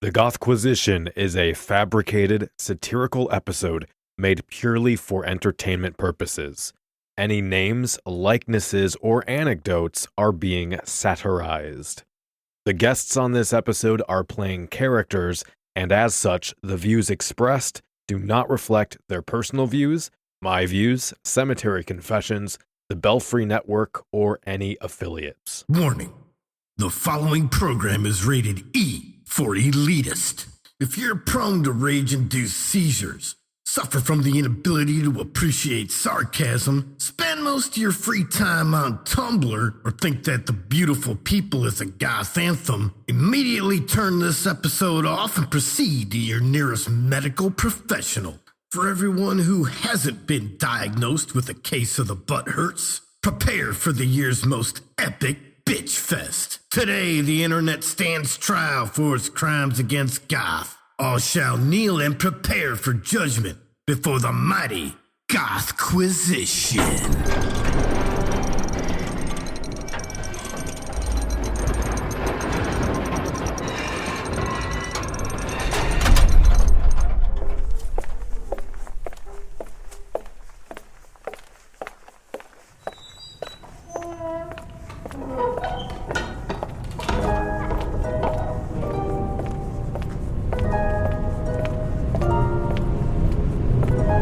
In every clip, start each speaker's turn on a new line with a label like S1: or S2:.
S1: The Gothquisition is a fabricated, satirical episode made purely for entertainment purposes. Any names, likenesses, or anecdotes are being satirized. The guests on this episode are playing characters, and as such, the views expressed do not reflect their personal views, my views, Cemetery Confessions, the Belfry Network, or any affiliates.
S2: Warning. The following program is rated E for elitist. If you're prone to rage-induced seizures, suffer from the inability to appreciate sarcasm, spend most of your free time on Tumblr, or think that The Beautiful People is a goth anthem, immediately turn this episode off and proceed to your nearest medical professional. For everyone who hasn't been diagnosed with a case of the butt hurts, prepare for the year's most epic bitch fest. Today, the internet stands trial for its crimes against goth. All shall kneel and prepare for judgment before the mighty Gothquisition.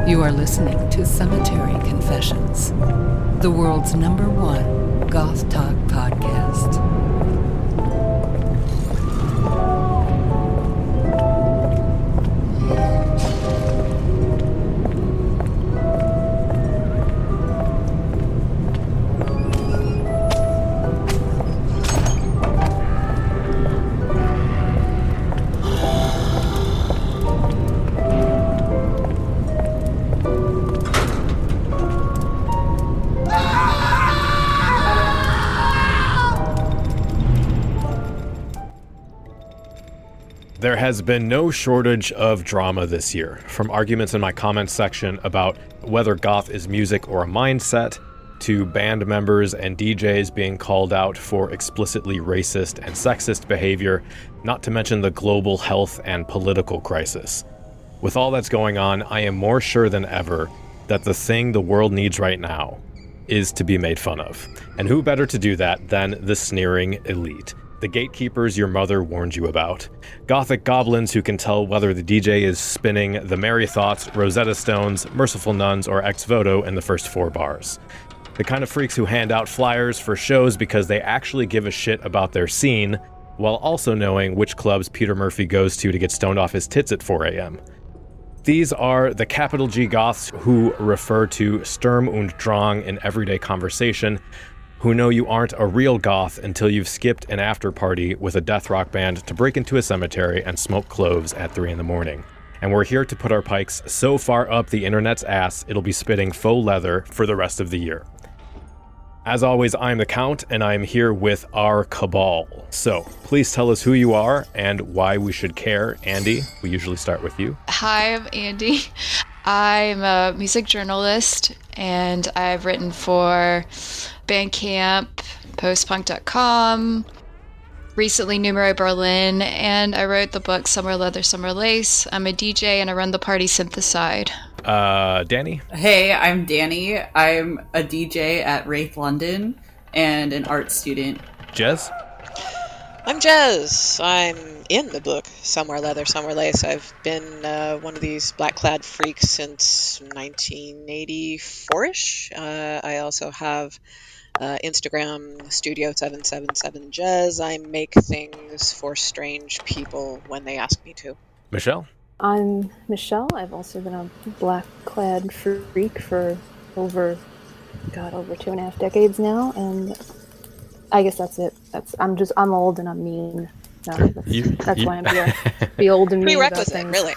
S3: You are listening to Cemetery Confessions, the world's #1 goth talk podcast.
S1: There has been no shortage of drama this year, from arguments in my comments section about whether goth is music or a mindset, to band members and DJs being called out for explicitly racist and sexist behavior, not to mention the global health and political crisis. With all that's going on, I am more sure than ever that the thing the world needs right now is to be made fun of. And who better to do that than the sneering elite? The gatekeepers your mother warned you about. Gothic goblins who can tell whether the DJ is spinning the Merry Thoughts, Rosetta Stones, Merciful Nuns, or Ex Voto in the first 4 bars. The kind of freaks who hand out flyers for shows because they actually give a shit about their scene, while also knowing which clubs Peter Murphy goes to get stoned off his tits at 4 a.m. These are the capital G goths who refer to Sturm und Drang in everyday conversation, who know you aren't a real goth until you've skipped an after party with a death rock band to break into a cemetery and smoke cloves at 3 a.m. And we're here to put our pikes so far up the internet's ass it'll be spitting faux leather for the rest of the year. As always, I'm the Count, and I'm here with our cabal. So, please tell us who you are and why we should care. Andy, we usually start with you.
S4: Hi, I'm Andy. I'm a music journalist, and I've written for Bandcamp, postpunk.com, recently Numero Berlin, and I wrote the book Summer Leather, Summer Lace. I'm a DJ, and I run the party Syntheside.
S1: Danny?
S5: Hey, I'm Danny. I'm a DJ at Wraith London and an art student.
S1: Jez?
S6: I'm Jez. I'm in the book Somewhere Leather, Somewhere Lace. I've been one of these black-clad freaks since 1984-ish. I also have Instagram Studio 777 Jez. I make things for strange people when they ask me to.
S1: Michelle?
S7: I'm Michelle. I've also been a black-clad freak for over 2.5 decades now, and I guess that's it. I'm old and I'm mean. No, that's why I'm here. Be old and mean about things.
S6: Really.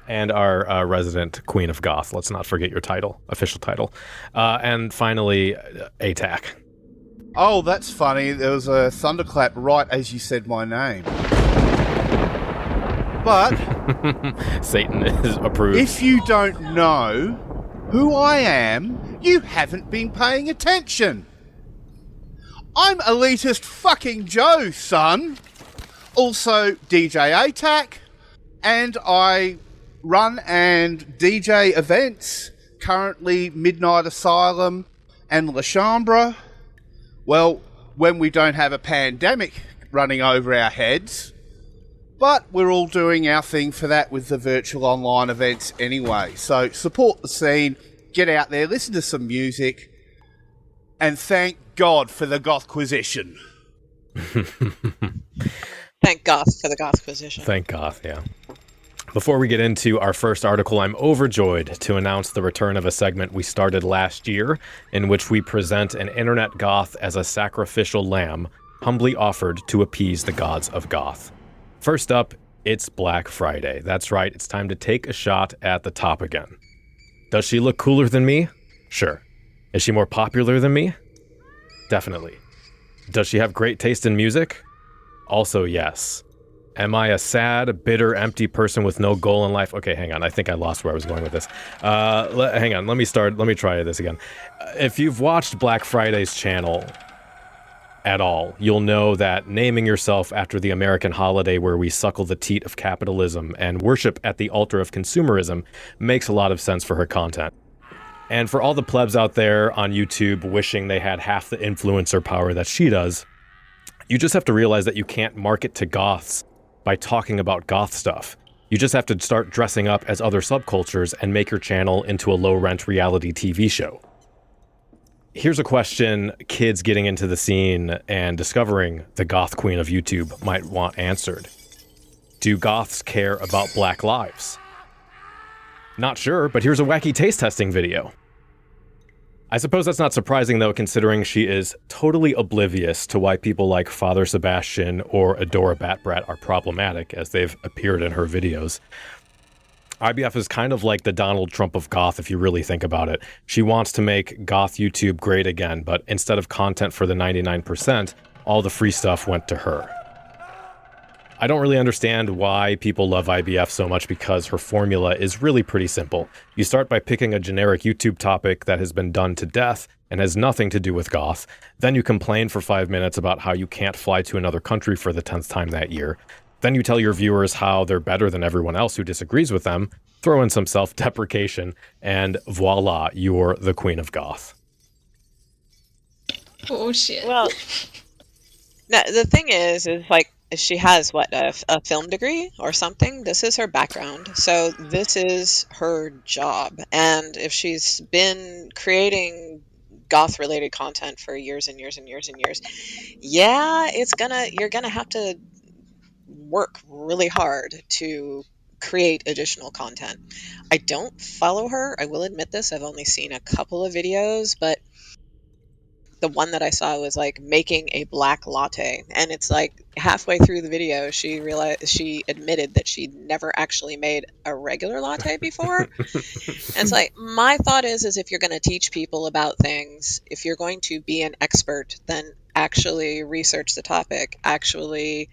S1: And our resident Queen of Goth. Let's not forget your title, official title. And finally, ATAC.
S8: Oh, that's funny. There was a thunderclap right as you said my name. But
S1: Satan is approved.
S8: If you don't know who I am, you haven't been paying attention. I'm elitist fucking Joe, son. also DJ ATAC, and I run and DJ events, currently Midnight Asylum and La Chambre. Well, when we don't have a pandemic running over our heads, but we're all doing our thing for that with the virtual online events anyway. So support the scene, get out there, listen to some music, and thank God for the Gothquisition.
S6: Thank Goth for the Gothquisition.
S1: Thank Goth, yeah. Before we get into our first article, I'm overjoyed to announce the return of a segment we started last year, in which we present an internet goth as a sacrificial lamb, humbly offered to appease the gods of Goth. First up, it's Black Friday. That's right, it's time to take a shot at the top again. Does she look cooler than me? Sure. Is she more popular than me? Definitely. Does she have great taste in music? Also yes. Am I a sad, bitter, empty person with no goal in life? Okay, hang on. I think I lost where I was going with this. Hang on. Let me try this again. If you've watched Black Friday's channel at all, you'll know that naming yourself after the American holiday where we suckle the teat of capitalism and worship at the altar of consumerism makes a lot of sense for her content. And for all the plebs out there on YouTube wishing they had half the influencer power that she does, you just have to realize that you can't market to goths by talking about goth stuff. You just have to start dressing up as other subcultures and make your channel into a low-rent reality TV show. Here's a question kids getting into the scene and discovering the goth queen of YouTube might want answered. Do goths care about Black lives? Not sure, but here's a wacky taste testing video. I suppose that's not surprising, though, considering she is totally oblivious to why people like Father Sebastian or Adora Batbrat are problematic, as they've appeared in her videos. IBF is kind of like the Donald Trump of goth, if you really think about it. She wants to make goth YouTube great again, but instead of content for the 99%, all the free stuff went to her. I don't really understand why people love IBF so much because her formula is really pretty simple. You start by picking a generic YouTube topic that has been done to death and has nothing to do with goth. Then you complain for 5 minutes about how you can't fly to another country for the 10th time that year. Then you tell your viewers how they're better than everyone else who disagrees with them, throw in some self-deprecation, and voila, you're the queen of goth.
S4: Oh, shit.
S6: Well, now, the thing is like, she has, a film degree or something? This is her background. So this is her job. And if she's been creating goth-related content for years and years and years and years, yeah, you're gonna have to work really hard to create additional content. I don't follow her. I will admit this. I've only seen a couple of videos, but the one that I saw was like making a black latte, and it's like halfway through the video she admitted that she'd never actually made a regular latte before. And it's like, my thought is if you're going to teach people about things, if you're going to be an expert, then actually research the topic, actually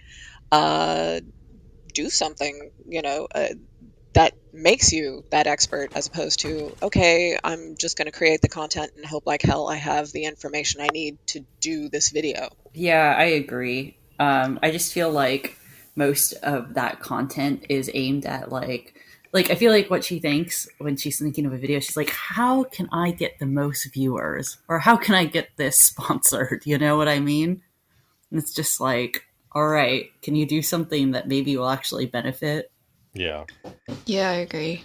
S6: do something, that makes you that expert, as opposed to, okay, I'm just going to create the content and hope like hell I have the information I need to do this video.
S5: Yeah, I agree. I just feel like most of that content is aimed at like I feel like what she thinks when she's thinking of a video, she's like, how can I get the most viewers? Or how can I get this sponsored? You know what I mean? And it's just like, all right, can you do something that maybe will actually benefit?
S1: Yeah.
S4: Yeah, I agree.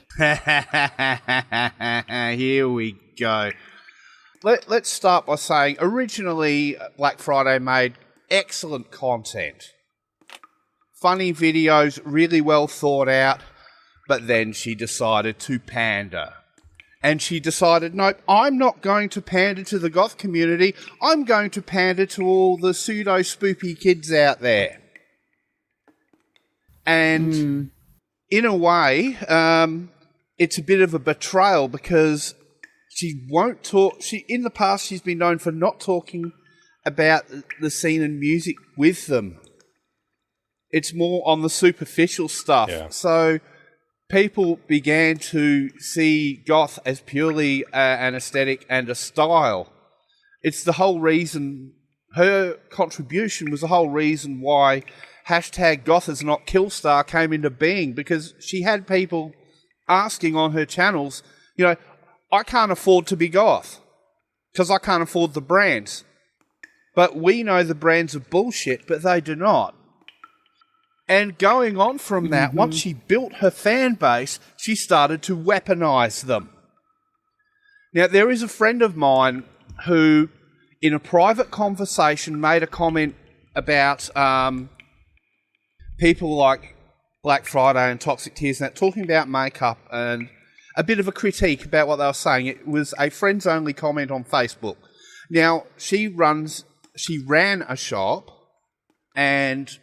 S8: Here we go. Let's start by saying, originally, Black Friday made excellent content. Funny videos, really well thought out, but then she decided to pander. And she decided, nope, I'm not going to pander to the goth community, I'm going to pander to all the pseudo-spoopy kids out there. And in a way, it's a bit of a betrayal because she won't talk. In the past, she's been known for not talking about the scene and music with them. It's more on the superficial stuff. Yeah. So people began to see goth as purely an aesthetic and a style. It's the whole reason, her contribution was the whole reason why hashtag #GothIsNotKillstar came into being, because she had people asking on her channels, I can't afford to be goth because I can't afford the brands. But we know the brands are bullshit, but they do not. And going on from that, once she built her fan base, she started to weaponize them. Now, there is a friend of mine who, in a private conversation, made a comment about people like Black Friday and Toxic Tears and that, talking about makeup and a bit of a critique about what they were saying. It was a friends-only comment on Facebook. Now, she ran a shop, and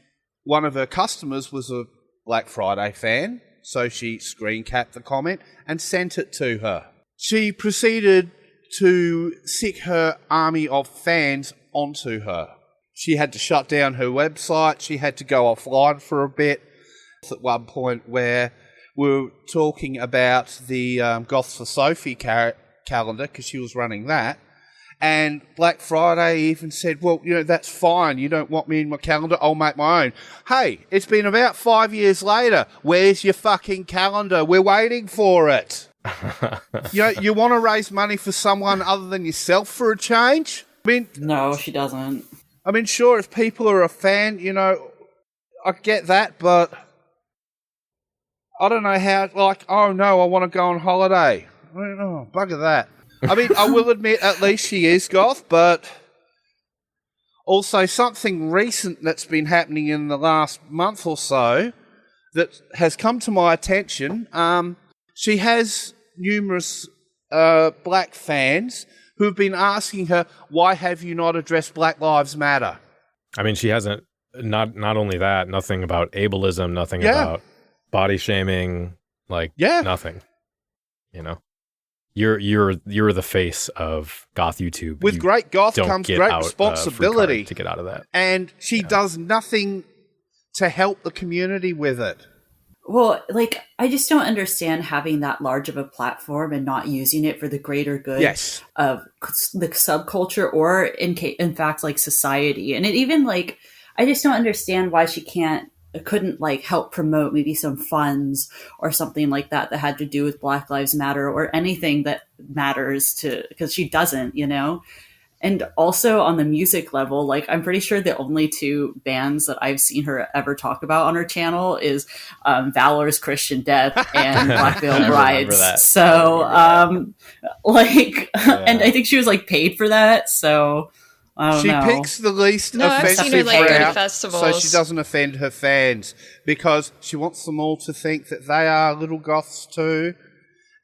S8: one of her customers was a Black Friday fan, so she screen capped the comment and sent it to her. She proceeded to sick her army of fans onto her. She had to shut down her website. She had to go offline for a bit. At one point where we were talking about the Goths for Sophie calendar, because she was running that. And Black Friday even said, well, that's fine. You don't want me in my calendar, I'll make my own. Hey, it's been about 5 years later. Where's your fucking calendar? We're waiting for it. You want to raise money for someone other than yourself for a change?
S5: No, she doesn't.
S8: Sure, if people are a fan, I get that, but I don't know how, oh no, I want to go on holiday. Oh, bugger that. I will admit, at least she is goth, but also something recent that's been happening in the last month or so that has come to my attention. She has numerous black fans who have been asking her, why have you not addressed Black Lives Matter? She hasn't, not only that, nothing about ableism, nothing about body shaming, nothing. You're the face of goth YouTube. With great goth comes great responsibility to get out of that. And she does nothing to help the community with it.
S5: Well, I just don't understand having that large of a platform and not using it for the greater good of the subculture or in fact, society. And it even I just don't understand why she couldn't help promote maybe some funds or something like that had to do with Black Lives Matter or anything that matters because she doesn't, And also on the music level, I'm pretty sure the only two bands that I've seen her ever talk about on her channel is Valor's Christian Death and Black Veil Brides. So, and I think she was paid for that. So she picks the least offensive route so she doesn't offend her fans, because she wants them all to think that they are little goths too.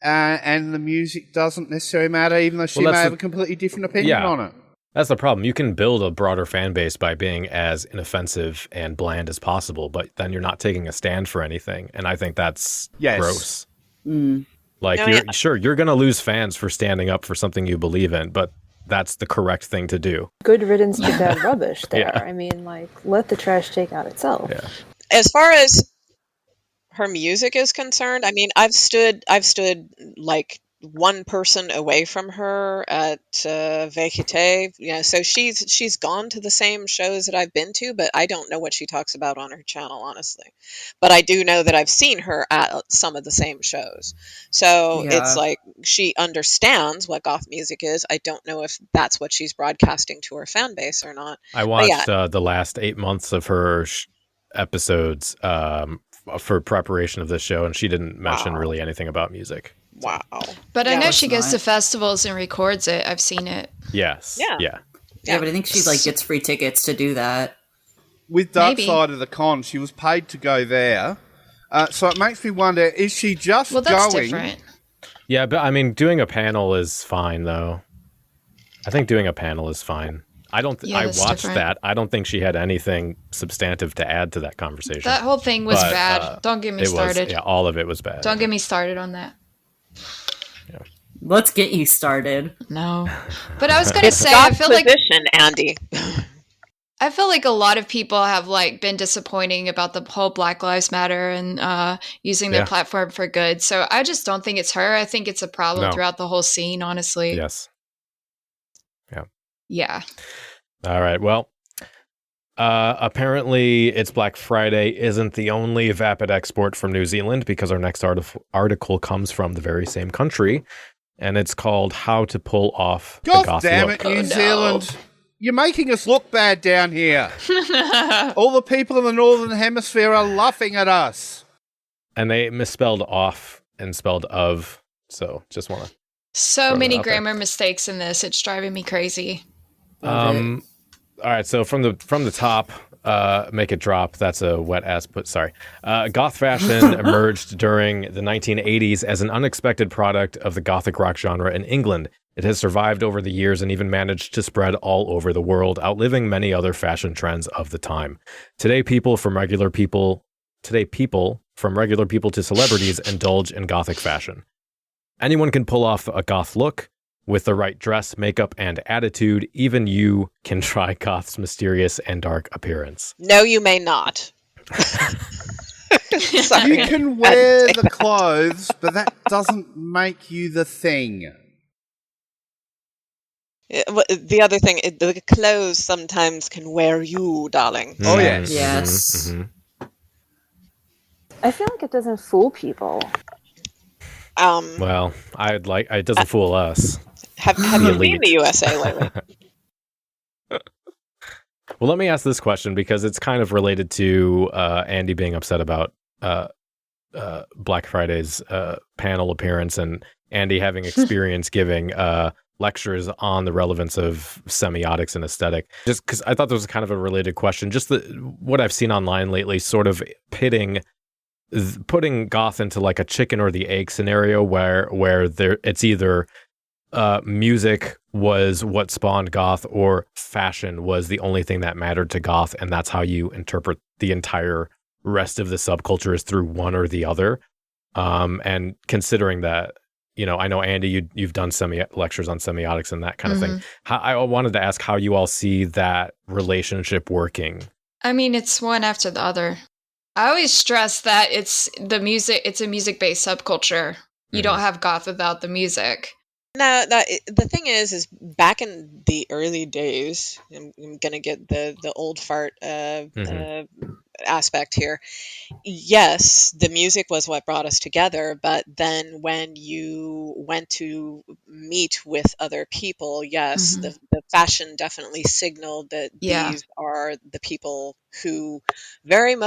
S5: And the music doesn't necessarily matter, even though she may have a completely different opinion on it. That's the problem. You can build a broader fan base by being as inoffensive and bland as possible, but then you're not taking a stand for anything. And I think that's gross. Mm. You're going to lose fans for standing up for something you believe in, but that's the correct thing to do. Good riddance to bad rubbish there. Let the trash take out itself. Yeah.
S6: As far as her music is concerned, I've stood one person away from her at Vekite, so she's gone to the same shows that I've been to, but I don't know what she talks about on her channel, honestly. But I do know that I've seen her at some of the same shows. So it's she understands what goth music is. I don't know if that's what she's broadcasting to her fan base or not. I watched the last 8 months of her episodes for preparation of this show, and she didn't mention really anything about music.
S4: Wow. But I know she goes to festivals and records it. I've seen it.
S5: Yes. Yeah, but I think she gets free tickets to do that.
S8: With Dark Side of the Con, she was paid to go there. So it makes me wonder, is she just
S4: that's
S8: going...
S4: different.
S1: Yeah, but doing a panel is fine, though. I think doing a panel is fine. I watched that. I don't think she had anything substantive to add to that conversation.
S4: That whole thing was bad. Don't get me started.
S1: All of it was bad.
S4: Don't get me started on that.
S5: Yeah. Let's get you started.
S4: No. But I was going to say, I feel
S6: Gothquisition, Andy.
S4: I feel like a lot of people have been disappointing about the whole Black Lives Matter and using their platform for good. So I just don't think it's her. I think it's a problem throughout the whole scene, honestly.
S1: Yes. Yeah.
S4: Yeah.
S1: All right. Well, Apparently, It's Black Friday isn't the only vapid export from New Zealand, because our next article comes from the very same country, and it's called How to Pull Off the
S8: God
S1: Goth
S8: damn
S1: Look.
S8: it, New Zealand. You're making us look bad down here. All the people in the Northern Hemisphere are laughing at us.
S1: And they misspelled off and spelled of, so just want to...
S4: So many grammar mistakes in this. It's driving me crazy.
S1: All right, so from the top, make it drop. That's a wet ass put. Sorry. Goth fashion emerged during the 1980s as an unexpected product of the Gothic rock genre in England. It has survived over the years and even managed to spread all over the world, outliving many other fashion trends of the time. Today, people from regular people to celebrities indulge in Gothic fashion. Anyone can pull off a Goth look. With the right dress, makeup, and attitude, even you can try Goth's mysterious and dark appearance.
S6: No, you may not. Sorry.
S8: You can wear the clothes, but that doesn't make you the thing.
S6: The other thing, the clothes sometimes can wear you, darling.
S8: Oh, yes.
S5: Yes.
S1: Mm-hmm.
S7: I feel like it doesn't fool people.
S6: Well,
S1: it doesn't fool us.
S6: Have you been the USA lately?
S1: Well, let me ask this question because it's kind of related to Andy being upset about Black Friday's panel appearance and Andy having experience giving lectures on the relevance of semiotics and aesthetic. Just because I thought there was kind of a related question. Just what I've seen online lately, sort of putting goth into like a chicken or the egg scenario where it's either music was what spawned goth or fashion was the only thing that mattered to goth, and that's how you interpret the entire rest of the subculture is through one or the other. And considering that, I know Andy, you've done lectures on semiotics and that kind of thing. I wanted to ask how you all see that relationship working.
S4: I mean, it's one after the other. I always stress that it's a music-based subculture. You don't have goth without the music.
S6: No, the thing is back in the early days, I'm going to get the old fart aspect here. Yes, the music was what brought us together, but then when you went to meet with other people, yes, the fashion definitely signaled that these are the people who very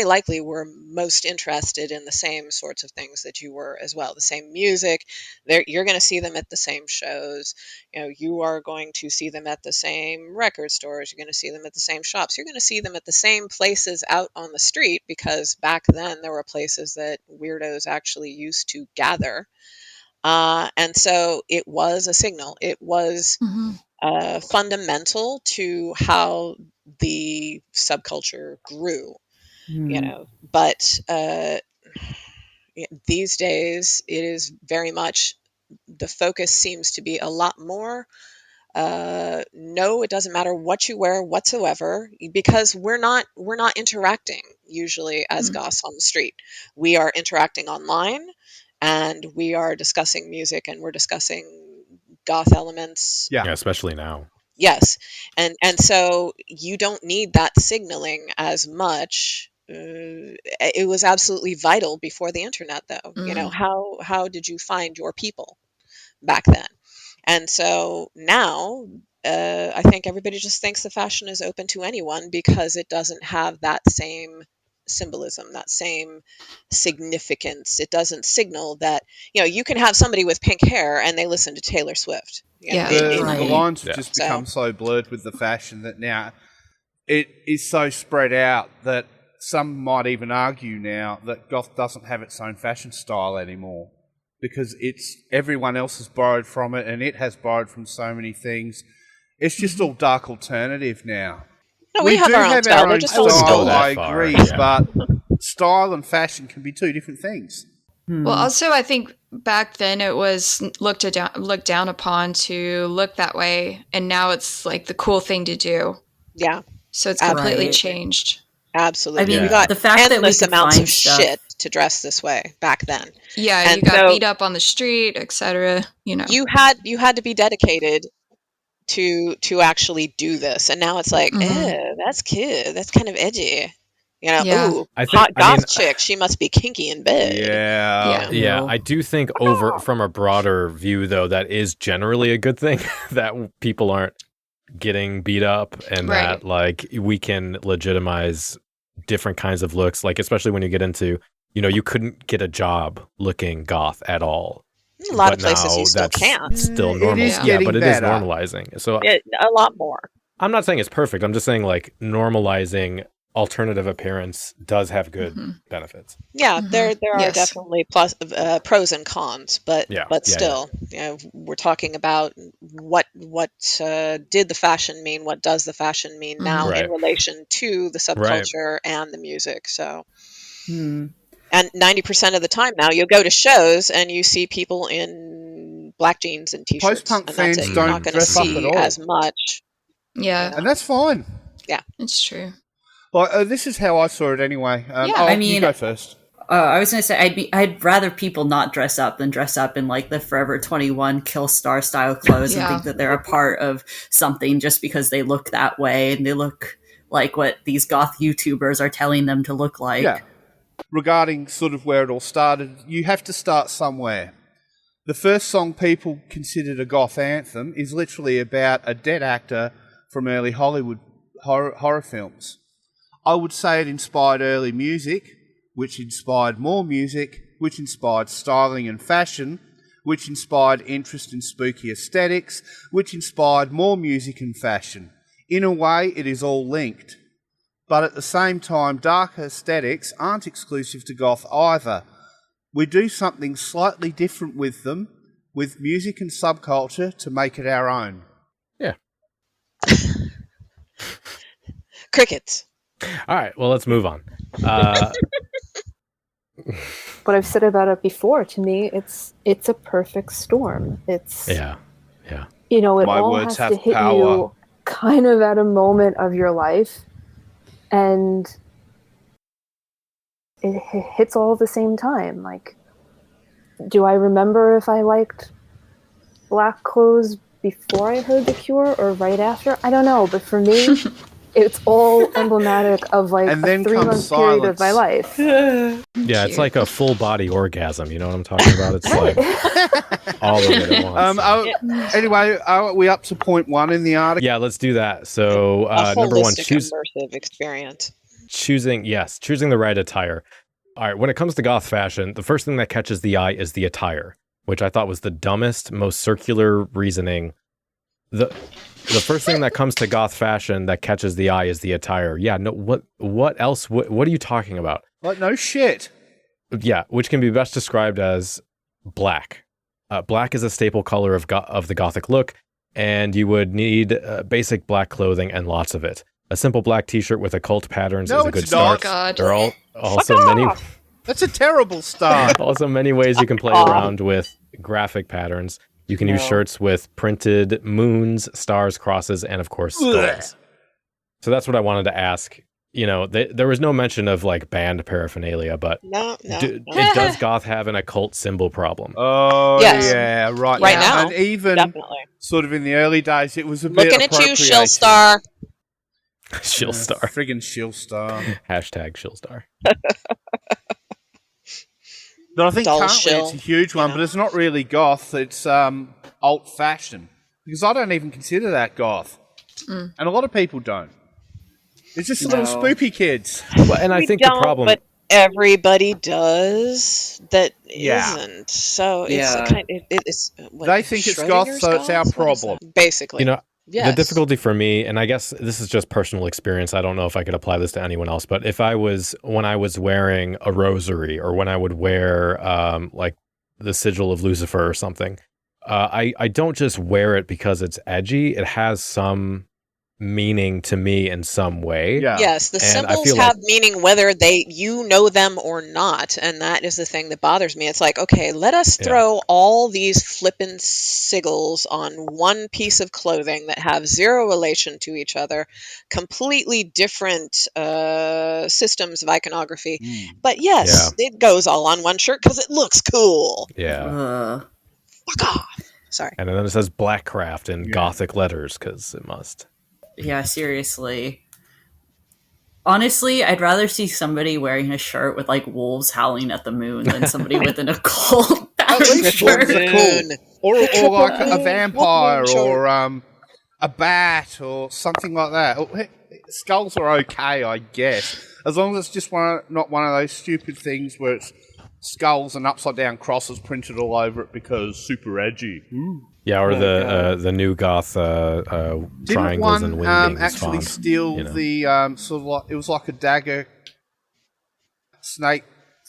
S6: likely were most interested in the same sorts of things that you were as well. The same music. You're going to see them at the same shows. You are going to see them at the same record stores. You're going to see them at the same shops. You're going to see them at the same places out on the street, because back then there were places that weirdos actually used to gather. And so it was a signal. It was fundamental to how the subculture grew, but these days it is very much, the focus seems to be a lot more no, it doesn't matter what you wear whatsoever, because we're not interacting usually as goths on the street. We are interacting online, and we are discussing music, and we're discussing goth elements.
S1: Yeah, especially now.
S6: Yes, and so you don't need that signaling as much. It was absolutely vital before the internet, though. How did you find your people back then? And so now, I think everybody just thinks the fashion is open to anyone, because it doesn't have that same symbolism, that same significance. It doesn't signal that, you can have somebody with pink hair and they listen to Taylor Swift.
S8: The lines have just become so blurred with the fashion that now it is so spread out that some might even argue now that goth doesn't have its own fashion style anymore, because everyone else has borrowed from it, and it has borrowed from so many things. It's just all dark alternative now.
S6: No, we have our own style. We're just
S8: style, I agree, but style and fashion can be two different things.
S4: Well, also, I think back then it was looked down upon to look that way, and now it's like the cool thing to do.
S6: Yeah.
S4: So it's completely changed.
S6: Absolutely. We got
S5: the fact
S6: endless
S5: that we
S6: amounts of
S5: stuff.
S6: shit to dress this way back then.
S4: Yeah,
S6: and
S4: you got beat up on the street, etc.
S6: You had to be dedicated. to actually do this, and now it's like, that's cute. That's kind of edgy. You know,
S4: Yeah.
S6: ooh,
S1: I think-
S6: hot
S1: I mean-
S6: goth chick. She must be kinky in bed.
S8: Yeah.
S1: Yeah, I do think from a broader view, though, that is generally a good thing that people aren't getting beat up and
S4: Right.
S1: that like we can legitimize different kinds of looks, like especially when you get into, you couldn't get a job looking goth at all.
S6: A lot
S1: But
S6: of places
S1: now
S6: you still
S1: that's
S6: can't.
S1: Still
S8: It
S1: normal.
S8: is
S1: Yeah,
S8: getting
S1: but it
S8: better.
S1: is normalizing. So
S6: A lot more.
S1: I'm not saying it's perfect. I'm just saying like normalizing alternative appearance does have good benefits.
S6: Yeah, there are
S4: Yes.
S6: definitely pros and cons, but
S1: Yeah,
S6: but
S1: yeah,
S6: still, we're talking about what did the fashion mean? What does the fashion mean now
S1: Right.
S6: in relation to the
S1: Right.
S6: subculture and the music? So,
S5: Hmm.
S6: and 90% of the time now, you'll go to shows and you see people in black jeans and t-shirts,
S8: Post-punk
S6: and that's
S8: fans
S6: it.
S8: don't
S6: You're not going to
S8: dress up
S6: see
S8: at all.
S6: as much.
S4: Yeah,
S8: And that's fine.
S4: it's true.
S8: Like, this is how I saw it anyway.
S4: Yeah.
S5: I
S8: you
S5: mean-
S8: go first.
S5: I was gonna say I'd rather people not dress up than dress up in like the Forever 21 Kill Star style clothes and
S4: Yeah.
S5: think that they're a part of something just because they look that way and they look like what these goth YouTubers are telling them to look like.
S8: Yeah. Regarding sort of where it all started, you have to start somewhere. The first song people considered a goth anthem is literally about a dead actor from early Hollywood horror films. I would say it inspired early music, which inspired more music, which inspired styling and fashion, which inspired interest in spooky aesthetics, which inspired more music and fashion. In a way, it is all linked. But at the same time, darker aesthetics aren't exclusive to goth either. We do something slightly different with them, with music and subculture, to make it our own.
S1: Yeah.
S6: Crickets.
S1: All right. Well, let's move on.
S7: What I've said about it before, to me, it's a perfect storm. It's
S1: Yeah.
S7: it
S8: My
S7: all
S8: words
S7: has
S8: have
S7: to hit
S8: power.
S7: you kind of at a moment of your life, and it hits all at the same time. Like, do I remember if I liked black clothes before I heard The Cure or right after? I don't know, but for me, it's all emblematic of like
S8: And
S7: a
S8: then comes
S7: 3-month period of my
S8: silence.
S7: life.
S1: Yeah, it's like a full body orgasm. You know what I'm talking about? It's like all of it at once.
S8: Anyway, are we up to point 1 in the article?
S1: Yeah, let's do that. So
S6: A
S1: number 1,
S6: holistic, immersive experience.
S1: choosing the right attire. All right, when it comes to goth fashion, the first thing that catches the eye is the attire, which I thought was the dumbest, most circular reasoning. The first thing that comes to goth fashion that catches the eye is the attire. Yeah, no, what else? What are you talking about?
S8: Like, no shit.
S1: Yeah, which can be best described as black. Black is a staple color of the Gothic look, and you would need basic black clothing and lots of it. A simple black t-shirt with occult patterns
S8: No,
S1: is a
S8: it's
S1: good start.
S4: not.
S1: There are also many
S8: That's a terrible start.
S1: also many ways you can play around with graphic patterns. You can use shirts with printed moons, stars, crosses, and of course skulls. So that's what I wanted to ask. There was no mention of like band paraphernalia, but
S6: No.
S1: does goth have an occult symbol problem?
S8: Oh,
S6: Yes.
S8: yeah, right
S6: now,
S8: And even
S6: Definitely.
S8: sort of in the early days, it was a bit
S6: Looking at you,
S8: appropriation.
S6: Shill Star.
S1: Shill star.
S8: Friggin' Shill Star.
S1: Hashtag shill star.
S8: But I think
S6: Dull
S8: currently
S6: shill,
S8: it's a huge one,
S6: you know.
S8: but it's not really goth, it's alt-fashion. Because I don't even consider that goth. And a lot of people don't. It's just little spoopy kids.
S1: Well, and I
S6: We
S1: think
S6: don't,
S1: the problem.
S6: but everybody does that
S8: Yeah.
S6: isn't. So it's
S5: Yeah.
S6: a kind. It's what,
S8: They think it's goth,
S6: Schrodinger's
S8: so it's our
S6: goth? What is
S8: problem.
S6: that? Basically, yes.
S1: The difficulty for me, and I guess this is just personal experience, I don't know if I could apply this to anyone else, but when I was wearing a rosary or when I would wear like the sigil of Lucifer or something, I don't just wear it because it's edgy. It has some meaning to me in some way.
S8: Yeah.
S6: Yes, the
S1: And I
S6: symbols
S1: feel
S6: have meaning whether you know them or not, and that is the thing that bothers me. It's like, okay, let us throw all these flippin' sigils on one piece of clothing that have zero relation to each other, completely different systems of iconography. But yes, it goes all on one shirt because it looks cool.
S1: Yeah.
S5: Ugh.
S6: Fuck off. Sorry.
S1: And then it says Blackcraft in Gothic letters because it must.
S5: Yeah, seriously. Honestly, I'd rather see somebody wearing a shirt with like wolves howling at the moon than somebody with an occult
S8: At least
S5: shirt.
S8: wolves are cool. Or like a vampire or a bat or something like that. Skulls are okay, I guess. As long as it's just not one of those stupid things where it's skulls and upside down crosses printed all over it because super edgy. Ooh.
S1: Yeah, or the new goth triangles and wing beings
S8: actually
S1: font,
S8: steal the sort of like it was like a dagger snake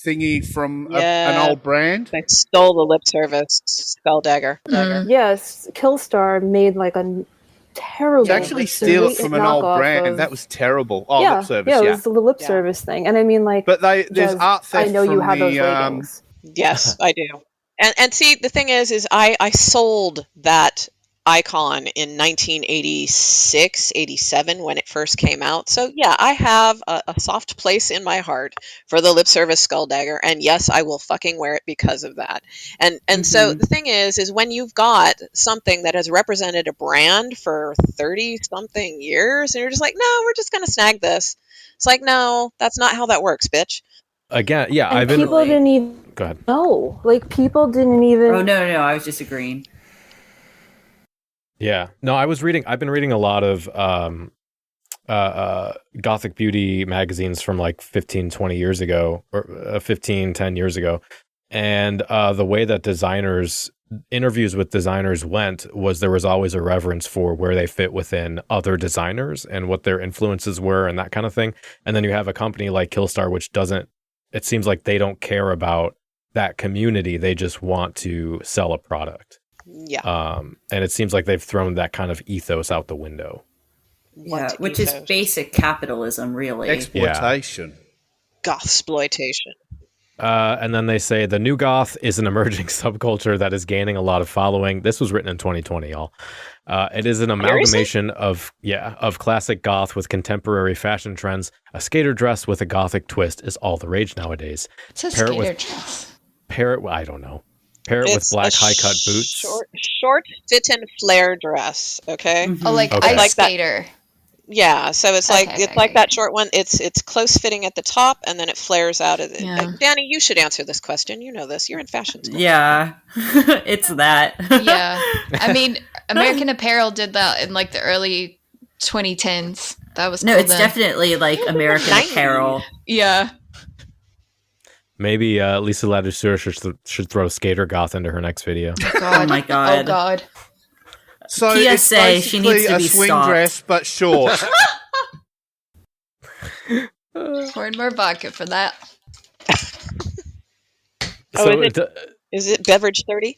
S8: thingy from an old brand?
S6: They stole the lip service skull dagger.
S7: Yes, Killstar made like a terrible.
S8: To actually steal it from an old brand, that was terrible. Oh, lip service,
S7: it was the lip service thing, and I mean, like,
S8: but there's art theft.
S7: I know you have those
S8: the,
S7: leggings.
S6: Yes, I do. And see, the thing is I sold that icon in 1986, 87 when it first came out. So yeah, I have a soft place in my heart for the lip service skull dagger, and yes, I will fucking wear it because of that. And so the thing is when you've got something that has represented a brand for 30 something years, and you're just like, no, we're just gonna snag this. It's like, no, that's not how that works, bitch.
S1: Again, yeah,
S7: and people didn't even.
S1: Go ahead.
S7: No, like people didn't even.
S5: Oh no, I was disagreeing.
S1: Yeah, no, I've been reading a lot of Gothic beauty magazines from like 15, 20 years ago, or 10 years ago. And the way that interviews with designers went was there was always a reverence for where they fit within other designers and what their influences were and that kind of thing. And then you have a company like Killstar, which it seems like they don't care about that community. They just want to sell a product.
S6: Yeah.
S1: And it seems like they've thrown that kind of ethos out the window.
S5: Yeah, which is basic capitalism, really.
S8: Exploitation.
S6: Gothsploitation.
S1: And then they say the new goth is an emerging subculture that is gaining a lot of following. This was written in 2020, y'all. It is an amalgamation of classic goth with contemporary fashion trends. A skater dress with a gothic twist is all the rage nowadays.
S4: It's a skater dress.
S1: I don't know. Pair it with black high-cut boots.
S6: Short fit-in flare dress, okay?
S4: Oh, like ice skater.
S6: Yeah, so it's like that short one. It's close fitting at the top, and then it flares out. Danny, you should answer this question. You know this. You're in fashion school.
S5: Yeah, it's that.
S4: Yeah, I mean, American Apparel did that in like the early 2010s. That was cool.
S5: It's definitely like American Apparel.
S4: Yeah.
S1: Maybe Lisa Ladouceur should throw skater goth into her next video.
S5: Oh my god!
S4: Oh god!
S8: So
S5: PSA,
S8: it's basically
S5: she needs to be
S8: a swing
S5: stopped.
S8: dress, but short.
S4: Pouring more vodka for that.
S6: Is it beverage 30?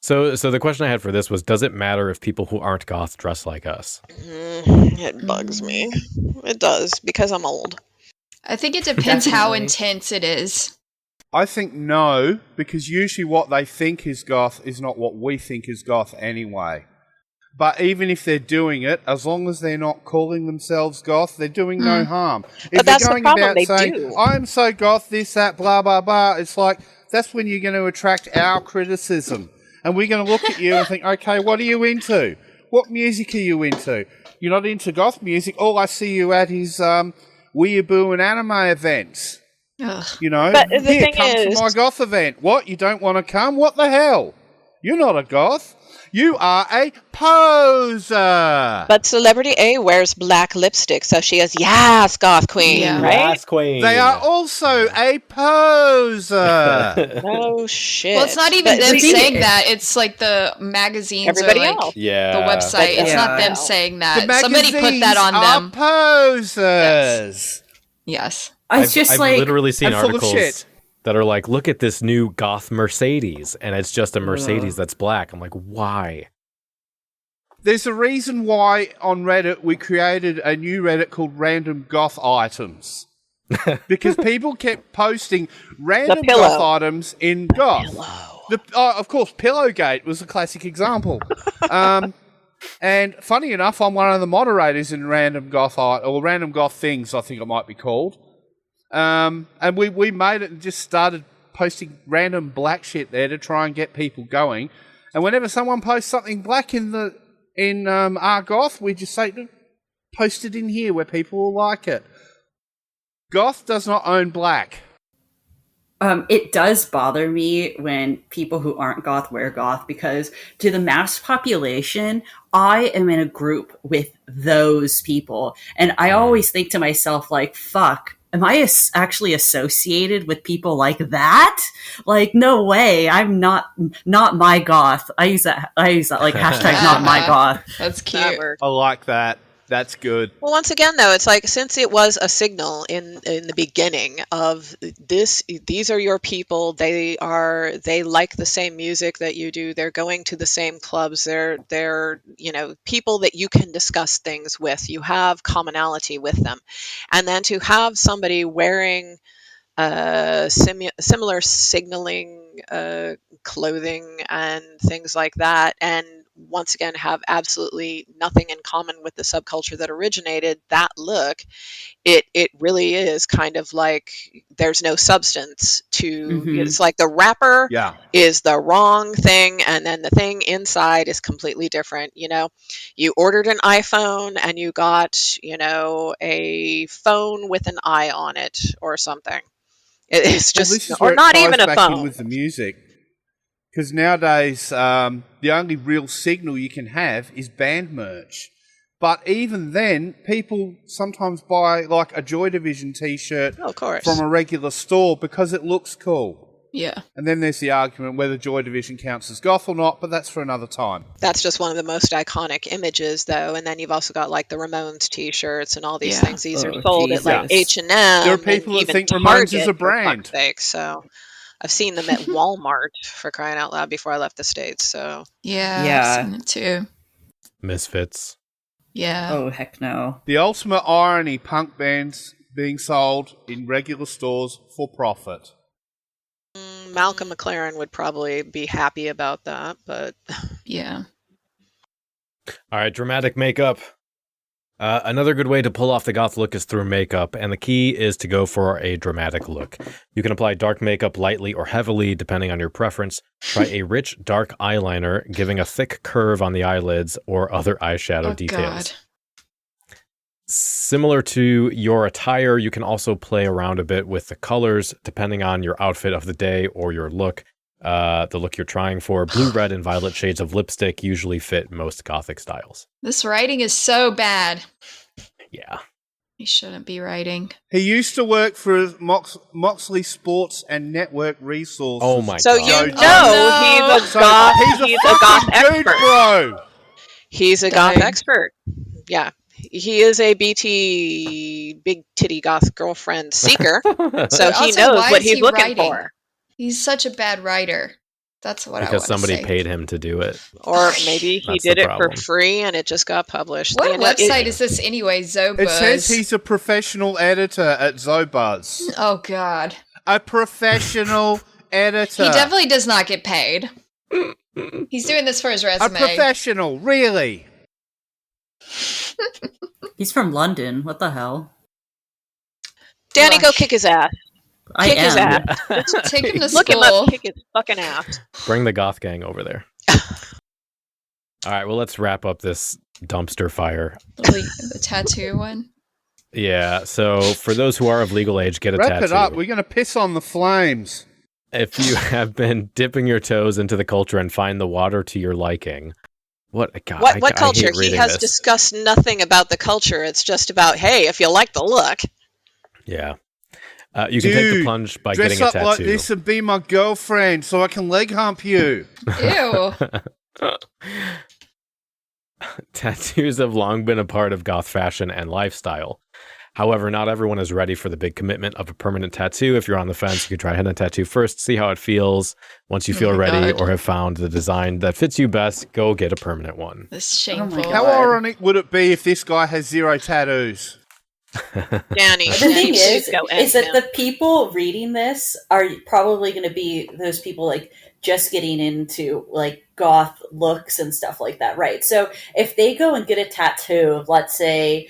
S1: So the question I had for this was, does it matter if people who aren't goth dress like us?
S6: It bugs me. It does, because I'm old.
S4: I think it depends how intense it is.
S8: I think no, because usually what they think is goth is not what we think is goth anyway. But even if they're doing it, as long as they're not calling themselves goth, they're doing no harm. If
S6: that's
S8: they're
S6: the
S8: going
S6: problem,
S8: about saying, I'm so goth, this, that, blah, blah, blah, it's like, that's when you're going to attract our criticism. And we're going to look at you and think, okay, what are you into? What music are you into? You're not into goth music. All I see you at is weeaboo and anime events.
S4: Ugh.
S8: You know,
S6: but the
S8: here,
S6: thing
S8: come
S6: is,
S8: to my goth event. What, you don't want to come? What the hell? You're not a goth. You are a poser.
S6: But Celebrity A wears black lipstick, so she is goth queen, right?
S1: Yes, queen.
S8: They are also a poser.
S6: Oh shit!
S4: Well, it's not even them saying that. It's like the magazines.
S6: Everybody
S4: or like
S6: else.
S1: Yeah.
S4: The website. It's not them saying that.
S8: The
S4: Somebody put that on them.
S8: Posers.
S4: Yes.
S1: I've literally seen
S8: I'm full of
S1: articles
S8: shit.
S1: that are like, look at this new goth Mercedes, and it's just a Mercedes that's black. I'm like, why?
S8: There's a reason why on Reddit we created a new Reddit called Random Goth Items. Because people kept posting random goth items in goth. Of course, Pillowgate was a classic example. And funny enough, I'm one of the moderators in Random Goth or Random Goth Things, I think it might be called. And we made it and just started posting random black shit there to try and get people going. And whenever someone posts something black in our goth, we just say, post it in here where people will like it. Goth does not own black.
S5: It does bother me when people who aren't goth wear goth, because to the mass population, I am in a group with those people. And I always think to myself, like, fuck, am I actually associated with people like that? Like, no way. I'm not my goth. I use that like hashtag not my goth.
S4: That's cute.
S8: I like that. That's good.
S6: Well, once again, though, it's like, since it was a signal in the beginning of this, these are your people. They like the same music that you do. They're going to the same clubs. They're people that you can discuss things with. You have commonality with them, and then to have somebody wearing similar signaling clothing and things like that, and once again have absolutely nothing in common with the subculture that originated that look, it really is kind of like there's no substance to it's like the wrapper is the wrong thing, and then the thing inside is completely different. You ordered an iPhone and you got a phone with an eye on it or something. It's just, or not even a phone.
S8: With the music, because nowadays the only real signal you can have is band merch. But even then, people sometimes buy like a Joy Division T-shirt from a regular store because it looks cool.
S4: Yeah.
S8: And then there's the argument whether Joy Division counts as goth or not, but that's for another time.
S6: That's just one of the most iconic images, though. And then you've also got like the Ramones T-shirts and all these things. These are sold at like H&M.
S8: There are people that think Ramones is a brand.
S6: So I've seen them at Walmart, for crying out loud, before I left the States. So
S4: I've seen it too.
S1: Misfits.
S4: Yeah.
S5: Oh, heck no.
S8: The ultimate irony, punk bands being sold in regular stores for profit.
S6: Malcolm McLaren would probably be happy about that, but...
S4: Yeah.
S1: All right, dramatic makeup. Another good way to pull off the goth look is through makeup, and the key is to go for a dramatic look. You can apply dark makeup lightly or heavily, depending on your preference. Try a rich, dark eyeliner, giving a thick curve on the eyelids or other eyeshadow details. God. Similar to your attire, you can also play around a bit with the colors, depending on your outfit of the day or your look. The look you're trying for. Blue, red, and violet shades of lipstick usually fit most gothic styles.
S4: This writing is so bad.
S1: Yeah.
S4: He shouldn't be writing.
S8: He used to work for Moxley Sports and Network Resources.
S1: Oh my god.
S6: So he's a goth. He's a goth expert.
S8: Bro.
S6: He's a goth expert. Yeah. He is a BT, big titty goth girlfriend seeker. So he knows what he's looking for.
S4: He's such a bad writer. That's what I want to say.
S1: Because somebody paid him to do it.
S6: Or maybe he did it for free and it just got published.
S4: What website is this anyway, Zobuzz?
S8: It says he's a professional editor at Zobuzz.
S4: Oh, God.
S8: A professional editor.
S4: He definitely does not get paid. He's doing this for his resume.
S8: A professional, really?
S5: He's from London. What the hell?
S6: Danny, go kick his ass.
S5: Kick his
S6: ass.
S4: Take him to
S6: Look
S4: school.
S6: him up, kick his fucking ass.
S1: Bring the goth gang over there. All right, well, let's wrap up this dumpster fire.
S4: The tattoo one?
S1: Yeah, so for those who are of legal age, get a tattoo.
S8: Wrap it up. We're going to piss on the flames.
S1: If you have been dipping your toes into the culture and find the water to your liking, what
S6: culture?
S1: He
S6: has discussed nothing about the culture. It's just about, hey, if you like the look.
S1: Yeah. You can take the plunge by getting a tattoo.
S8: Dress up like this and be my girlfriend so I can leg hump you.
S4: Ew.
S1: Tattoos have long been a part of goth fashion and lifestyle. However, not everyone is ready for the big commitment of a permanent tattoo. If you're on the fence, you could try a henna tattoo first, see how it feels. Once you feel ready or have found the design that fits you best, go get a permanent one.
S4: This is shameful.
S8: How ironic would it be if this guy has 0 tattoos?
S6: Danny,
S5: the thing is that the people reading this are probably going to be those people like just getting into like goth looks and stuff like that, right? So if they go and get a tattoo of, let's say,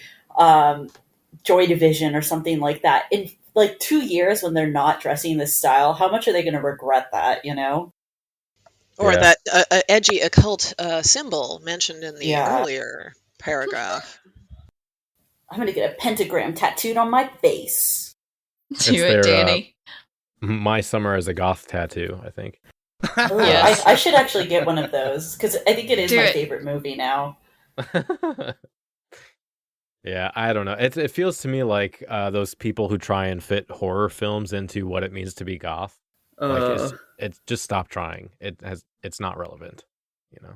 S5: Joy Division or something like that, like 2 years when they're not dressing this style, how much are they going to regret that, you know?
S6: Or
S1: Yeah.
S6: that edgy occult symbol mentioned in the
S5: Yeah.
S6: earlier paragraph.
S5: I'm going to get a pentagram tattooed on my face.
S4: Do it,
S1: their,
S4: Danny.
S1: My summer as a goth tattoo, I think.
S5: Ooh,
S4: Yes.
S5: I should actually get one of those, because I think it is
S4: Do
S5: my
S4: it.
S5: favorite movie now.
S1: Yeah, I don't know. It feels to me like those people who try and fit horror films into what it means to be goth. Like it's just stop trying. It's not relevant, you know.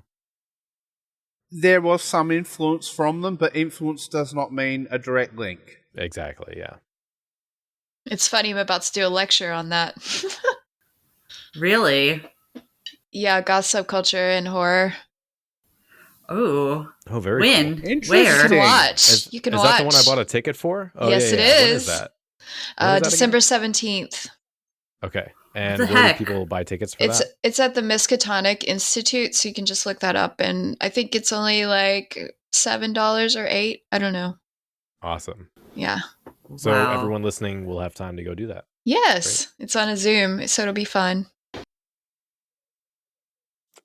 S8: There was some influence from them, but influence does not mean a direct link.
S1: Exactly, yeah.
S4: It's funny, I'm about to do a lecture on that.
S5: Really?
S4: Yeah, goth subculture and horror.
S5: Oh.
S1: Oh, very
S5: When?
S1: cool.
S4: You
S8: Interesting.
S4: can watch.
S1: Is
S4: you can
S1: is
S4: watch.
S1: that the one I bought a ticket for? Oh,
S4: Yes,
S1: yeah,
S4: it
S1: yeah. When
S4: is.
S1: is that? When is that
S4: December
S1: again?
S4: 17th.
S1: Okay. And
S5: What the
S1: where
S5: heck?
S1: do people buy tickets for that?
S4: It's at the Miskatonic Institute, so you can just look that up. And I think it's only like $7 or $8. I don't know.
S1: Awesome.
S4: Yeah.
S1: So
S5: Wow.
S1: everyone listening will have time to go do that.
S4: Yes, it's on a Zoom, so it'll be fun.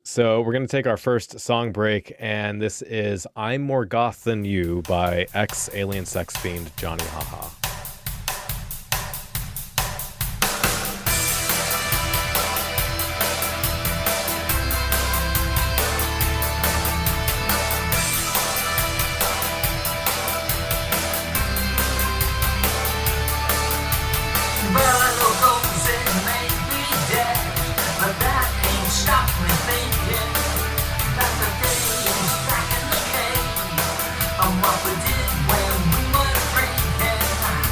S1: So we're going to take our first song break, and this is I'm More Goth Than You by ex-alien sex fiend Johnnie Haha.
S9: What we did when we were drinking.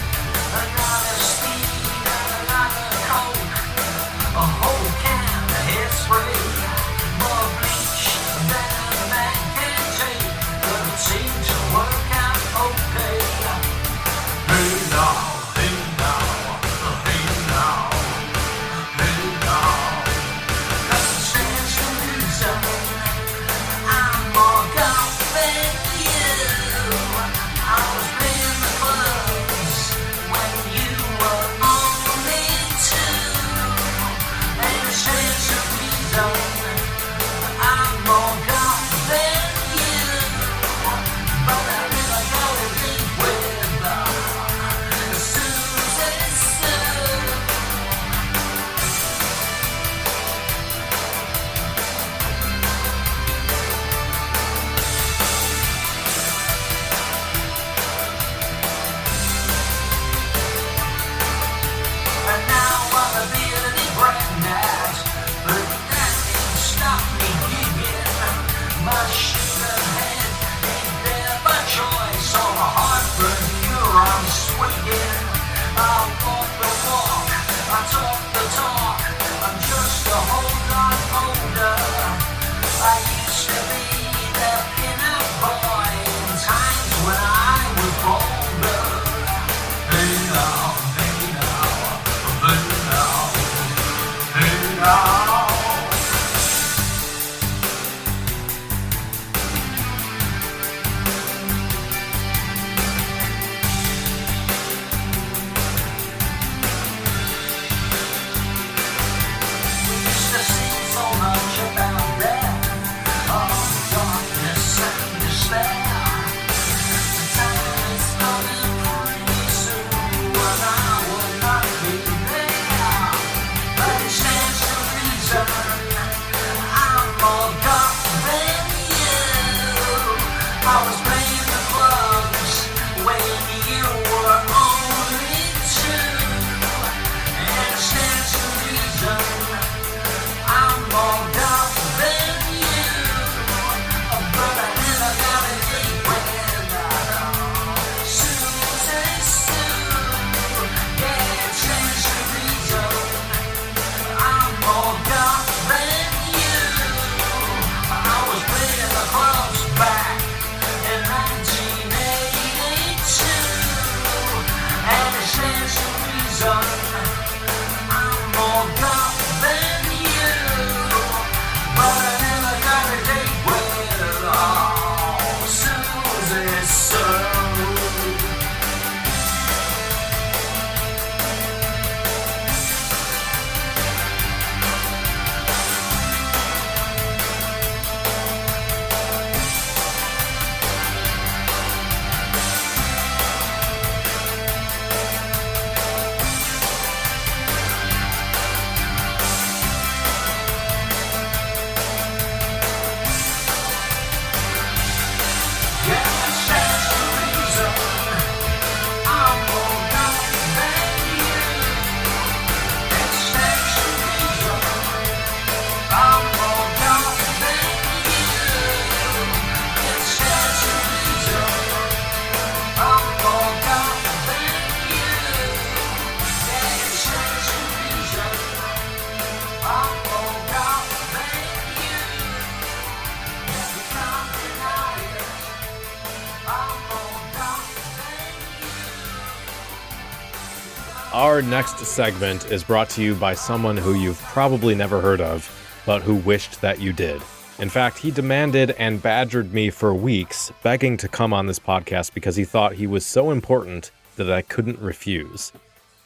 S1: Our next segment is brought to you by someone who you've probably never heard of, but who wished that you did. In fact, he demanded and badgered me for weeks, begging to come on this podcast because he thought he was so important that I couldn't refuse.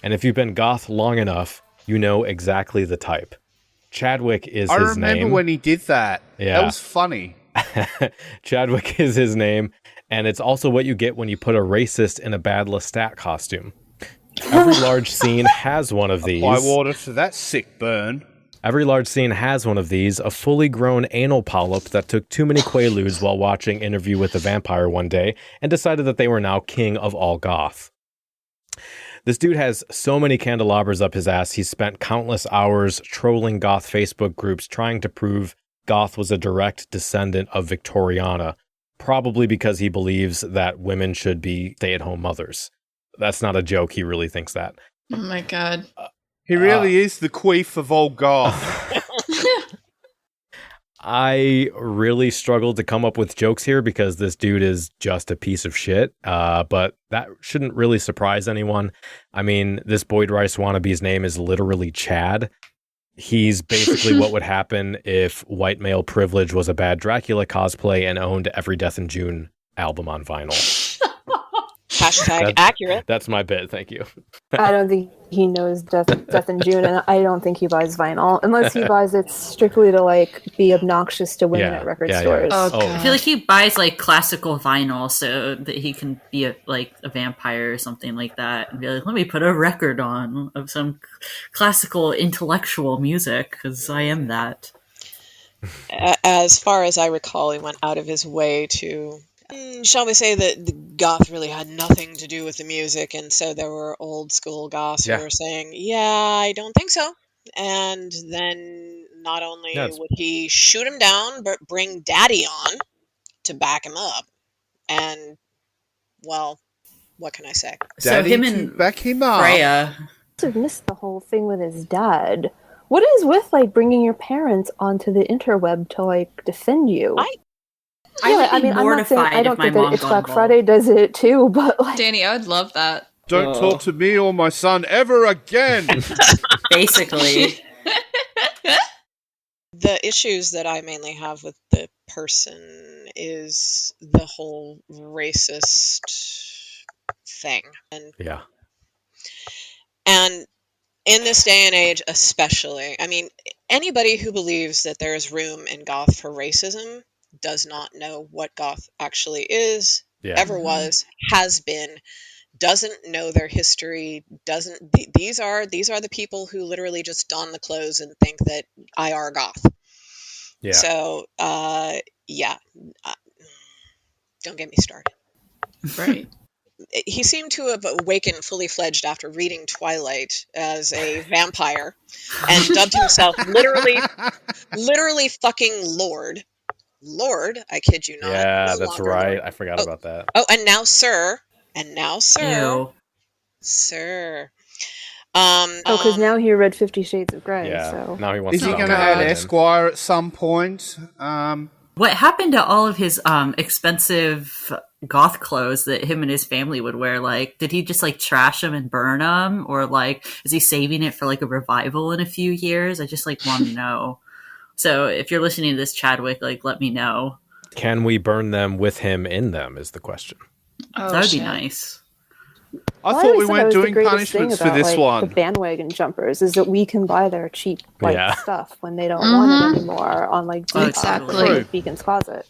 S1: And if you've been goth long enough, you know exactly the type. Chadwick is his name.
S8: I remember when he did that.
S1: Yeah.
S8: That was funny.
S1: Chadwick is his name, and it's also what you get when you put a racist in a bad Lestat costume. Every large scene has one of these.
S8: Apply water to that sick burn.
S1: Every large scene has one of these, a fully grown anal polyp that took too many Quaaludes while watching Interview with the Vampire one day and decided that they were now king of all goth. This dude has so many candelabras up his ass, he's spent countless hours trolling goth Facebook groups trying to prove goth was a direct descendant of Victoriana, probably because he believes that women should be stay-at-home mothers. That's not a joke. He really thinks that.
S4: Oh my god.
S8: He really is the queef of all goth.
S1: I really struggled to come up with jokes here because this dude is just a piece of shit. But that shouldn't really surprise anyone. I mean, this Boyd Rice wannabe's name is literally Chad. He's basically what would happen if white male privilege was a bad Dracula cosplay and owned every Death in June album on vinyl.
S6: Hashtag accurate.
S1: That's my bit. Thank you.
S7: I don't think he knows Death in June, and I don't think he buys vinyl unless he buys it strictly to like be obnoxious to women at record stores.
S4: Oh,
S5: I feel like he buys like classical vinyl so that he can be a vampire or something like that, and be like, let me put a record on of some classical intellectual music because I am that.
S6: As far as I recall, he went out of his way to, shall we say, that the goth really had nothing to do with the music, and so there were old school goths who were saying, yeah, I don't think so. And then not only would he shoot him down, but bring Daddy on to back him up. And, well, what can I say?
S8: Daddy
S5: so him and
S8: back him up.
S5: Freya
S7: I've missed the whole thing with his dad. What is with like bringing your parents onto the interweb to like defend you?
S5: I mean, I'm not saying I don't think that
S7: if Black Friday does it too, but like,
S4: Danny, I would love that.
S8: Don't talk to me or my son ever again.
S5: Basically.
S6: The issues that I mainly have with the person is the whole racist thing. And in this day and age especially, I mean, anybody who believes that there is room in goth for racism does not know what goth actually is, ever was, has been, doesn't know their history, these are the people who literally just don the clothes and think that I are goth. Yeah. So, don't get me started.
S4: Right.
S6: He seemed to have awakened fully fledged after reading Twilight as a vampire and dubbed himself literally fucking Lord. Lord, I kid you not.
S1: Yeah, that's right. Lord. I forgot about that.
S6: Oh, and now Sir.
S5: Ew.
S6: Sir.
S7: because now he read 50 Shades of Grey.
S1: Yeah.
S7: So
S1: Now he wants
S8: Is
S1: to
S8: he going to add Esquire at some point?
S5: What happened to all of his expensive goth clothes that him and his family would wear? Like, did he just like trash them and burn them, or like is he saving it for like a revival in a few years? I just like want to know. So if you're listening to this, Chadwick, like let me know.
S1: Can we burn them with him in them is the question.
S5: Oh, that would be nice.
S8: I thought we weren't doing punishments for this one.
S7: The bandwagon jumpers is that we can buy their cheap stuff when they don't want it anymore on like Beacon's Closet.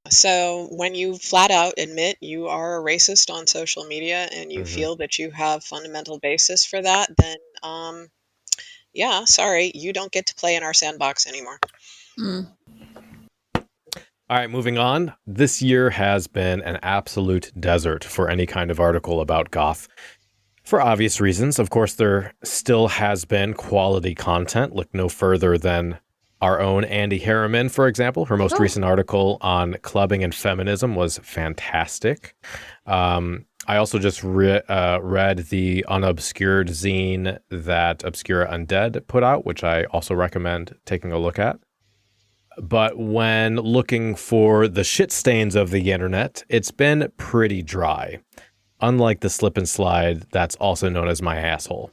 S6: So when you flat out admit you are a racist on social media and you feel that you have fundamental basis for that, then sorry, you don't get to play in our sandbox anymore.
S1: All right, moving on. This year has been an absolute desert for any kind of article about goth. For obvious reasons, of course, there still has been quality content. Look no further than our own Andy Harriman, for example. Her most recent article on clubbing and feminism was fantastic. I also just read the unobscured zine that Obscura Undead put out, which I also recommend taking a look at. But when looking for the shit stains of the internet, it's been pretty dry. unlike the slip and slide that's also known as my asshole.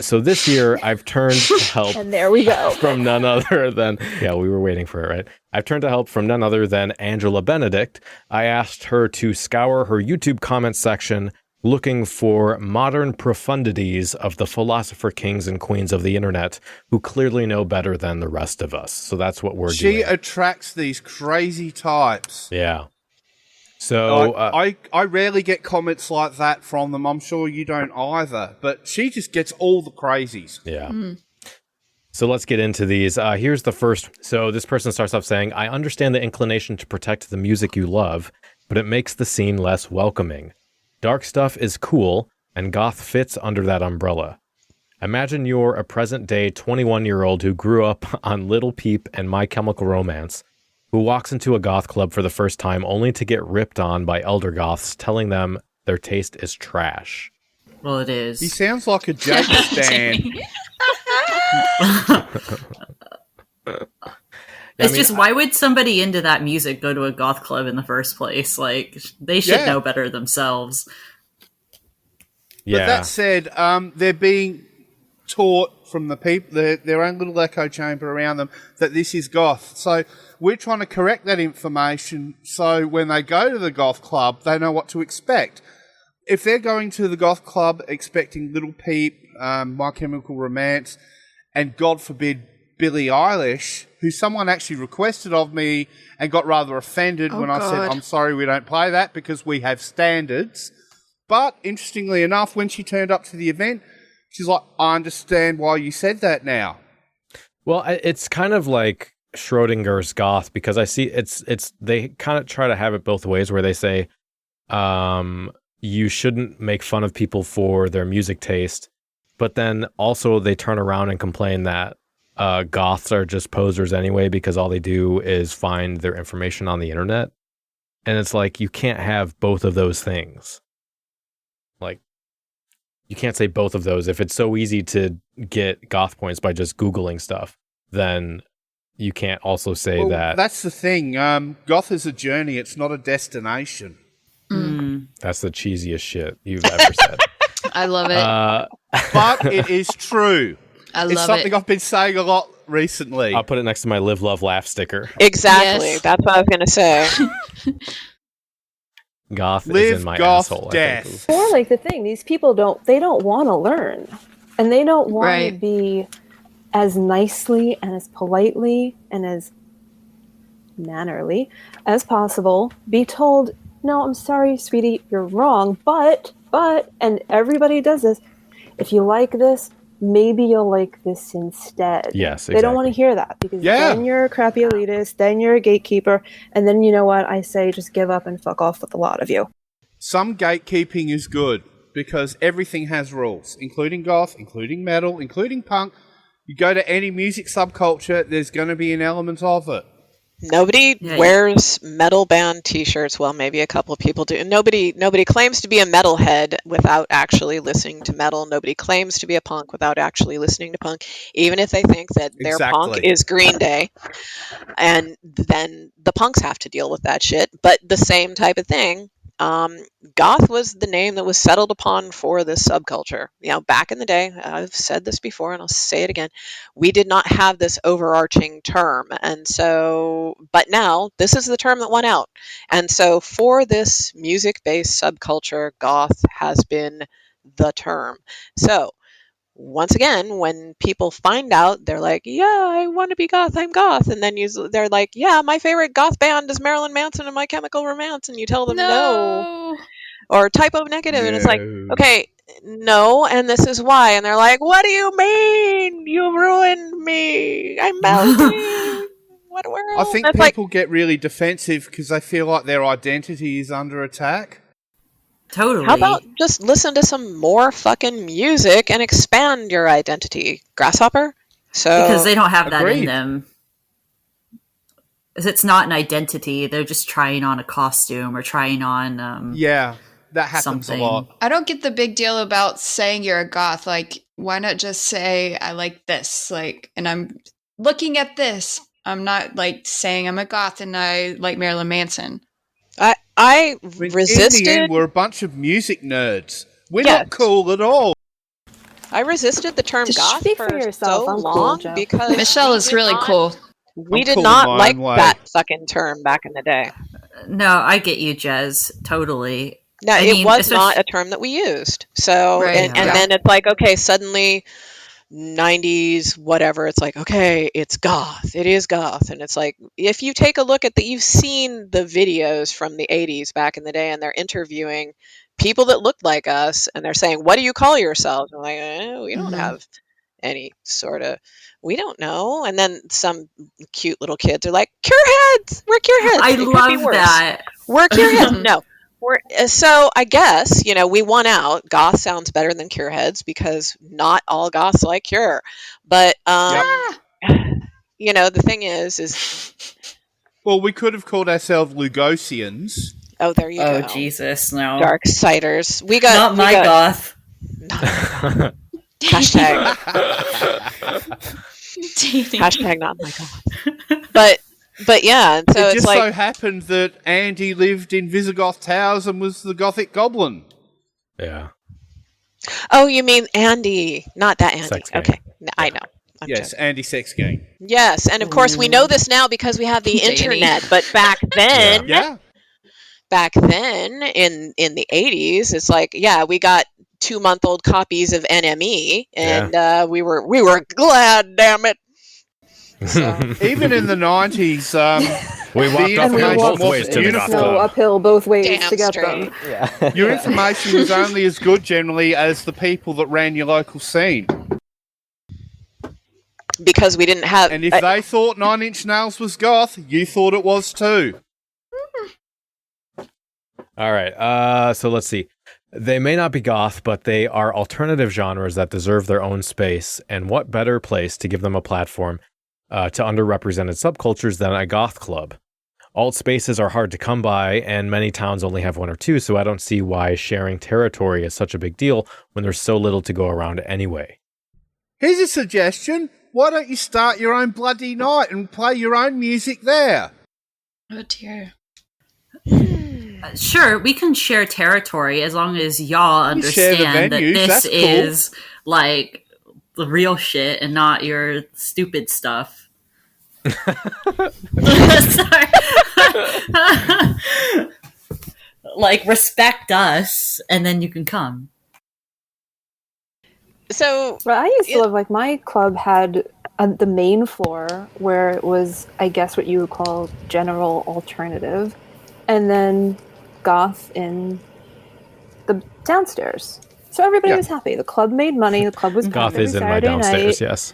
S1: So this year, I've turned to help
S7: And there we go.
S1: from none other than, yeah, we were waiting for it, right? I've turned to help from none other than Angela Benedict. I asked her to scour her YouTube comment section looking for modern profundities of the philosopher kings and queens of the internet who clearly know better than the rest of us. So that's what we're doing.
S8: She attracts these crazy types.
S1: Yeah. So
S8: I rarely get comments like that from them. I'm sure you don't either. But she just gets all the crazies.
S1: yeah. So let's get into these. Here's the first. So this person starts off saying, I understand the inclination to protect the music you love, but it makes the scene less welcoming. Dark stuff is cool, and goth fits under that umbrella. Imagine you're a present-day 21-year-old who grew up on Little Peep and My Chemical Romance, who walks into a goth club for the first time only to get ripped on by elder goths telling them their taste is trash.
S5: Well, it is.
S8: He sounds like a Jake stan.
S5: It's just, why would somebody into that music go to a goth club in the first place? Like, they should know better themselves.
S1: Yeah.
S8: But that said, they're being taught from the people, their own little echo chamber around them, that this is goth. So we're trying to correct that information so when they go to the goth club, they know what to expect. If they're going to the goth club expecting Little Peep, My Chemical Romance, and God forbid Billie Eilish, who someone actually requested of me and got rather offended when I said, I'm sorry, we don't play that because we have standards. But interestingly enough, when she turned up to the event, she's like, I understand why you said that now.
S1: Well, it's kind of like Schrodinger's goth, because I see it's they kind of try to have it both ways, where they say you shouldn't make fun of people for their music taste, but then also they turn around and complain that goths are just posers anyway because all they do is find their information on the internet. And it's like, you can't have both of those things. Like, you can't say both of those. If it's so easy to get goth points by just Googling stuff, then you can't also say that.
S8: That's the thing. Goth is a journey. It's not a destination.
S1: That's the cheesiest shit you've ever said.
S4: I love it.
S8: But it is true. It's something
S4: it.
S8: I've been saying a lot recently.
S1: I'll put it next to my live, love, laugh sticker.
S6: Exactly.
S4: Yes.
S6: That's what I was going to say.
S1: Goth
S8: Live
S1: is in my
S8: goth
S1: asshole.
S8: death.
S1: I think.
S7: More like the thing, these people don't want to learn. And they don't want
S4: Right.
S7: to be as nicely and as politely and as mannerly as possible be told, no, I'm sorry, sweetie, you're wrong, but, and everybody does this, if you like this, maybe you'll like this instead.
S1: Yes,
S7: They don't want to hear that, because then you're a crappy elitist, then you're a gatekeeper, and then you know what I say, just give up and fuck off with a lot of you.
S8: Some gatekeeping is good because everything has rules, including goth, including metal, including punk. You go to any music subculture, there's going to be an element of it.
S6: Nobody wears metal band T-shirts. Well, maybe a couple of people do. Nobody claims to be a metalhead without actually listening to metal. Nobody claims to be a punk without actually listening to punk, even if they think that their punk is Green Day. And then the punks have to deal with that shit. But the same type of thing. Goth was the name that was settled upon for this subculture. You know, back in the day, I've said this before and I'll say it again, we did not have this overarching term. And so, but now this is the term that won out. And so for this music-based subculture, goth has been the term. So once again, when people find out, they're like, yeah, I want to be goth, I'm goth. And then they're like, yeah, my favorite goth band is Marilyn Manson and My Chemical Romance. And you tell them no. Or typo negative. And it's like, okay, no, and this is why. And they're like, what do you mean? You ruined me. I'm melting. What world?
S8: I think people get really defensive because they feel like their identity is under attack.
S5: Totally.
S6: How about just listen to some more fucking music and expand your identity, Grasshopper?
S5: Because they don't have that in
S8: Agreed.
S5: them. It's not an identity. They're just trying on a costume or trying on
S8: Yeah, that happens
S5: something.
S8: a lot.
S4: I don't get the big deal about saying you're a goth. Like, why not just say I like this? Like, and I'm looking at this. I'm not like saying I'm a goth and I like Marilyn Manson.
S6: I
S8: I mean,
S6: resisted.
S8: In the end, we're a bunch of music nerds. We're
S6: Yes.
S8: not cool at all.
S6: I resisted the term
S7: Just
S6: goth
S7: speak
S6: for
S7: for yourself.
S6: so
S7: I'm cool,
S6: long
S7: Joe.
S6: because
S4: Michelle is really cool.
S6: We
S8: I'm
S6: did
S8: cool
S6: not
S8: in my
S6: like
S8: own way.
S6: that fucking term back in the day.
S5: No, I get you, Jez. Totally.
S6: No,
S5: I
S6: it
S5: mean,
S6: was
S5: especially-
S6: not a term that we used. So,
S4: Right,
S6: and
S4: yeah.
S6: then it's like, okay, suddenly 90s, whatever, it's like, okay, it's goth. It is goth. And it's like, if you take a look at you've seen the videos from the 80s back in the day, and they're interviewing people that looked like us, and they're saying, what do you call yourselves? And we're like, we don't have any sort of, we don't know. And then some cute little kids are like, cureheads! We're cureheads.
S5: I
S6: It could be
S5: love
S6: worse.
S5: that.
S6: We're cureheads. No. So I guess, we won out. Goth sounds better than cureheads because not all goths like cure. But, the thing is,
S8: Well, we could have called ourselves Lugosians.
S6: oh, there you
S5: Oh,
S6: go.
S5: Jesus, no.
S6: Dark Siders. We got,
S5: Not my goth.
S6: hashtag, hashtag not my goth. But yeah, and so
S8: It
S6: it's
S8: just
S6: like,
S8: so happened that Andy lived in Visigoth Towers and was the Gothic Goblin.
S1: Yeah.
S6: oh, you mean Andy, not that Andy.
S1: Sex gang.
S6: Okay, I know. I'm
S8: Yes,
S6: joking.
S8: Andy Sex Gang.
S6: Yes, and of course we know this now because we have the
S4: Janie.
S6: internet. But back then,
S8: Yeah.
S6: in the 80s, it's like, yeah, we got 2-month-old copies of NME, and we were glad, damn it. So,
S8: Even in the 90s,
S1: We walked
S8: The
S1: up
S7: information
S1: both
S8: was
S1: ways to the
S8: beautiful.
S1: goth
S7: No,
S1: club.
S7: uphill both ways
S6: damn
S7: to get
S6: straight.
S7: them.
S8: your information was only as good generally as the people that ran your local scene.
S6: Because we didn't have.
S8: And if they thought Nine Inch Nails was goth, you thought it was too.
S1: All right. So let's see. They may not be goth, but they are alternative genres that deserve their own space. And what better place to give them a platform to underrepresented subcultures than a goth club? Alt spaces are hard to come by, and many towns only have one or two, so I don't see why sharing territory is such a big deal when there's so little to go around anyway.
S8: Here's a suggestion. Why don't you start your own bloody night and play your own music there?
S4: Oh dear.
S5: Sure, we can share territory as long as y'all
S8: You share the
S5: understand that
S8: venues,
S5: this
S8: that's cool.
S5: is like the real shit and not your stupid stuff. Sorry. Like, respect us, and then you can come.
S6: So,
S7: But I used to live, like, my club had the main floor where it was, I guess, what you would call general alternative, and then goth in the downstairs. So everybody was happy. The club made money. The club was
S1: Goth
S7: packed
S1: is in
S7: every
S1: my
S7: Saturday
S1: downstairs,
S7: night.
S1: yes.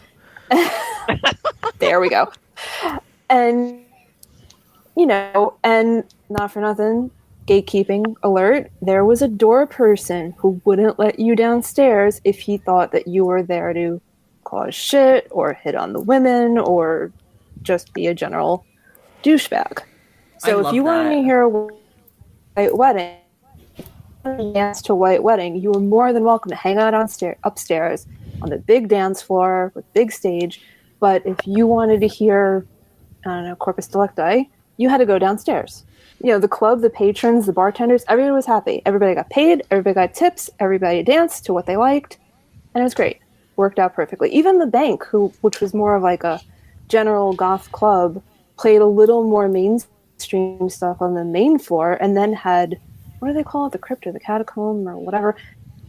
S7: There we go. And, and not for nothing, gatekeeping alert, there was a door person who wouldn't let you downstairs if he thought that you were there to cause shit or hit on the women or just be a general douchebag. So if
S5: love
S7: you wanted
S5: that.
S7: to hear a white wedding, dance to white wedding, you were more than welcome to hang out upstairs on the big dance floor with big stage. But if you wanted to hear, I don't know, Corpus Delicti, you had to go downstairs. The club, the patrons, the bartenders, everybody was happy. Everybody got paid, everybody got tips, everybody danced to what they liked, and it was great. Worked out perfectly. Even the bank, which was more of like a general goth club, played a little more mainstream stuff on the main floor, and then had, what do they call it, the crypt or the catacomb or whatever,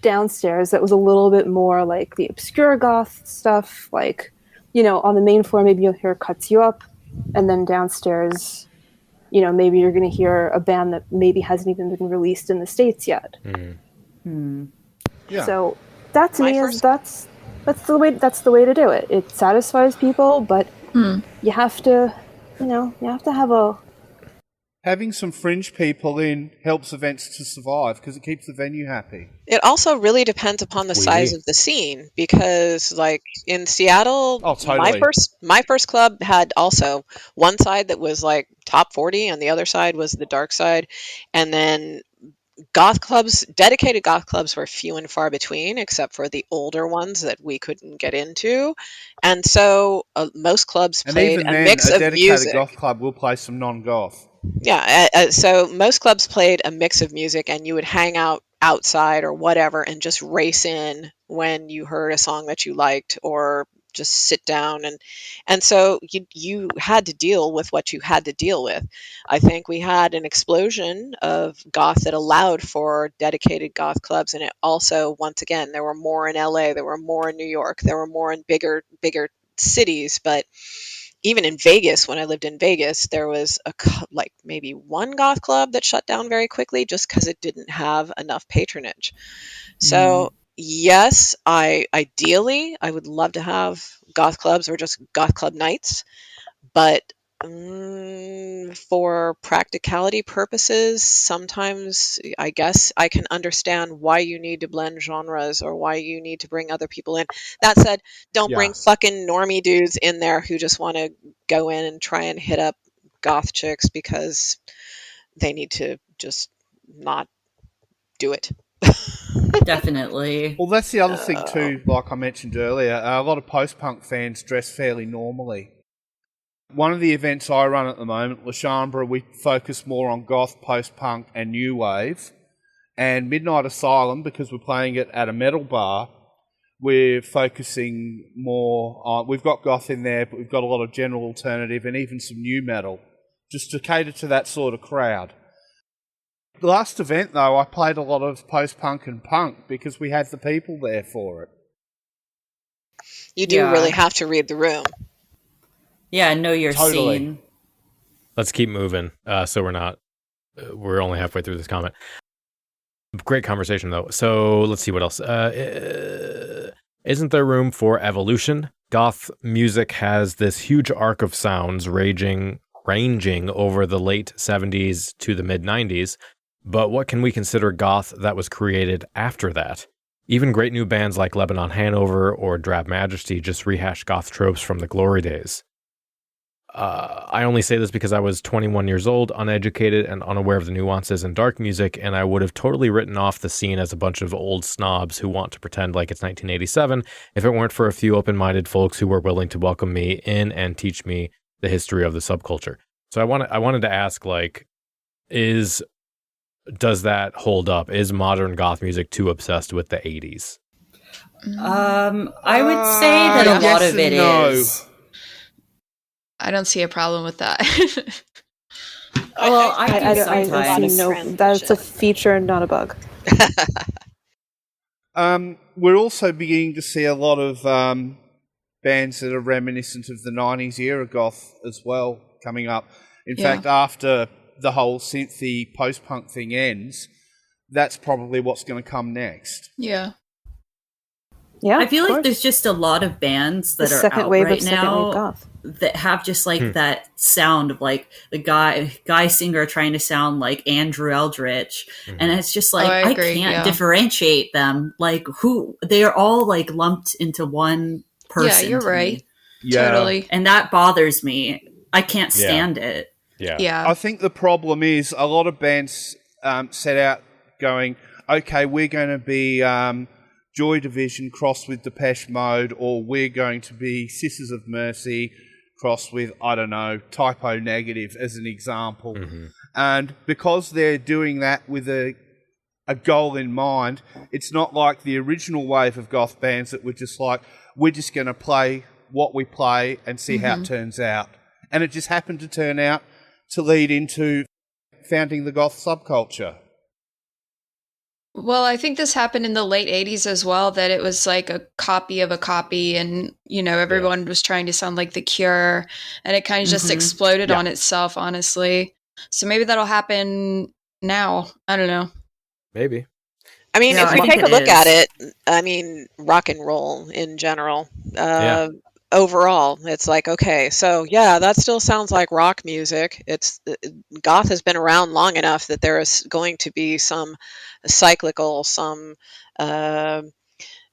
S7: downstairs that was a little bit more like the obscure goth stuff. Like, on the main floor, maybe you'll hear Cuts You Up, and then downstairs, maybe you're going to hear a band that maybe hasn't even been released in the States yet.
S8: Yeah.
S7: So that to me is that's the way to do it. It satisfies people, but you have to have a.
S8: Having some fringe people in helps events to survive because it keeps the venue happy.
S6: it also really depends upon the size of the scene because, like, in Seattle,
S8: Oh, totally.
S6: my first club had also one side that was like top 40 and the other side was the dark side, and then dedicated goth clubs were few and far between, except for the older ones that we couldn't get into, and so most clubs
S8: And
S6: played
S8: even
S6: a
S8: then,
S6: mix
S8: a
S6: of
S8: dedicated
S6: music.
S8: goth club will play some non-goth.
S6: Yeah, so most clubs played a mix of music, and you would hang out outside or whatever and just race in when you heard a song that you liked, or just sit down, and so you had to deal with what you had to deal with. I think we had an explosion of goth that allowed for dedicated goth clubs, and it also, once again, there were more in LA, there were more in New York, there were more in bigger cities, but even in Vegas, when I lived in Vegas, there was like maybe one goth club that shut down very quickly just because it didn't have enough patronage. So yes, ideally I would love to have goth clubs or just goth club nights, but for practicality purposes, sometimes I guess I can understand why you need to blend genres or why you need to bring other people in. That said, don't bring fucking normie dudes in there who just want to go in and try and hit up goth chicks because they need to just not do it.
S5: Definitely.
S8: Well, that's the other thing too, like I mentioned earlier, a lot of post-punk fans dress fairly normally. One of the events I run at the moment, Lashambra, we focus more on goth, post-punk and new wave. And Midnight Asylum, because we're playing it at a metal bar, we're focusing more on... We've got goth in there, but we've got a lot of general alternative and even some new metal, just to cater to that sort of crowd. The last event, though, I played a lot of post-punk and punk because we had the people there for it.
S6: You do really have to read the room.
S5: Yeah, know your scene.
S1: Let's keep moving, so we're only halfway through this comment. Great conversation, though. So let's see what else. Isn't there room for evolution? Goth music has this huge arc of sounds ranging over the late 70s to the mid-90s, but what can we consider goth that was created after that? Even great new bands like Lebanon Hanover or Drab Majesty just rehash goth tropes from the glory days. I only say this because I was 21 years old, uneducated, and unaware of the nuances in dark music, and I would have totally written off the scene as a bunch of old snobs who want to pretend like it's 1987 if it weren't for a few open-minded folks who were willing to welcome me in and teach me the history of the subculture. So I wanted to ask, like, does that hold up? Is modern goth music too obsessed with the 80s?
S5: I would say that a lot of it is.
S4: I don't see a problem with that.
S5: Well, I
S7: see no. That's a feature, not a bug.
S8: We're also beginning to see a lot of bands that are reminiscent of the 90s era goth as well coming up. In fact, after the whole synthy post-punk thing ends, that's probably what's going to come next.
S4: Yeah.
S7: Yeah,
S5: I feel like there's just a lot of bands that are out right now that have just like that sound of like the guy singer trying to sound like Andrew Eldritch, and it's just like I can't differentiate them. Like who they are all like lumped into one person.
S4: Yeah, you're right.
S8: Yeah.
S4: Totally,
S5: and that bothers me. I can't stand it.
S4: Yeah.
S8: I think the problem is a lot of bands set out going, okay, we're going to be Joy Division crossed with Depeche Mode, or we're going to be Sisters of Mercy crossed with, I don't know, Typo Negative as an example. Mm-hmm. And because they're doing that with a goal in mind, it's not like the original wave of goth bands that were just like, we're just going to play what we play and see how it turns out. And it just happened to turn out to lead into founding the goth subculture.
S4: Well, I think this happened in the late 80s as well, that it was like a copy of a copy, and, you know, everyone was trying to sound like The Cure, and it kind of just exploded on itself, honestly. So maybe that'll happen now. I don't know.
S1: Maybe.
S6: I mean, if we take a look at it, I mean, rock and roll in general, overall, it's like, okay, so yeah, that still sounds like rock music. It's goth has been around long enough that there is going to be some cyclical, some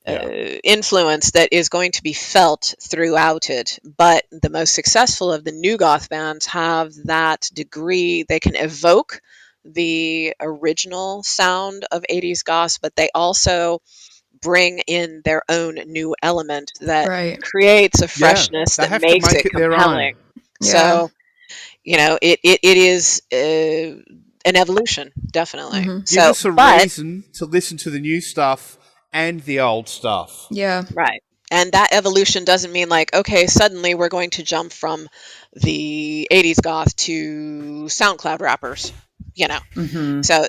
S6: influence that is going to be felt throughout it. But the most successful of the new goth bands have that degree. They can evoke the original sound of 80s goth, but they also bring in their own new element that creates a freshness that makes it compelling. So, it is an evolution, definitely.
S4: Mm-hmm.
S6: So,
S8: Give us a
S6: but,
S8: reason to listen to the new stuff and the old stuff.
S4: Yeah.
S6: right. And that evolution doesn't mean like, okay, suddenly we're going to jump from the 80s goth to SoundCloud rappers,
S5: Mm-hmm.
S6: So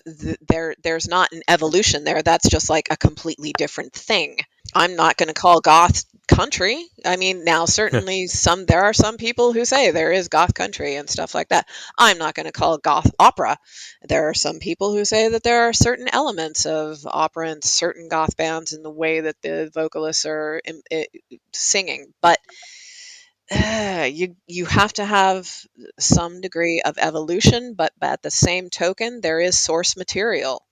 S6: there's not an evolution there. That's just like a completely different thing. I'm not going to call goth country. I mean, now certainly there are some people who say there is goth country and stuff like that. I'm not going to call it goth opera. There are some people who say that there are certain elements of opera and certain goth bands in the way that the vocalists are singing. But you have to have some degree of evolution, but at the same token, there is source material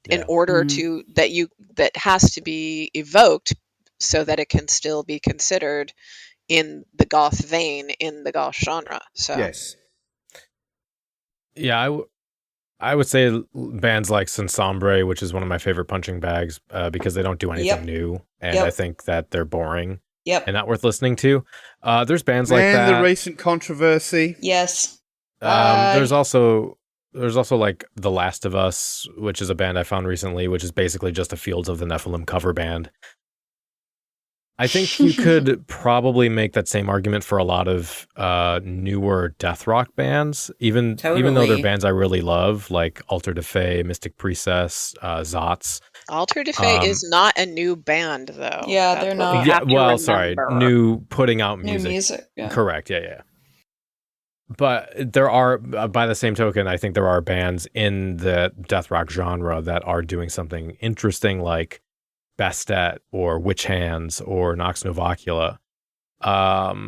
S6: in order to that has to be evoked so that it can still be considered in the goth vein, in the goth genre. So
S8: Yes.
S1: Yeah, I would say bands like Sansambre, which is one of my favorite punching bags, because they don't do anything new, and I think that they're boring and not worth listening to. There's bands like that.
S8: And the recent controversy.
S4: Yes.
S1: There's also like The Last of Us, which is a band I found recently, which is basically just a Fields of the Nephilim cover band. I think you could probably make that same argument for a lot of newer death rock bands, even though they're bands I really love, like Alter de Fe, Mystic Priestess, Zots.
S6: Alter de Fe is not a new band, though.
S4: Yeah, they're not.
S1: New putting out music.
S4: New music. Yeah.
S1: Correct. Yeah. But there are, by the same token, I think there are bands in the death rock genre that are doing something interesting, like Bastet or Witch Hands or Nox Novacula. But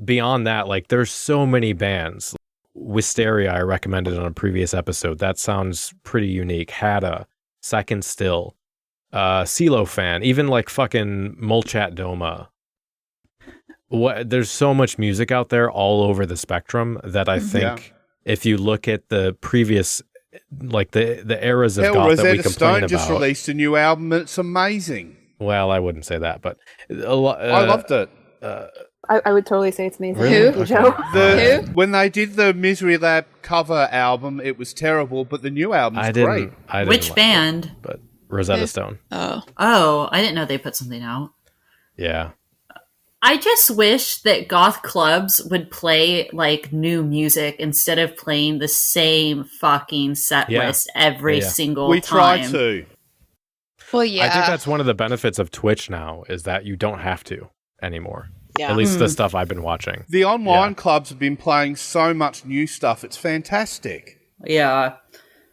S1: beyond that, like there's so many bands. Wisteria, I recommended on a previous episode. That sounds pretty unique. Hada, Second Still, Celophan, even like fucking Molchat Doma. There's so much music out there all over the spectrum that I think if you look at the previous, like the eras of goth that we complain about.
S8: Just released a new album and it's amazing.
S1: Well, I wouldn't say that, but
S8: I loved it.
S7: I would totally say it's amazing.
S1: Really?
S7: Thank you, Joe.
S8: When they did the Misery Lab cover album, it was terrible, but the new album's great.
S1: I didn't
S5: Which
S1: like
S5: band?
S1: it, but Rosetta Stone.
S5: Oh, I didn't know they put something out.
S1: Yeah.
S5: I just wish that goth clubs would play like new music instead of playing the same fucking set list every single time.
S8: We try to.
S4: Well, yeah.
S1: I think that's one of the benefits of Twitch now is that you don't have to anymore.
S6: Yeah.
S1: At least the stuff I've been watching.
S8: The online clubs have been playing so much new stuff. It's fantastic.
S5: Yeah.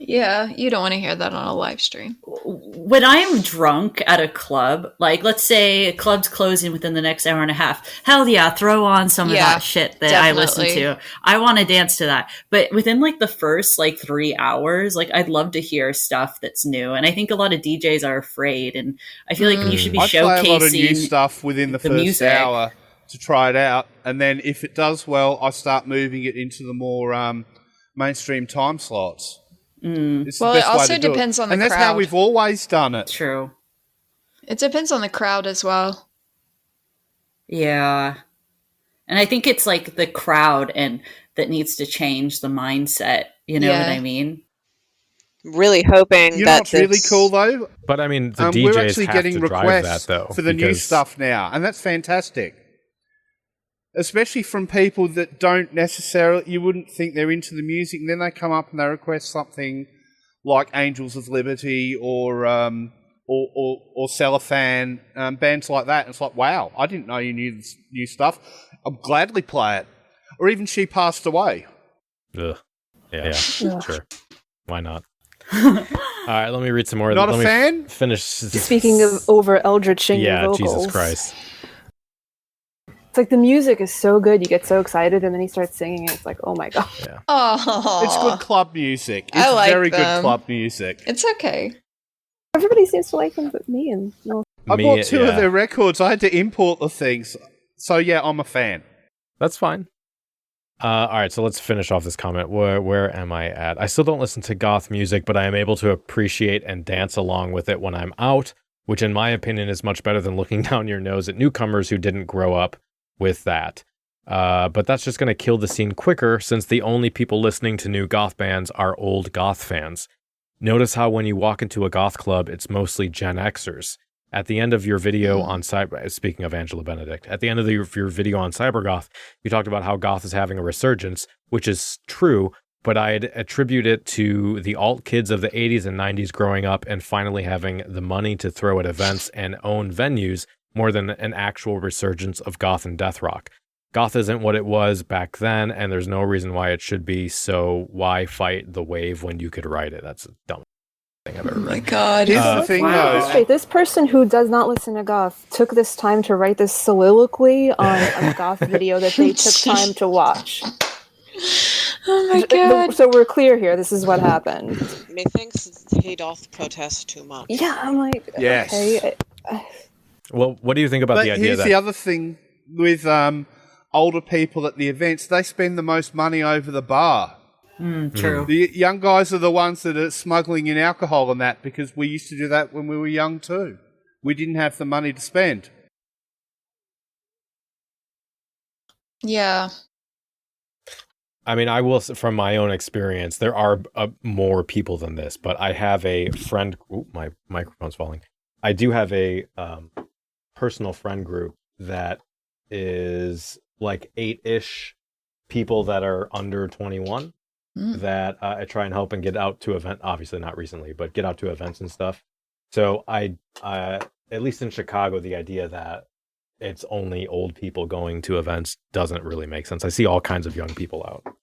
S4: Yeah, you don't want to hear that on a live stream.
S5: When I'm drunk at a club, like let's say a club's closing within the next hour and a half, hell yeah, throw on some of that shit that I listen to. I want to dance to that. But within like the first like 3 hours, like I'd love to hear stuff that's new. And I think a lot of DJs are afraid. And I feel like you should be showcasing
S8: play a lot of new stuff within the first
S5: music.
S8: hour to try it out. And then if it does well, I start moving it into the more mainstream time slots. It's
S4: Well,
S8: the
S4: it
S8: best way
S4: also
S8: to do
S4: depends on the
S8: and that's
S4: crowd.
S8: how we've always done it.
S5: True.
S4: It depends on the crowd as well.
S5: Yeah. And I think it's like the crowd and that needs to change the mindset. You know what I mean?
S6: Really hoping
S8: You know
S6: that
S8: what's really cool though?
S1: But I mean, the DJs
S8: we're actually
S1: have
S8: getting
S1: to drive
S8: requests
S1: that though
S8: for the new
S1: because-
S8: stuff now, and that's fantastic. Especially from people that don't necessarily, you wouldn't think they're into the music, and then they come up and they request something like Angels of Liberty or Cellophane, bands like that. And it's like, wow, I didn't know you knew this new stuff. I'll gladly play it. Or even She Passed Away.
S1: Ugh. Yeah, sure. Why not? All right, let me read some more.
S8: Not
S1: let
S8: a
S1: me
S8: fan?
S1: Finish.
S7: Speaking of over Eldritch singing vocals.
S1: Jesus Christ.
S7: It's like the music is so good, you get so excited, and then he starts singing, and it's like, oh my god.
S1: Yeah.
S4: Oh,
S8: It's good club music. It's
S4: I like
S8: very
S4: them.
S8: good club music.
S4: It's okay.
S7: Everybody seems to like them but me, and no.
S8: I bought two of their records. I had to import the things. So yeah, I'm a fan.
S1: That's fine. All right, so let's finish off this comment. Where am I at? I still don't listen to goth music, but I am able to appreciate and dance along with it when I'm out, which in my opinion is much better than looking down your nose at newcomers who didn't grow up with that. But that's just going to kill the scene quicker since the only people listening to new goth bands are old goth fans. Notice how when you walk into a goth club, it's mostly Gen Xers. At the end of your video on Cyber, speaking of Angela Benedict, at the end of your video on CyberGoth, you talked about how goth is having a resurgence, which is true, but I'd attribute it to the alt kids of the 80s and 90s growing up and finally having the money to throw at events and own venues more than an actual resurgence of goth and death rock. Goth isn't what it was back then, and there's no reason why it should be, so why fight the wave when you could ride it? That's a dumb thing I've ever read.
S4: Oh my god.
S8: Here's the thing,
S7: Wait, this person who does not listen to goth took this time to write this soliloquy on a goth video that they took time to watch.
S4: Oh my god.
S7: So we're clear here. This is what happened.
S6: Methinks he doth protest too much.
S7: Yeah, I'm like,
S8: Yes.
S7: okay.
S1: Well, what do you think about
S8: But
S1: the idea
S8: here's
S1: that...
S8: the other thing with older people at the events. They spend the most money over the bar.
S5: True.
S8: The young guys are the ones that are smuggling in alcohol and that, because we used to do that when we were young too. We didn't have the money to spend.
S4: Yeah.
S1: I mean, I will, from my own experience, there are more people than this, but I have a friend... Ooh, my microphone's falling. I do have a personal friend group that is like 8-ish people that are under 21 that I try and help and get out to event. Obviously not recently, but get out to events and stuff. So I, at least in Chicago, the idea that it's only old people going to events doesn't really make sense. I see all kinds of young people out.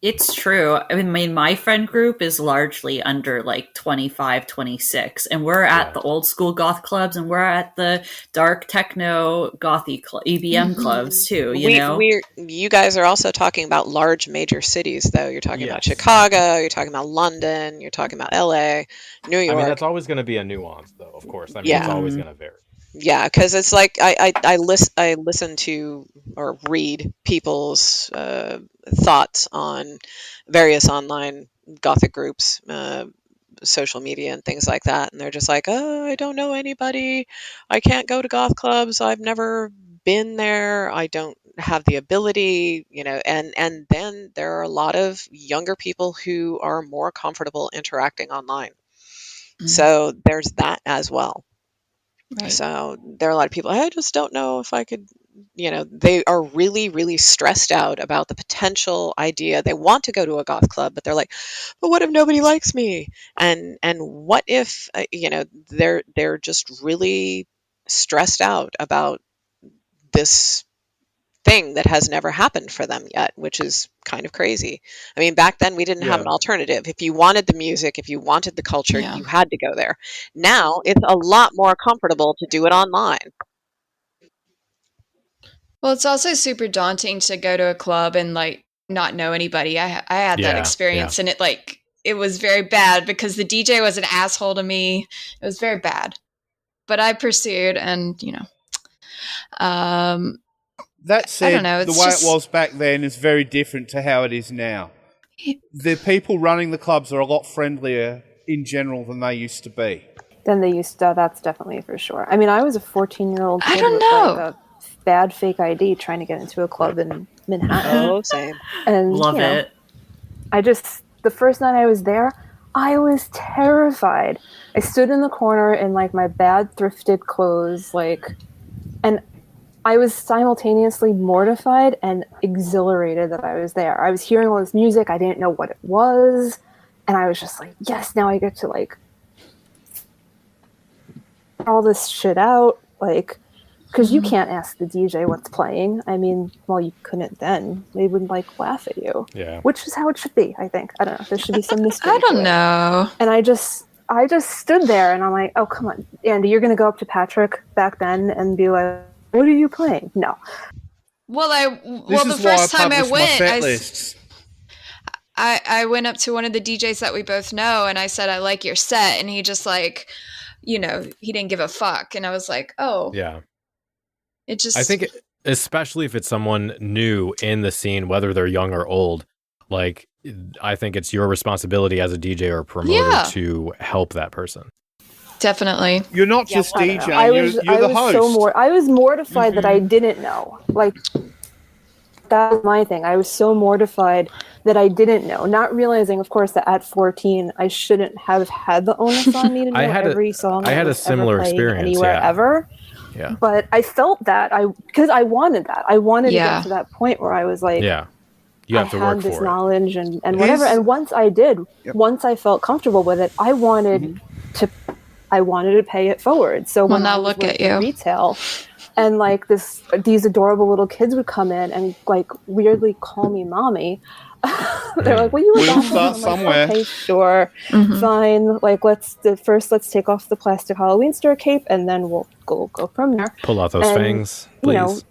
S5: It's true. I mean, my friend group is largely under like 25, 26, and we're at the old school goth clubs, and we're at the dark techno gothy EBM clubs too.
S6: You guys are also talking about large major cities, though. You're talking about Chicago, you're talking about London, you're talking about LA, New York.
S1: I mean, that's always going to be a nuance, though. Of course, I mean, it's always going to vary.
S6: Yeah, because it's like I listen to or read people's thoughts on various online Gothic groups, social media and things like that, and they're just like, oh, I don't know anybody, I can't go to goth clubs, I've never been there, I don't have the ability, and then there are a lot of younger people who are more comfortable interacting online. So there's that as well. Right. So there are a lot of people, I just don't know if I could, they are really, really stressed out about the potential idea. They want to go to a goth club, but they're like, but what if nobody likes me? And what if, they're just really stressed out about this thing that has never happened for them yet, which is kind of crazy. I mean, back then we didn't have an alternative. If you wanted the music, if you wanted the culture, you had to go there. Now it's a lot more comfortable to do it online.
S4: Well, it's also super daunting to go to a club and like not know anybody. I had that experience and it was very bad because the DJ was an asshole to me. It was very bad, but I pursued and,
S8: that said,
S4: I don't know,
S8: the way it was back then is very different to how it is now. The people running the clubs are a lot friendlier in general than they used to be.
S7: Than they used to, that's definitely for sure. I mean, I was a 14-year-old kid
S4: I don't
S7: with
S4: know.
S7: like a bad fake ID trying to get into a club in Manhattan.
S6: Oh, same.
S7: And
S5: Love it.
S7: The first night I was there, I was terrified. I stood in the corner in like my bad thrifted clothes, and I was simultaneously mortified and exhilarated that I was there. I was hearing all this music. I didn't know what it was. And I was just like, yes, now I get to all this shit out. Because you can't ask the DJ what's playing. I mean, well, you couldn't then. They would laugh at you.
S1: Yeah.
S7: Which is how it should be, I think. I don't know. There should be some mystery.
S4: I don't know.
S7: And I just stood there and I'm like, oh, come on, Andy, you're going to go up to Patrick back then and be like, what are you playing? No.
S4: Well, the first time I went, I went up to one of the DJs that we both know and I said, I like your set. And he just he didn't give a fuck. And I was like, oh.
S1: Yeah.
S4: It just...
S1: I think, especially if it's someone new in the scene, whether they're young or old, I think it's your responsibility as a DJ or promoter to help that person.
S4: Definitely.
S8: You're not just DJ, you're the host.
S7: I was mortified that I didn't know. that was my thing. I was so mortified that I didn't know, not realizing, of course, that at 14 I shouldn't have had the onus on me to know every song.
S1: I had a similar experience
S7: anywhere ever.
S1: Yeah.
S7: But I felt that because I wanted that. I wanted to get to that point where I was like,
S1: you have to work for
S7: this
S1: it.
S7: knowledge and whatever. And once I did, once I felt comfortable with it, I wanted to pay it forward. So when I was working at retail, and like these adorable little kids would come in and like weirdly call me mommy. They're like, "Well, you were
S8: start somewhere."
S7: Okay, sure, fine. Like, let's take off the plastic Halloween store cape, and then we'll go from there.
S1: Pull out those fangs, please.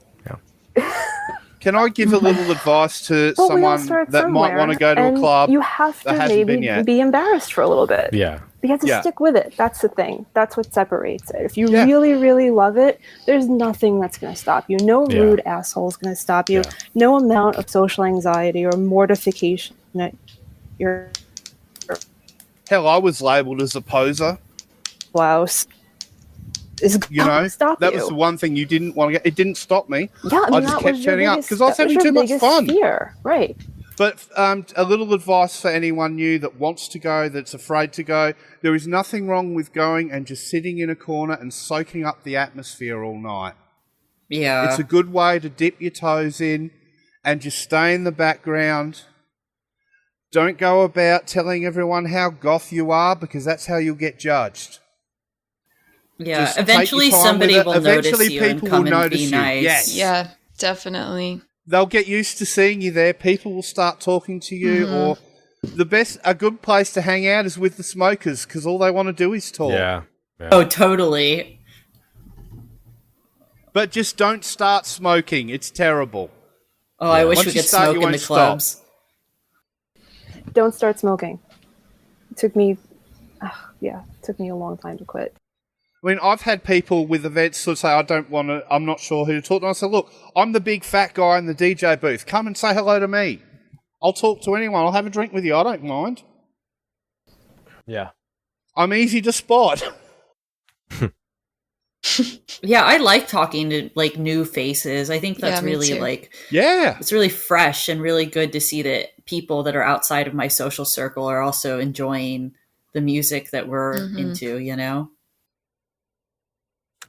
S8: Can I give a little advice to someone that might want to go to a club?
S7: You have to maybe be embarrassed for a little bit.
S1: Yeah.
S7: You have to stick with it. That's the thing. That's what separates it. If you really, really love it, there's nothing that's going to stop you. No rude asshole is going to stop you. No amount of social anxiety or mortification that you're...
S8: Hell, I was labelled as a poser.
S7: Blouse. Stop
S8: that was the one thing you didn't want to get. It didn't stop me.
S7: Yeah, I
S8: just kept turning up because I was having too much fun.
S7: Fear. Right.
S8: But a little advice for anyone new that wants to go, that's afraid to go. There is nothing wrong with going and just sitting in a corner and soaking up the atmosphere all night.
S5: Yeah.
S8: It's a good way to dip your toes in and just stay in the background. Don't go about telling everyone how goth you are because that's how you'll get judged.
S5: Yeah,
S8: Just
S5: eventually somebody will notice you and come and be nice.
S8: Yes.
S4: Yeah, definitely.
S8: They'll get used to seeing you there. People will start talking to you, or a good place to hang out is with the smokers because all they want to do is talk.
S1: Yeah.
S5: Oh, totally.
S8: But just don't start smoking. It's terrible.
S5: Oh, I wish we could smoke in the clubs.
S7: Don't start smoking. It took me a long time to quit.
S8: I mean, I've had people with events sort of say, I'm not sure who to talk to. And I say, look, I'm the big fat guy in the DJ booth. Come and say hello to me. I'll talk to anyone. I'll have a drink with you. I don't mind.
S1: Yeah.
S8: I'm easy to spot.
S5: Yeah, I like talking to like new faces. I think that's really it's really fresh and really good to see that people that are outside of my social circle are also enjoying the music that we're into, you know?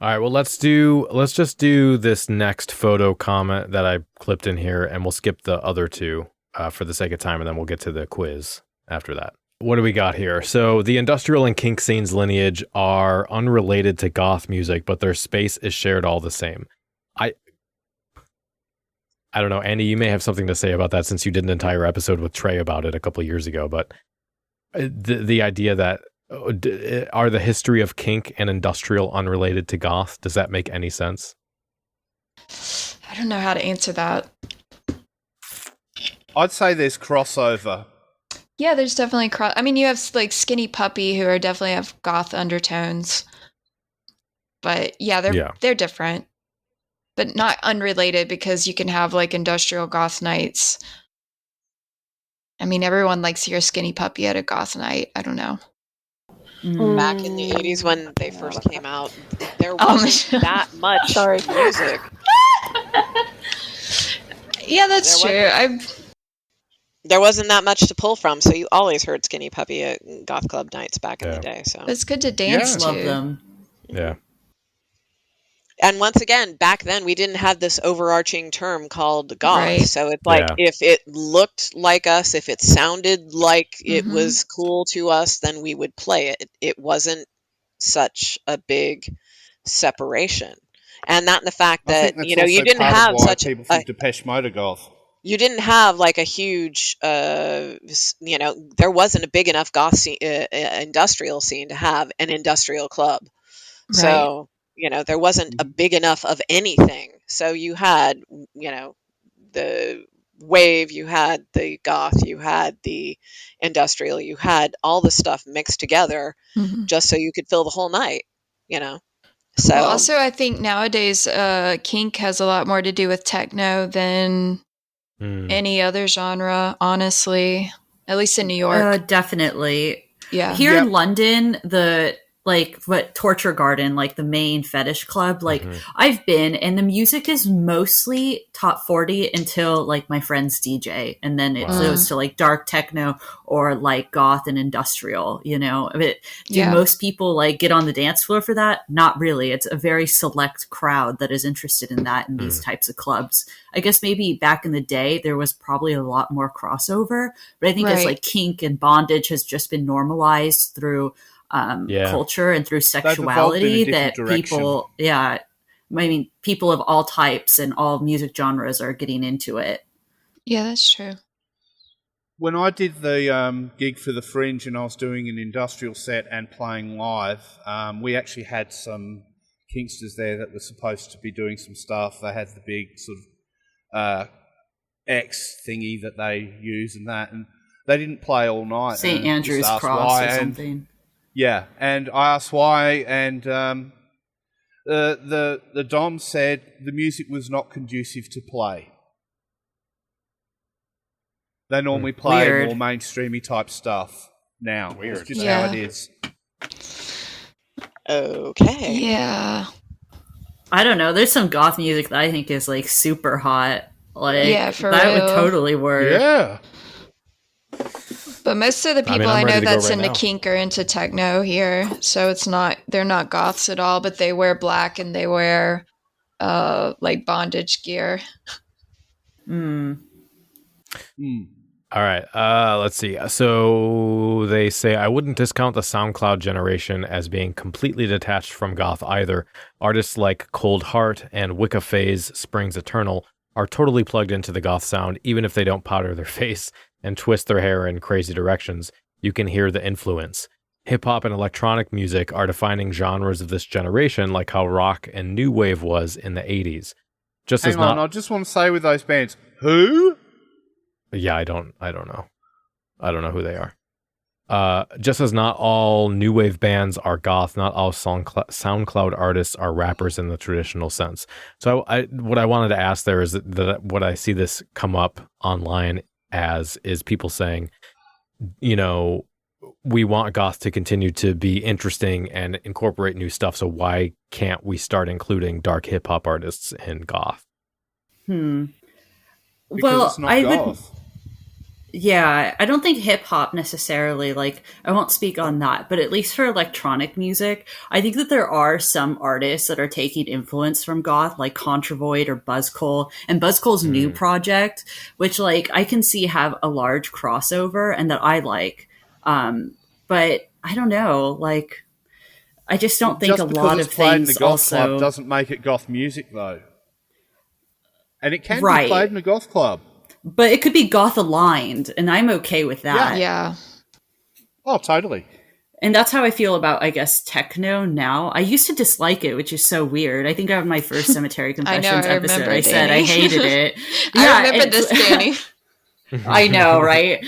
S1: All right, well, let's just do this next photo comment that I clipped in here, and we'll skip the other two for the sake of time, and then we'll get to the quiz after that. What do we got here? So the industrial and kink scenes lineage are unrelated to goth music, but their space is shared all the same. I don't know, Andy, you may have something to say about that since you did an entire episode with Trey about it a couple of years ago, but the idea that are the history of kink and industrial unrelated to goth? Does that make any sense?
S4: I don't know how to answer that.
S8: I'd say there's crossover.
S4: Yeah, there's definitely I mean, you have like Skinny Puppy who definitely have goth undertones. But yeah, they're different. But not unrelated because you can have like industrial goth nights. I mean, everyone likes your Skinny Puppy at a goth night. I don't know.
S6: Back in the 80s when they first came out, there wasn't that much music.
S4: Yeah, that's true.
S6: There wasn't that much to pull from, so you always heard Skinny Puppy at goth club nights back in the day. So
S4: it's good to dance to.
S5: Love them.
S1: Yeah.
S6: And once again, back then we didn't have this overarching term called goth.
S4: Right.
S6: So it's like if it looked like us, if it sounded like it was cool to us, then we would play it. It wasn't such a big separation. And that and the fact that you didn't have such
S8: people think Depeche Mode are goth.
S6: You didn't have like a huge there wasn't a big enough goth scene, industrial scene to have an industrial club. Right. So there wasn't a big enough of anything. So you had, the wave, you had the goth, you had the industrial, you had all the stuff mixed together just so you could fill the whole night, So
S4: also, I think nowadays kink has a lot more to do with techno than any other genre, honestly. At least in New York.
S5: Definitely.
S4: Yeah.
S5: Here in London, the like what Torture Garden, like the main fetish club, like I've been, and the music is mostly top 40 until like my friend's DJ, and then it goes to like dark techno or like goth and industrial, you know. But do most people like get on the dance floor for that? Not really. It's a very select crowd that is interested in that in these types of clubs. I guess maybe back in the day there was probably a lot more crossover, but I think as like kink and bondage has just been normalized through culture and through sexuality, that people, I mean, people of all types and all music genres are getting into it.
S4: Yeah, that's true.
S8: When I did the gig for the Fringe and I was doing an industrial set and playing live, we actually had some Kinksters there that were supposed to be doing some stuff. They had the big sort of X thingy that they use and that, and they didn't play all night.
S5: St. Andrew's Cross or something.
S8: Yeah, and I asked why, and the Dom said the music was not conducive to play. They normally play more mainstreamy type stuff now. Weird. It's just how it is.
S6: Okay.
S4: Yeah.
S5: I don't know. There's some goth music that I think is like super hot. Like
S4: for
S5: that
S4: real.
S5: would totally work.
S8: Yeah.
S4: But most of the people I know that's into
S1: now.
S4: kink are into techno here. So they're not goths at all, but they wear black and they wear like bondage gear.
S1: All right, let's see. So they say, I wouldn't discount the SoundCloud generation as being completely detached from goth either. Artists like Cold Heart and Wicca Phase Springs Eternal are totally plugged into the goth sound, even if they don't powder their face and twist their hair in crazy directions. You can hear the influence. Hip-hop and electronic music are defining genres of this generation, like how rock and new wave was in the 80s.
S8: Hang on, I just want to say with those bands, who?
S1: Yeah, I don't know. I don't know who they are. Just as not all new wave bands are goth, not all SoundCloud artists are rappers in the traditional sense. So what I wanted to ask there is that what I see this come up online as is people saying, you know, we want goth to continue to be interesting and incorporate new stuff. So why can't we start including dark hip hop artists in goth?
S8: Because
S5: Well,
S8: it's not goth.
S5: Yeah, I don't think hip hop necessarily, like, I won't speak on that, but at least for electronic music, I think that there are some artists that are taking influence from goth, like Contravoid or Buzzcole, and Buzzcole's new project, which, like, I can see have a large crossover and that I like. But I don't know, like, I just don't think a lot of
S8: played in the
S5: things
S8: goth
S5: also
S8: club doesn't make it goth music, though. And it can be
S5: Right.
S8: played in a goth club.
S5: But it could be goth aligned, and I'm okay with that.
S4: Yeah.
S8: Oh, totally.
S5: And that's how I feel about, I guess, techno now. I used to dislike it, which is so weird. I think on my first Cemetery Confessions episode, I said I hated it.
S4: I remember this, Danny.
S5: I know, right?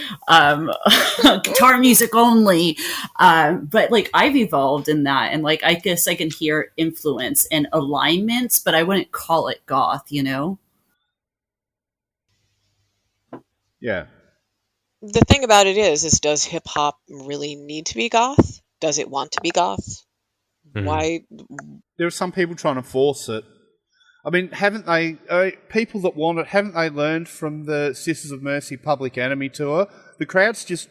S5: Guitar music only. But, like, I've evolved in that. And, like, I guess I can hear influence and alignments, but I wouldn't call it goth, you know?
S8: Yeah.
S6: The thing about it is does hip hop really need to be goth? Does it want to be goth? Why?
S8: There are some people trying to force it. I mean, haven't they, people that want it, haven't they learned from the Sisters of Mercy Public Enemy tour? The crowds just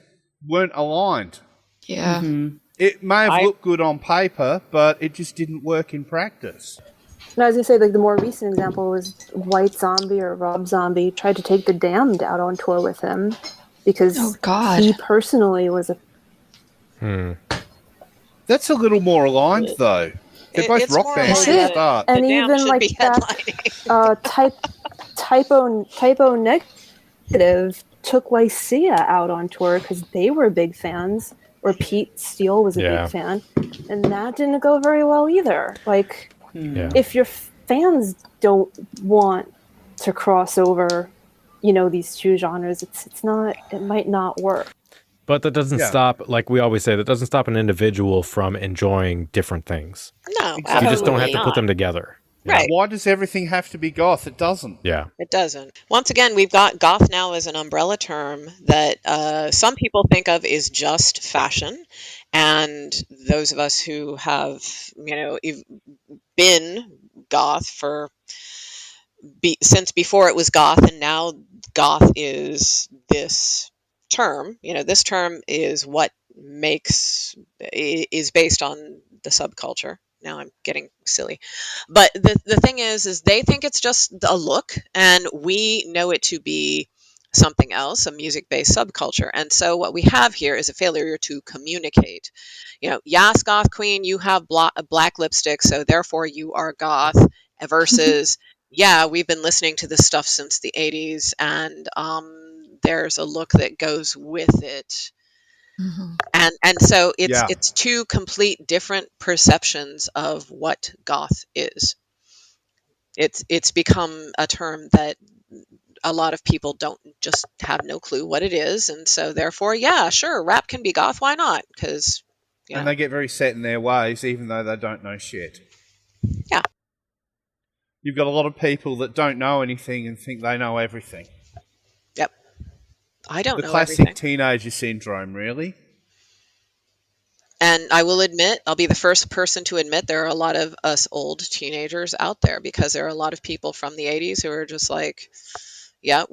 S8: weren't aligned.
S4: Yeah.
S8: It may have looked good on paper, but it just didn't work in practice.
S7: And I was going to say, like, the more recent example was White Zombie or Rob Zombie tried to take The Damned out on tour with him because he personally was a...
S8: That's a little more aligned, though. They're both rock bands at the start.
S7: And even, like, that Typo Negative took Lycia out on tour because they were big fans, or Pete Steele was a big fan, and that didn't go very well either. Like... If your fans don't want to cross over, you know, these two genres, it might not work.
S1: But that doesn't stop, like we always say, that doesn't stop an individual from enjoying different things.
S6: No,
S1: You just don't have to put them together.
S6: Right.
S8: Why does everything have to be goth? It doesn't.
S1: Yeah.
S6: It doesn't. Once again, we've got goth now as an umbrella term that some people think of as just fashion, And those of us who have, been goth since before it was goth, and now goth is this term. This term is what is based on the subculture. Now I'm getting silly, but the thing is they think it's just a look, and we know it to be something else, a music-based subculture. And so what we have here is a failure to communicate. Yes, goth queen, you have black lipstick, so therefore you are goth, versus yeah, we've been listening to this stuff since the 80s, and there's a look that goes with it. And so it's two complete different perceptions of what goth is. It's become a term that a lot of people don't just have no clue what it is, and so therefore, yeah, sure, rap can be goth. Why not? Because
S8: and they get very set in their ways, even though they don't know shit.
S6: Yeah,
S8: you've got a lot of people that don't know anything and think they know everything.
S6: Yep, I don't know
S8: everything. The classic teenager syndrome, really.
S6: And I will admit, I'll be the first person to admit there are a lot of us old teenagers out there, because there are a lot of people from the 80s who are just like, yeah,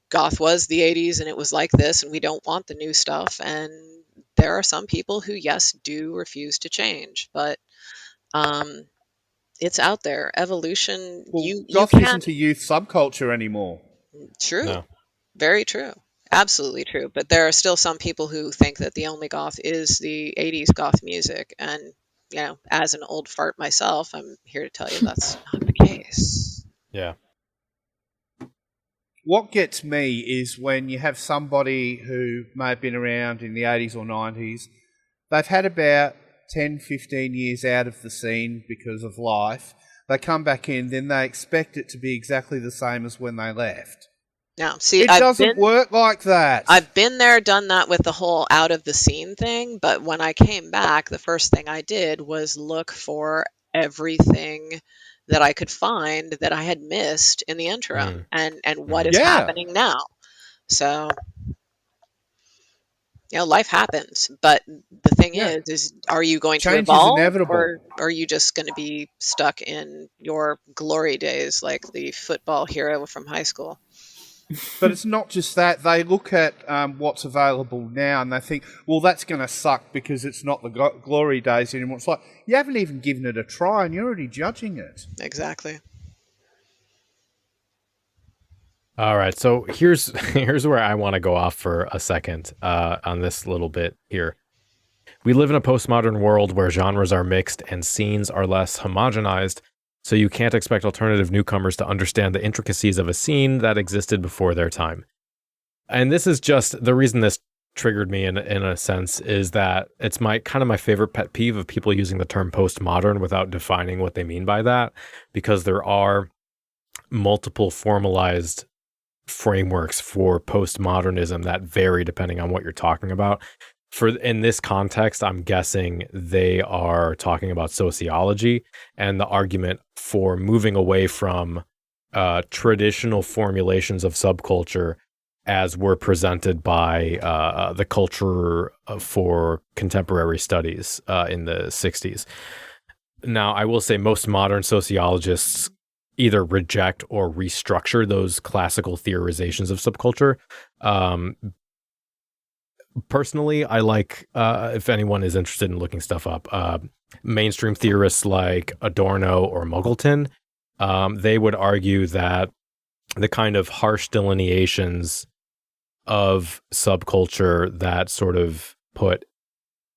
S6: goth was the 80s and it was like this, and we don't want the new stuff. And there are some people who, yes, do refuse to change, but it's out there. Evolution, you
S8: goth isn't a youth subculture anymore.
S6: True.
S1: No.
S6: Very true. Absolutely true. But there are still some people who think that the only goth is the 80s goth music. And, as an old fart myself, I'm here to tell you that's not the case.
S1: Yeah.
S8: What gets me is when you have somebody who may have been around in the 80s or 90s, they've had about 10, 15 years out of the scene because of life. They come back in, then they expect it to be exactly the same as when they left.
S6: Now, see,
S8: it doesn't work like that.
S6: I've been there, done that with the whole out of the scene thing, but when I came back, the first thing I did was look for everything that I could find that I had missed in the interim, and what is happening now. So, life happens, but the thing is are you going to evolve, or are you just going to be stuck in your glory days like the football hero from high school?
S8: But it's not just that. They look at what's available now and they think, well, that's going to suck because it's not the glory days anymore. It's like, you haven't even given it a try and you're already judging it.
S6: Exactly.
S1: All right, so here's where I want to go off for a second on this little bit here. We live in a postmodern world where genres are mixed and scenes are less homogenized, so you can't expect alternative newcomers to understand the intricacies of a scene that existed before their time. And this is just the reason this triggered me in a sense is that it's my favorite pet peeve of people using the term postmodern without defining what they mean by that, because there are multiple formalized frameworks for postmodernism that vary depending on what you're talking about. In this context, I'm guessing they are talking about sociology and the argument for moving away from traditional formulations of subculture as were presented by the culture for contemporary studies in the 60s. Now, I will say most modern sociologists either reject or restructure those classical theorizations of subculture. Personally, I like, if anyone is interested in looking stuff up, mainstream theorists like Adorno or Muggleton, they would argue that the kind of harsh delineations of subculture that sort of put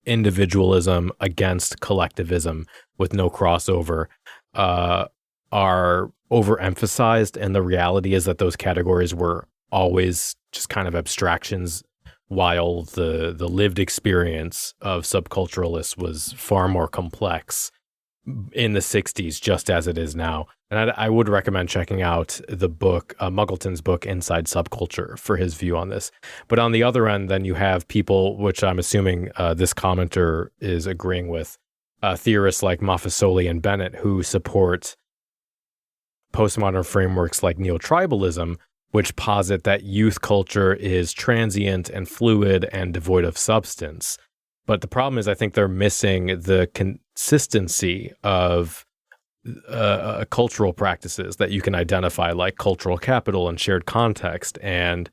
S1: individualism against collectivism with no crossover are overemphasized, and the reality is that those categories were always just kind of abstractions, while the lived experience of subculturalists was far more complex in the 60s, just as it is now. And I would recommend checking out the book, Muggleton's book, Inside Subculture, for his view on this. But on the other end, then you have people, which I'm assuming this commenter is agreeing with, theorists like Maffesoli and Bennett, who support postmodern frameworks like neo-tribalism, which posit that youth culture is transient and fluid and devoid of substance. But the problem is I think they're missing the consistency of cultural practices that you can identify, like cultural capital and shared context and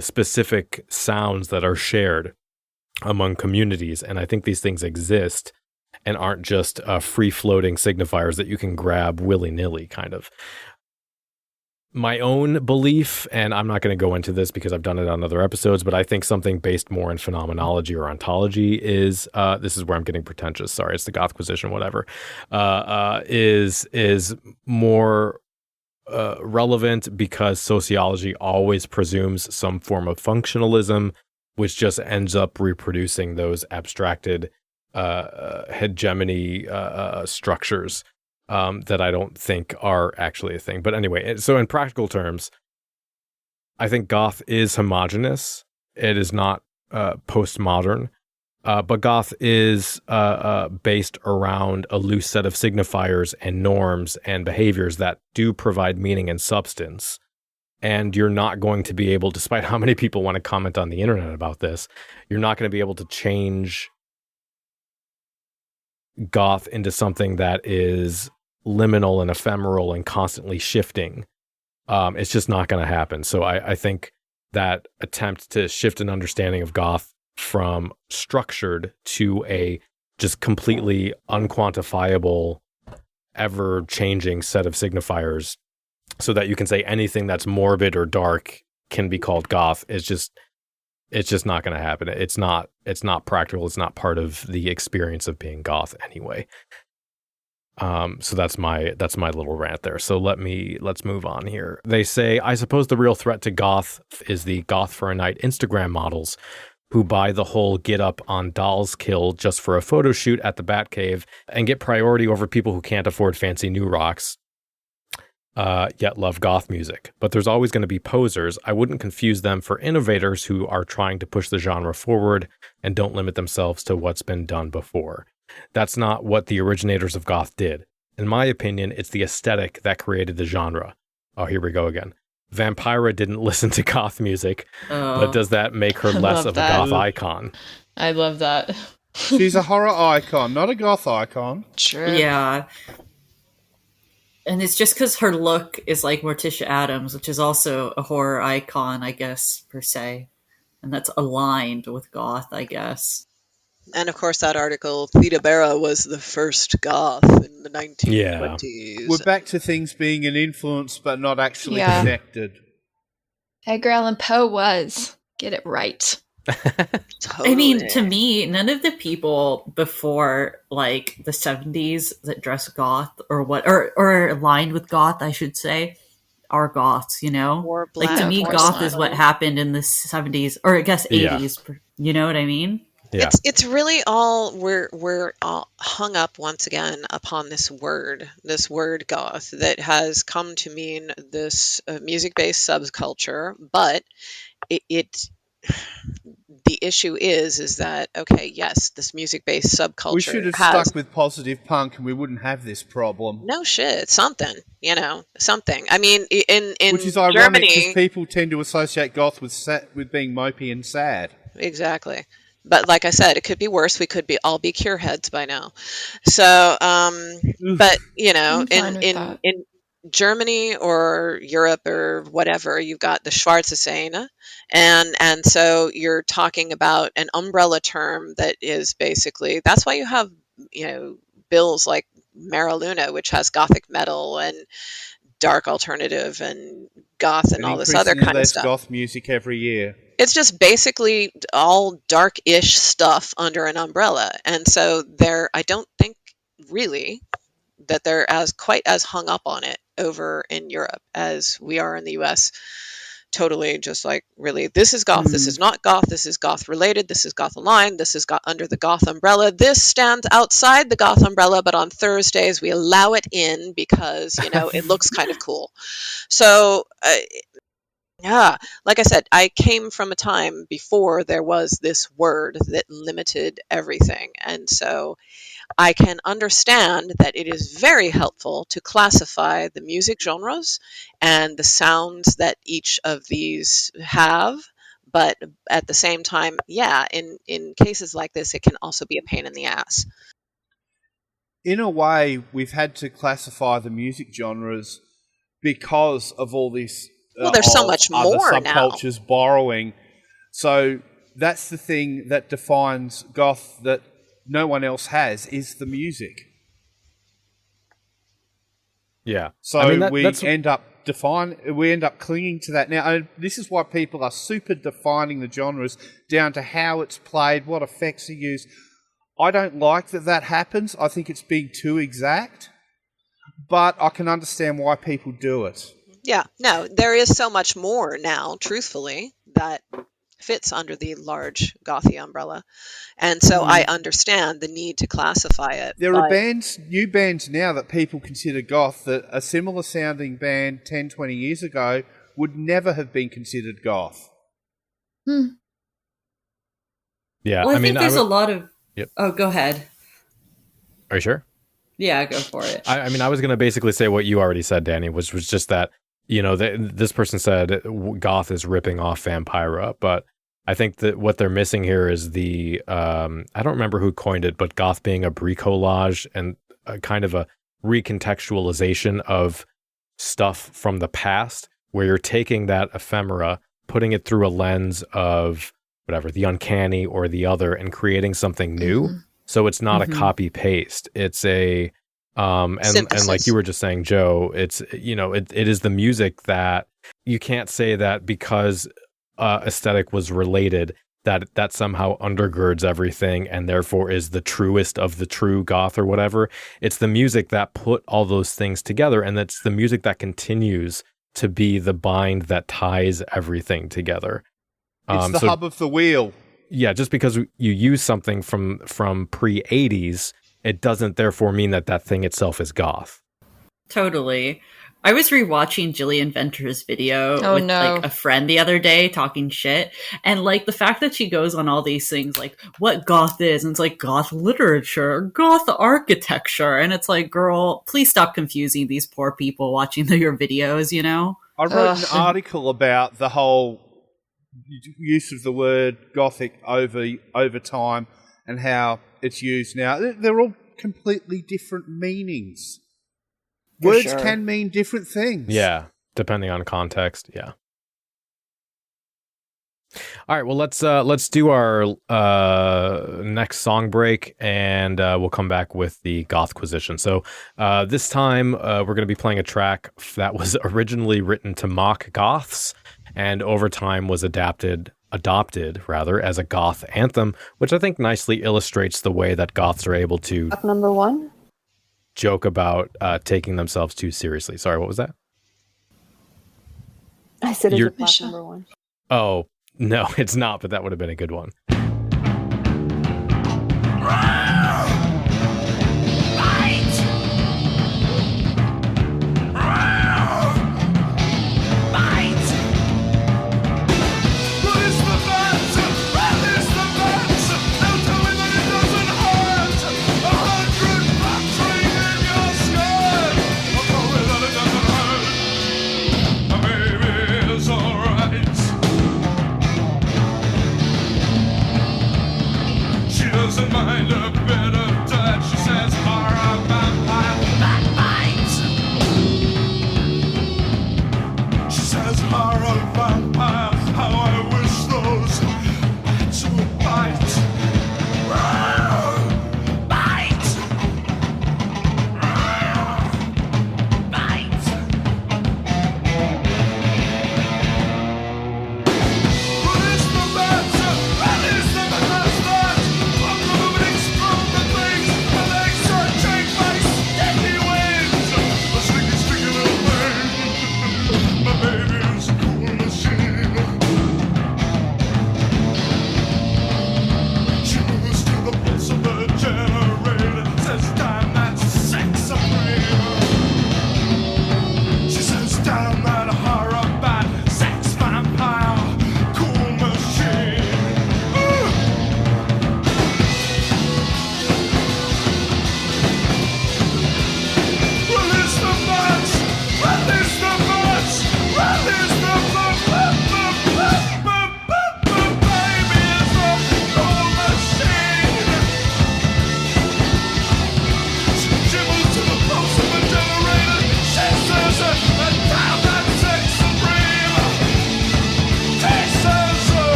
S1: specific sounds that are shared among communities. And I think these things exist and aren't just free-floating signifiers that you can grab willy-nilly, kind of. My own belief, and I'm not going to go into this because I've done it on other episodes, but I think something based more in phenomenology or ontology is, this is where I'm getting pretentious, sorry, it's the Gothquisition, whatever, is more relevant because sociology always presumes some form of functionalism, which just ends up reproducing those abstracted hegemony structures that I don't think are actually a thing. But anyway, so in practical terms, I think goth is homogenous. It is not postmodern, but goth is based around a loose set of signifiers and norms and behaviors that do provide meaning and substance. And you're not going to be able, despite how many people want to comment on the internet about this, you're not going to be able to change goth into something that is liminal and ephemeral and constantly shifting. It's just not going to happen. So I think that attempt to shift an understanding of goth from structured to a just completely unquantifiable, ever-changing set of signifiers so that you can say anything that's morbid or dark can be called goth it's just not going to happen. It's not practical. It's not part of the experience of being goth anyway. So that's my little rant there. So let's move on here. They say, I suppose the real threat to goth is the goth for a night Instagram models who buy the whole get up on dolls kill just for a photo shoot at the Batcave and get priority over people who can't afford fancy new rocks, yet love goth music. But there's always going to be posers. I wouldn't confuse them for innovators who are trying to push the genre forward and don't limit themselves to what's been done before. That's not what the originators of goth did. In my opinion, it's the aesthetic that created the genre. Oh, here we go again. Vampira didn't listen to goth music, but does that make her less of a goth icon?
S5: I love that.
S8: She's a horror icon, not a goth icon.
S4: True.
S5: Yeah. And it's just because her look is like Morticia Addams, which is also a horror icon, I guess, per se. And that's aligned with goth, I guess.
S6: And of course, that article, Theda Bara was the first goth in the 1920s.
S8: Yeah. We're back to things being an influence, but not actually connected.
S4: Edgar Allan Poe was. Get it right.
S6: Totally.
S5: I mean, to me, none of the people before like the 70s that dress goth or aligned with goth, I should say, are goths, you know?
S6: Or
S5: like to me, goth is what happened in the 70s, or I guess 80s. Yeah. You know what I mean?
S6: Yeah. It's really all we're all hung up once again upon this word goth that has come to mean this music-based subculture, but it the issue is that, okay, yes, this music-based subculture.
S8: We should have stuck with positive punk and we wouldn't have this problem.
S6: No shit, something. I mean, in
S8: which is ironic because people tend to associate goth with being mopey and sad.
S6: Exactly. But like I said, it could be worse. We could all be cure heads by now. So, but in Germany or Europe or whatever, you've got the Schwarze and so you're talking about an umbrella term that is basically, that's why you have, bills like Mara Luna, which has gothic metal and dark alternative and goth and all this other kind of stuff.
S8: Goth music every year.
S6: It's just basically all dark-ish stuff under an umbrella. And so I don't think really that they're quite as hung up on it over in Europe as we are in the US. Totally just like, really, this is goth, this is not goth, this is goth related, this is goth aligned, this is under the goth umbrella, this stands outside the goth umbrella, but on Thursdays we allow it in because, it looks kind of cool. So, yeah, like I said, I came from a time before there was this word that limited everything. And so I can understand that it is very helpful to classify the music genres and the sounds that each of these have. But at the same time, yeah, in cases like this, it can also be a pain in the ass.
S8: In a way, we've had to classify the music genres because of all this.
S6: Well, there's so much
S8: other
S6: more now.
S8: subcultures borrowing. So that's the thing that defines goth that no one else has, is the music.
S1: Yeah.
S8: So we end up clinging to that. Now, this is why people are super defining the genres down to how it's played, what effects are used. I don't like that happens. I think it's being too exact, but I can understand why people do it.
S6: Yeah, no, there is so much more now, truthfully, that fits under the large gothy umbrella. And so I understand the need to classify it.
S8: There are new bands now that people consider goth that a similar sounding band 10, 20 years ago would never have been considered goth.
S1: Yeah,
S5: well, I think there's a lot of...
S1: Yep.
S5: Oh, go ahead.
S1: Are you sure?
S5: Yeah, go for it.
S1: I mean, I was going to basically say what you already said, Danny, which was just that, you know, this person said goth is ripping off Vampira, but I think that what they're missing here is the, I don't remember who coined it, but goth being a bricolage and a kind of a recontextualization of stuff from the past, where you're taking that ephemera, putting it through a lens of whatever, the uncanny or the other, and creating something new. So it's not a copy paste. It's a, and like you were just saying, Joe, it's, you know, it is the music that you can't say that because aesthetic was related, that somehow undergirds everything and therefore is the truest of the true goth or whatever. It's the music that put all those things together, and that's the music that continues to be the bind that ties everything together.
S8: It's the hub of the wheel.
S1: Yeah, just because you use something from pre-80s, it doesn't therefore mean that thing itself is goth.
S5: Totally. I was rewatching Jillian Venter's video with like a friend the other day talking shit, and like the fact that she goes on all these things like what goth is, and it's like goth literature, goth architecture, and it's like, girl, please stop confusing these poor people watching your videos, you know?
S8: I wrote an article about the whole use of the word Gothic over time and how it's used now. They're all completely different meanings. Words can mean different things.
S1: Yeah, depending on context. Yeah. All right. Well, let's do our next song break, and we'll come back with the Gothquisition. So this time we're going to be playing a track that was originally written to mock goths, and over time was adopted as a goth anthem, which I think nicely illustrates the way that goths are able to
S7: number one
S1: joke about taking themselves too seriously. Sorry, what was that?
S7: I said it's a pop number one.
S1: Oh, no, it's not, but that would have been a good one.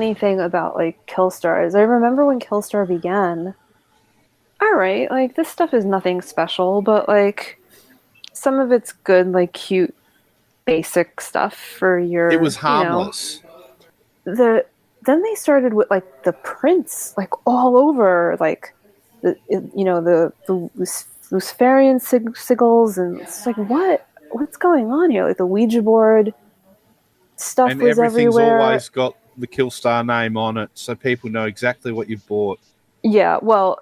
S7: funny thing about like Killstar is I remember when Killstar began. All right, like this stuff is nothing special, but like some of it's good, like cute, basic stuff for your.
S8: It was harmless.
S7: Then they started with like the prints, like all over, like the Luciferian sigils, and it's like what's going on here? Like the Ouija board stuff
S8: And
S7: was
S8: everything's
S7: everywhere.
S8: always got the Killstar name on it, so people know exactly what you've bought.
S7: Yeah, well,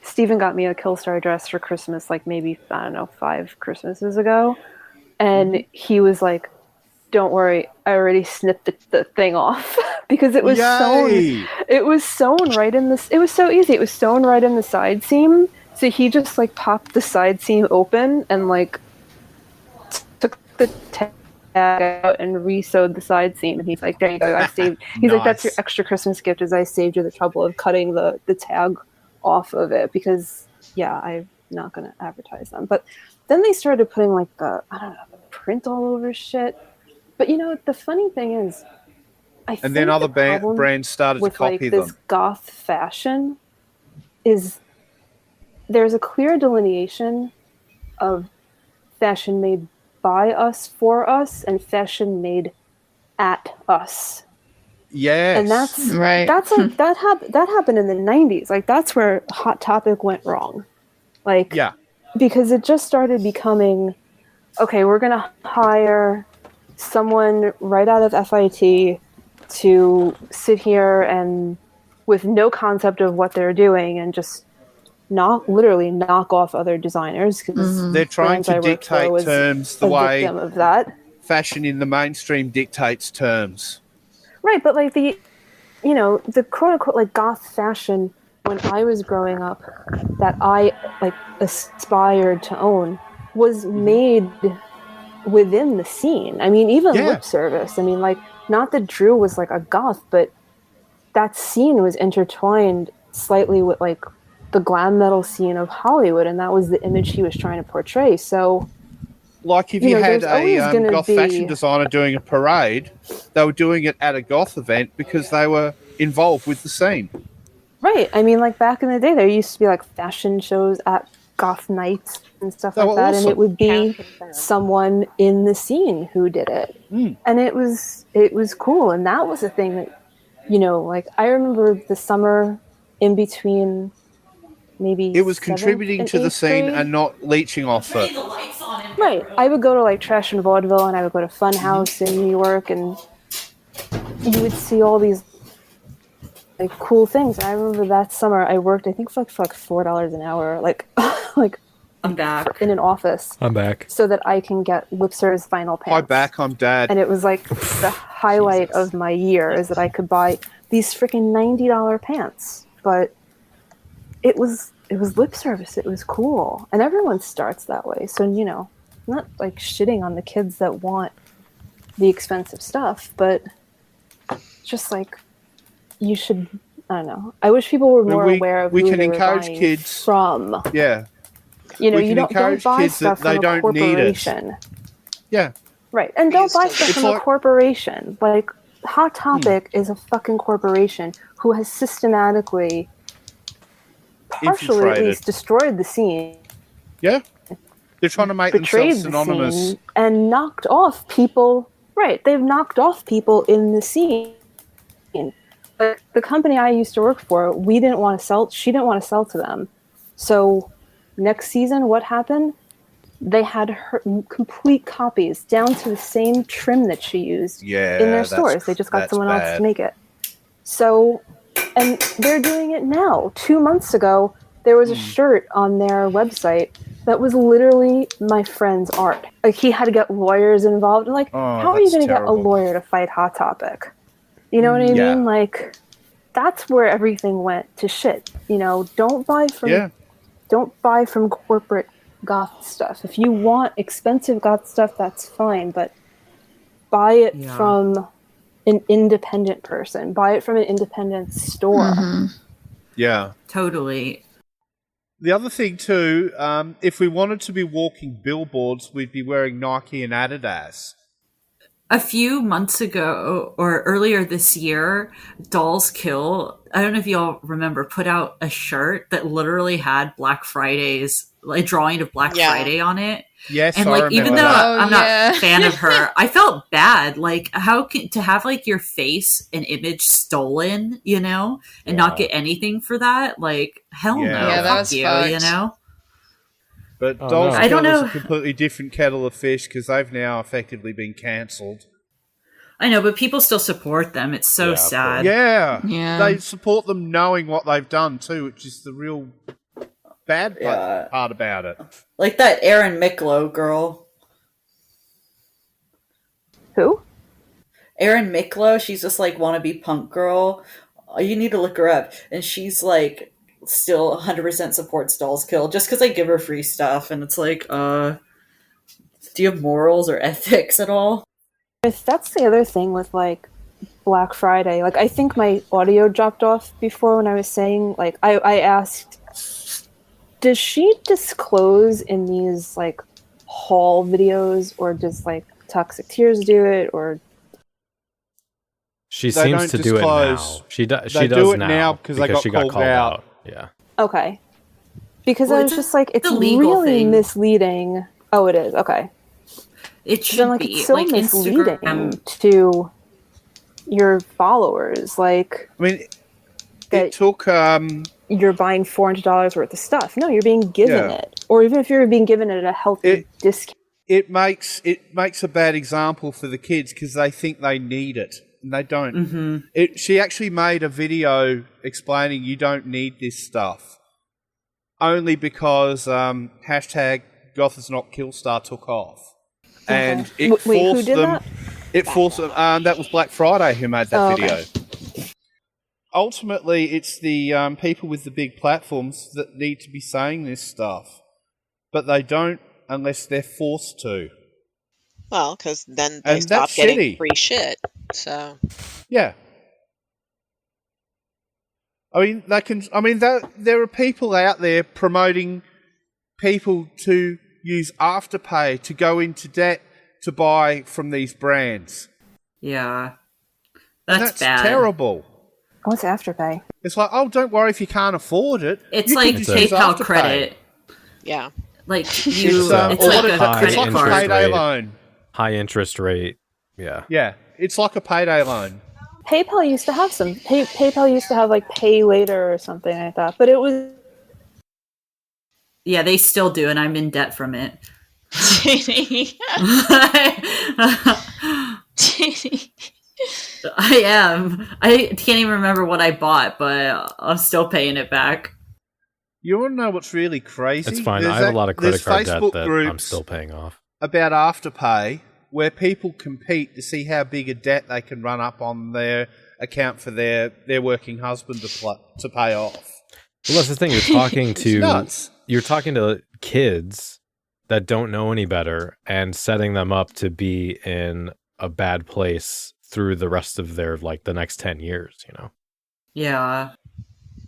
S7: Steven got me a Killstar dress for Christmas, like maybe, I don't know, 5 Christmases ago. And he was like, don't worry, I already snipped the thing off because it was
S8: Yay!
S7: sewn right in this. It was so easy. It was sewn right in the side seam. So he just like popped the side seam open and like took the tag out and re-sewed the side seam. And he's like, there you go, I saved. He's like, that's your extra Christmas gift, is I saved you the trouble of cutting the tag off of it because I'm not going to advertise them. But then they started putting like the print all over shit. But the funny thing is,
S8: and then other brands started to copy them.
S7: This goth fashion is there's a clear delineation of fashion made by us, for us, and fashion made at us.
S8: Yes,
S7: and that's
S4: right.
S7: That's like that happened in the 90s. Like that's where Hot Topic went wrong. Like because it just started becoming okay. We're gonna hire someone right out of FIT to sit here and with no concept of what they're doing and just knock off other designers because
S8: they're trying to dictate terms the way
S7: of that.
S8: Fashion in the mainstream dictates terms.
S7: Right, but like the quote unquote like goth fashion when I was growing up that I like aspired to own was made within the scene. I mean, even lip service. I mean, like, not that Drew was like a goth, but that scene was intertwined slightly with like the glam metal scene of Hollywood, and that was the image he was trying to portray. So,
S8: like, if you had a goth fashion designer doing a parade, they were doing it at a goth event because they were involved with the scene.
S7: Right. I mean, like back in the day, there used to be like fashion shows at goth nights and stuff like that, and it would be someone in the scene who did it, and it was cool, and that was a thing that like I remember the summer in between maybe
S8: it was contributing to the scene and not leeching off it.
S7: Right, I would go to like Trash and Vaudeville, and I would go to Funhouse in New York, and you would see all these like cool things. And I remember that summer I worked, I think for like $4 an hour, like
S5: I'm back
S7: in an office.
S1: I'm back
S7: so that I can get Lipser's vinyl pants.
S8: Hi, back. I'm Dad.
S7: And it was like the highlight of my year is that I could buy these freaking $90 pants. But it was lip service. It was cool, and everyone starts that way. So I'm not like shitting on the kids that want the expensive stuff, but just like. You should. I don't know. I wish people were more aware of who they were buying kids from.
S8: Yeah,
S7: you don't buy stuff from a corporation.
S8: Yeah,
S7: right. And don't buy stuff from a corporation. Like Hot Topic is a fucking corporation who has systematically, partially at least, destroyed the scene.
S8: Yeah, they're trying to make themselves synonymous
S7: and knocked off people. Right, they've knocked off people in the scene. But the company I used to work for, she didn't want to sell to them. So next season, what happened? They had her complete copies down to the same trim that she used in their stores. They just got someone else to make it. So, and they're doing it now. 2 months ago, there was a shirt on their website that was literally my friend's art. Like, he had to get lawyers involved. And like, how are you going to get a lawyer to fight Hot Topic? You know what I mean? Like, that's where everything went to shit. Don't buy from corporate goth stuff. If you want expensive goth stuff, that's fine, but buy it from an independent person. Buy it from an independent store.
S4: Mm-hmm.
S8: Yeah.
S5: Totally.
S8: The other thing too, if we wanted to be walking billboards, we'd be wearing Nike and Adidas.
S5: A few months ago or earlier this year, Dolls Kill, I don't know if y'all remember, put out a shirt that literally had Black Friday's, like, drawing of Black Friday on it.
S8: Yes,
S5: and
S8: I
S5: like,
S8: remember
S5: even though
S8: that.
S5: I'm not a fan of her, I felt bad. Like, how can to have like your face and image stolen, you know, and not get anything for that? Like, hell no,
S4: Yeah, that
S5: fuck
S4: was
S5: you,
S4: fucked.
S5: you know.
S8: But Dolls
S5: I don't
S8: Kill is
S5: know.
S8: a completely different kettle of fish because they've now effectively been cancelled.
S5: I know, but people still support them. It's so sad.
S8: Yeah.
S4: Yeah.
S8: They support them knowing what they've done too, which is the real bad part about it.
S5: Like that Erin Miklo girl.
S7: Who?
S5: Erin Miklo, she's this like wannabe punk girl. You need to look her up. And she's like still 100% supports Dolls Kill just because I give her free stuff. And it's like, do you have morals or ethics at all?
S7: That's the other thing with like Black Friday. Like, I think my audio dropped off before when I was saying, like, I asked, does she disclose in these like haul videos, or does like Toxic Tears do it, or
S1: She
S8: They
S1: seems
S8: don't
S1: to do it
S8: disclose.
S1: now. She does.
S8: They
S1: She
S8: do
S1: does
S8: it now because they got
S1: she got
S8: called
S1: called
S8: out.
S1: out. Yeah.
S7: okay? Because
S5: Well,
S7: I was
S5: it's
S7: just like, it's
S5: a legal
S7: really
S5: thing.
S7: misleading. Oh, it is. Okay.
S5: It should
S7: Then like
S5: be
S7: it's so
S5: like
S7: misleading
S5: Instagram.
S7: to your followers. Like,
S8: I mean,
S7: That-
S8: it took
S7: you're buying $400 worth of stuff. No, you're being given
S8: Yeah.
S7: it. Or even if you're being given it at a healthy discount.
S8: it makes a bad example for the kids because they think they need it and they don't.
S5: Mm-hmm.
S8: She actually made a video explaining you don't need this stuff, only because hashtag #GothesNotKillstar took off, and it
S7: Wait, who
S8: forced
S7: did
S8: them.
S7: that?
S8: It forced them. That was Black Friday who made that
S7: Oh, okay.
S8: video. Ultimately, it's the people with the big platforms that need to be saying this stuff, but they don't unless they're forced to.
S6: Well, because then they
S8: And
S6: stop
S8: that's
S6: getting
S8: shitty.
S6: free shit. So
S8: Yeah. I mean, there are people out there promoting people to use Afterpay to go into debt to buy from these brands.
S5: Yeah.
S8: And
S5: That's bad.
S8: terrible.
S7: What's Afterpay?
S8: It's like, oh, don't worry if you can't afford it.
S5: It's
S8: You
S5: like
S8: can just use
S5: PayPal
S8: Afterpay.
S5: credit.
S6: yeah,
S5: Like
S8: It's,
S5: you, it's like
S8: audit-
S5: a
S1: high
S8: it's
S5: credit
S8: like a
S1: interest
S5: card.
S8: payday
S1: rate.
S8: loan.
S1: High interest rate. Yeah.
S8: Yeah, it's like a payday loan.
S7: PayPal used to have some. PayPal used to have like pay later or something like that. But it was
S5: Yeah, they still do, and I'm in debt from it. I am. I can't even remember what I bought, but I'm still paying it back.
S8: You want to know what's really crazy?
S1: It's fine.
S8: There's
S1: I have a lot of credit
S8: there's
S1: card debt
S8: Facebook
S1: that I'm
S8: groups
S1: still paying off.
S8: about Afterpay where people compete to see how big a debt they can run up on their account for their working husband to pay off.
S1: Well, that's the thing. You're
S8: nuts.
S1: You're talking to kids that don't know any better and setting them up to be in a bad place through the rest of their, like, the next 10 years, you know?
S5: Yeah.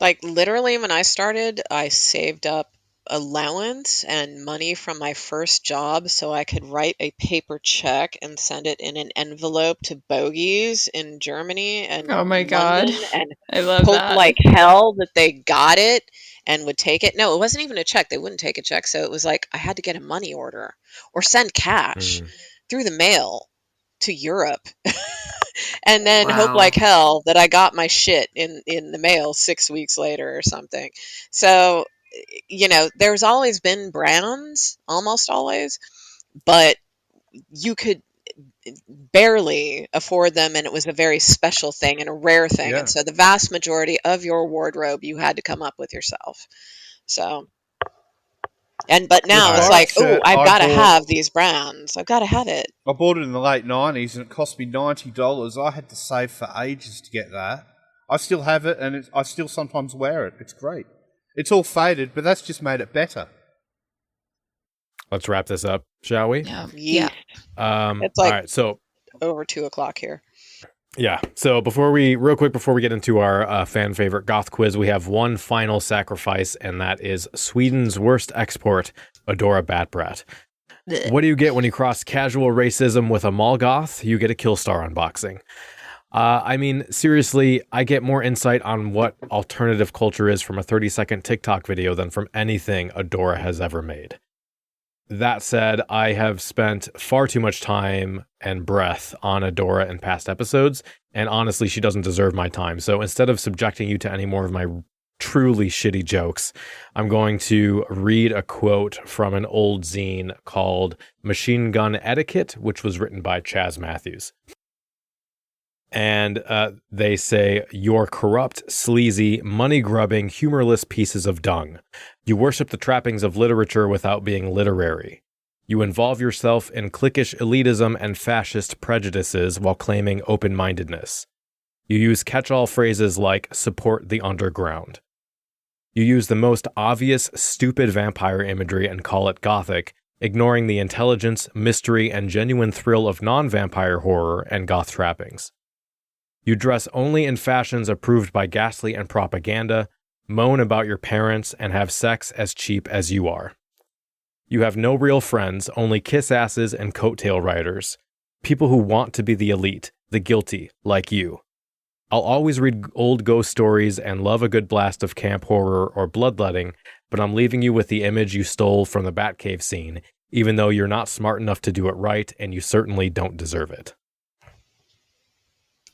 S6: like literally when I started, I saved up allowance and money from my first job so I could write a paper check and send it in an envelope to bogies in Germany and
S4: Oh my God.
S6: London, and
S4: I love
S6: hope
S4: that.
S6: like hell that they got it and would take it. No, it wasn't even a check. They wouldn't take a check. So it was like I had to get a money order or send cash through the mail to Europe. And then hope
S5: Wow.
S6: like hell that I got my shit in the mail 6 weeks later or something. So, you know, there's always been brands, almost always, but you could barely afford them, and it was a very special thing and a rare thing.
S8: Yeah.
S6: And so the vast majority of your wardrobe you had to come up with yourself. So, but now it's like, oh, I've got to have these brands. I've got to have it.
S8: I bought it in the late 90s and it cost me $90. I had to save for ages to get that. I still have it and I still sometimes wear it. It's great. It's all faded, but that's just made it better.
S1: Let's wrap this up, shall we?
S4: Yeah.
S6: Yeah. It's
S1: All
S6: like-
S1: right. So,
S6: Over 2:00 here.
S1: yeah. So before we get into our fan favorite goth quiz, we have one final sacrifice, and that is Sweden's worst export, Adora Batbrat. What do you get when you cross casual racism with a mall goth? You get a Killstar unboxing. I mean, seriously, I get more insight on what alternative culture is from a 30-second TikTok video than from anything Adora has ever made. That said, I have spent far too much time and breath on Adora in past episodes, and honestly, she doesn't deserve my time. So instead of subjecting you to any more of my truly shitty jokes, I'm going to read a quote from an old zine called Machine Gun Etiquette, which was written by Chaz Matthews. And they say, "You're corrupt, sleazy, money-grubbing, humorless pieces of dung. You worship the trappings of literature without being literary. You involve yourself in cliquish elitism and fascist prejudices while claiming open-mindedness. You use catch-all phrases like support the underground. You use the most obvious, stupid vampire imagery and call it Gothic, ignoring the intelligence, mystery, and genuine thrill of non-vampire horror and goth trappings. You dress only in fashions approved by Ghastly and propaganda, moan about your parents, and have sex as cheap as you are. You have no real friends, only kiss asses and coattail riders. People who want to be the elite, the guilty, like you. I'll always read old ghost stories and love a good blast of camp horror or bloodletting, but I'm leaving you with the image you stole from the Batcave scene, even though you're not smart enough to do it right, and you certainly don't deserve it."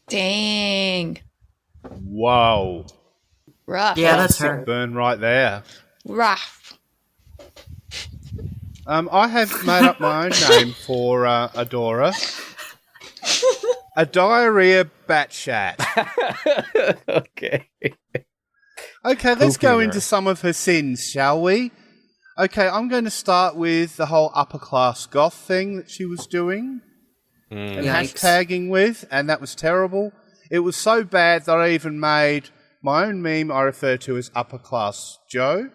S4: Dang.
S8: Whoa.
S4: Rough.
S5: Yeah, that's her.
S8: Burn right there.
S4: Rough.
S8: I have made up my own name for Adora. A diarrhea batchat.
S1: Okay.
S8: Okay, let's
S1: Pooping
S8: go
S1: her.
S8: into some of her sins, shall we? Okay, I'm going to start with the whole upper class goth thing that she was doing. And
S5: Yikes.
S8: hashtagging with, and that was terrible. It was so bad that I even made my own meme I refer to as Upper Class Joe.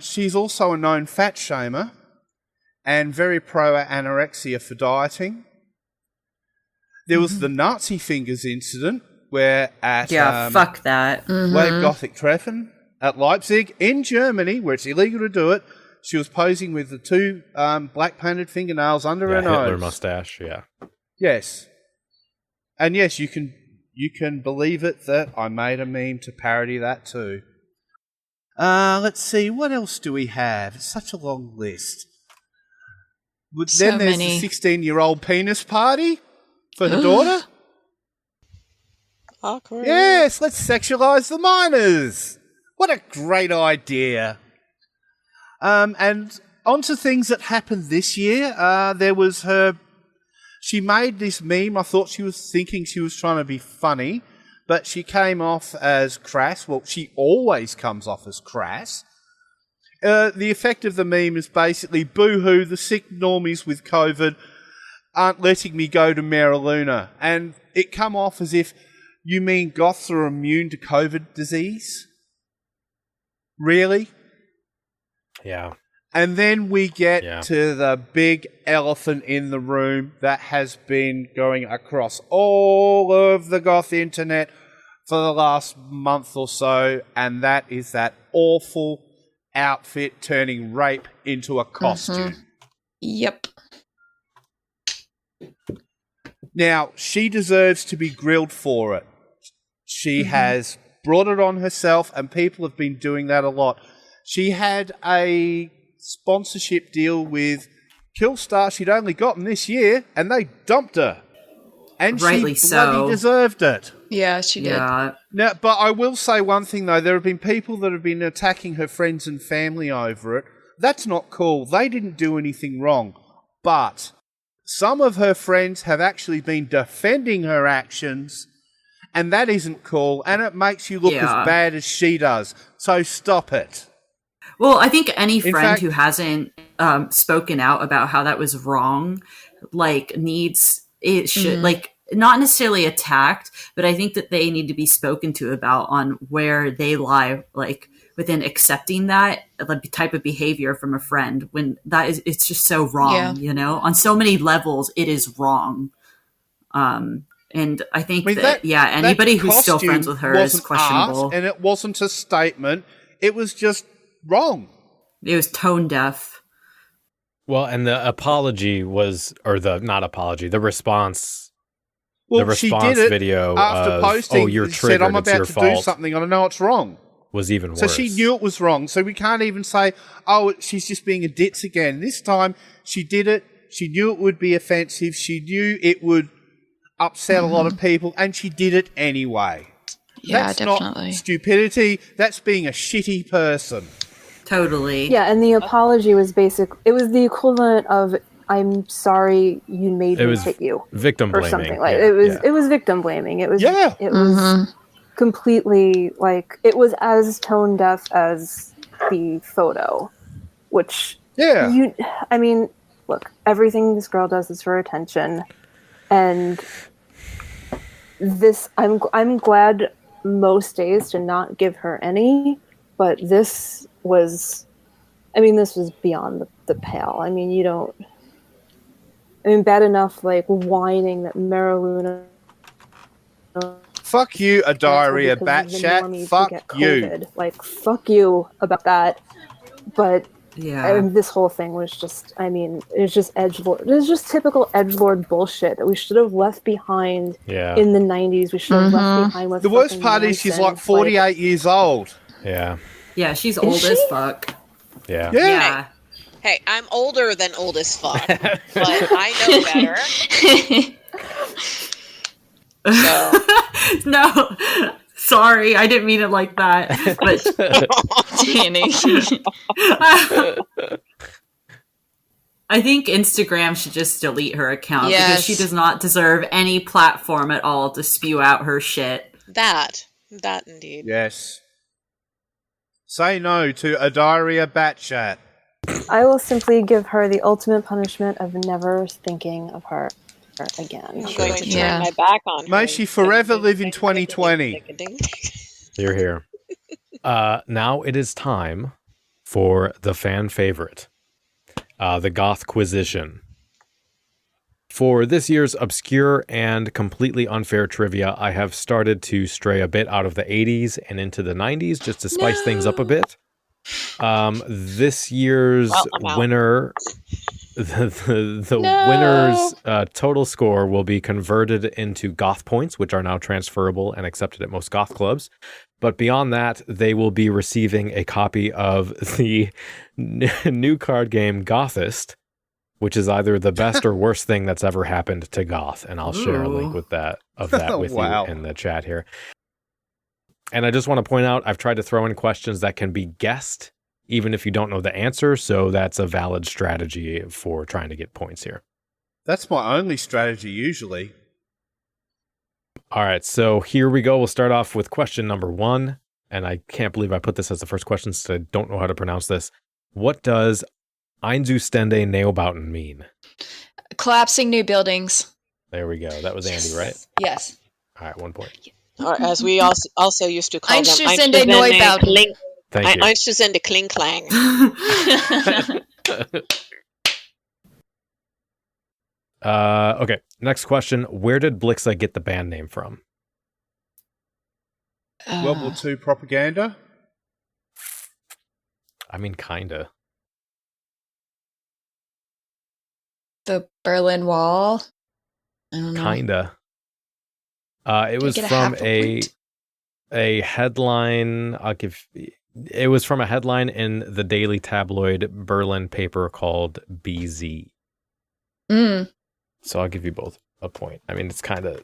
S8: She's also a known fat shamer and very pro-anorexia for dieting. There was the Nazi fingers incident where at
S5: fuck that.
S8: Wave Gothic Treffen at Leipzig in Germany, where it's illegal to do it, she was posing with the two black painted fingernails under her nose.
S1: Hitler mustache, yeah.
S8: Yes. And yes, you can believe it that I made a meme to parody that too. Let's see, what else do we have? It's such a long list. Then there's
S4: many.
S8: the 16-year-old penis party for her daughter.
S6: Awkward.
S8: Yes, let's sexualise the minors. What a great idea. And on to things that happened this year. There was she made this meme. I thought she was thinking she was trying to be funny, but she came off as crass. Well, she always comes off as crass. The effect of the meme is basically, boo-hoo, the sick normies with COVID aren't letting me go to Mariluna. And it come off as if, you mean goths are immune to COVID disease? Really?
S1: Yeah.
S8: And then we get
S1: Yeah.
S8: to the big elephant in the room that has been going across all of the goth internet for the last month or so, and that is that awful outfit turning rape into a costume.
S4: Yep.
S8: Now, she deserves to be grilled for it. She has brought it on herself, and people have been doing that a lot. She had a sponsorship deal with Killstar she'd only gotten this year, and they dumped her. And
S5: Rightly
S8: she
S5: so.
S8: bloody deserved it.
S4: Yeah, she did.
S5: Yeah.
S8: Now, but I will say one thing, though. There have been people that have been attacking her friends and family over it. That's not cool. They didn't do anything wrong. But some of her friends have actually been defending her actions, and that isn't cool, and it makes you look as bad as she does. So stop it.
S5: Well, I think any
S8: In
S5: friend
S8: fact-
S5: who hasn't spoken out about how that was wrong, should not necessarily attacked, but I think that they need to be spoken to about on where they lie, within accepting that type of behavior from a friend, when it's just so wrong, on so many levels, it is wrong. And I think anybody who's still friends with her is questionable.
S8: Art, and it wasn't a statement. It was just wrong.
S5: It was tone deaf.
S1: Well, and the apology was, or the not apology, the response.
S8: Well,
S1: the response
S8: she did it
S1: video
S8: after
S1: of,
S8: posting.
S1: "Oh, you're
S8: said,
S1: triggered.
S8: I'm
S1: It's
S8: about
S1: your
S8: to do
S1: fault,"
S8: something, and I know it's wrong.
S1: was even worse.
S8: So she knew it was wrong. So we can't even say, "Oh, she's just being a ditz again." This time, she did it. She knew it would be offensive. She knew it would upset a lot of people, and she did it anyway.
S4: Yeah,
S8: That's
S4: definitely.
S8: not stupidity. That's being a shitty person.
S5: Totally.
S7: Yeah, and the apology was it was the equivalent of "I'm sorry you made
S1: It
S7: me
S1: was
S7: hit you"
S1: victim
S7: or
S1: blaming.
S7: something like
S1: Yeah,
S7: it was victim blaming. It was
S8: Yeah.
S7: it was completely like it was as tone deaf as the photo, which
S8: Yeah.
S7: I mean, look, everything this girl does is for attention, and this I'm glad most days to not give her any, but this was beyond the pale. I mean, bad enough like whining that Mariluna
S8: Fuck you, Adora,
S7: because
S8: bat
S7: of the
S8: chat.
S7: normies who
S8: Fuck
S7: get
S8: you.
S7: COVID. Like, fuck you about that. But
S5: Yeah.
S7: this whole thing was just, it's just edgelord. It was just typical edgelord bullshit that we should have left behind
S1: Yeah.
S7: in the 90s. We should have left behind with
S8: The worst
S7: fucking
S8: part is she's like
S7: nonsense,
S8: 48 years old.
S1: Yeah.
S5: Yeah, she's old as fuck.
S1: Yeah.
S8: Yeah.
S5: Yeah.
S6: Hey, I'm older than old as fuck, but I know better. So,
S5: No. Sorry, I didn't mean it like that. But
S4: Danny.
S5: I think Instagram should just delete her account
S4: Yes.
S5: because she does not deserve any platform at all to spew out her shit.
S6: that indeed.
S8: Yes. Say no to Adora bat chat.
S7: I will simply give her the ultimate punishment of never thinking of her again.
S6: I'm going to turn
S4: Yeah.
S6: my back on her.
S8: May she forever live in 2020.
S1: You're here. Now it is time for the fan favorite, the Gothquisition. For this year's obscure and completely unfair trivia, I have started to stray a bit out of the 80s and into the 90s just to spice things up a bit. This year's
S6: I'm out.
S1: winner, the winner's total score will be converted into Goth points, which are now transferable and accepted at most Goth clubs. But beyond that, they will be receiving a copy of the new card game Gothest, which is either the best or worst thing that's ever happened to Goth, and I'll share a link with that with
S8: Wow.
S1: you in the chat here. And I just want to point out, I've tried to throw in questions that can be guessed, even if you don't know the answer, so that's a valid strategy for trying to get points here.
S8: That's my only strategy usually.
S1: All right, so here we go. We'll start off with question number 1, and I can't believe I put this as the first question, so I don't know how to pronounce this. What does Einzustände Neubauten mean?
S4: Collapsing new buildings.
S1: There we go. That was Andy, right?
S4: Yes.
S1: All right, 1 point.
S6: Or as we also used to call them,
S4: Einstürzende Neubauten.
S1: Thank you.
S6: Einstürzende Kling Klang.
S1: Okay, next question. Where did Blixa get the band name from?
S8: World War II propaganda?
S1: I mean, kinda.
S4: The Berlin Wall. I don't know.
S1: Kinda. It was
S4: get a
S1: from
S4: half a point?
S1: a headline. It was from a headline in the daily tabloid Berlin paper called BZ.
S4: Mm.
S1: So I'll give you both a point. I mean, it's kind of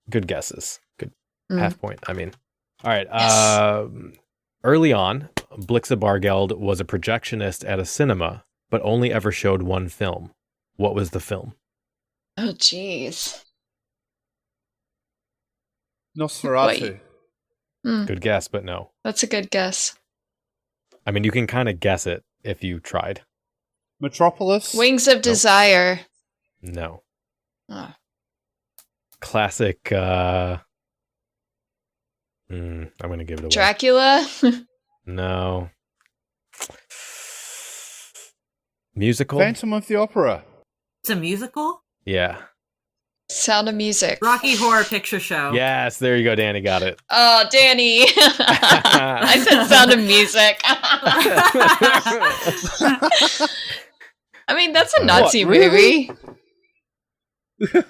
S1: good guesses. Good half point. I mean, all right.
S4: Yes.
S1: Early on, Blixa Bargeld was a projectionist at a cinema, but only ever showed one film. What was the film?
S4: Oh, jeez.
S8: Nosferatu.
S4: Wait.
S1: Good guess, but no.
S4: That's a good guess.
S1: I mean, you can kind of guess it if you tried.
S8: Metropolis?
S4: Wings of Desire.
S1: No.
S4: Oh.
S1: Classic. I'm going to give it away.
S4: Dracula.
S1: No. Musical?
S8: Phantom of the Opera.
S5: It's a musical?
S1: Yeah.
S4: Sound of Music.
S5: Rocky Horror Picture Show.
S1: Yes, there you go, Danny. Got it.
S4: Oh, Danny. I said Sound of Music. I mean, that's a Nazi
S7: really?
S4: movie.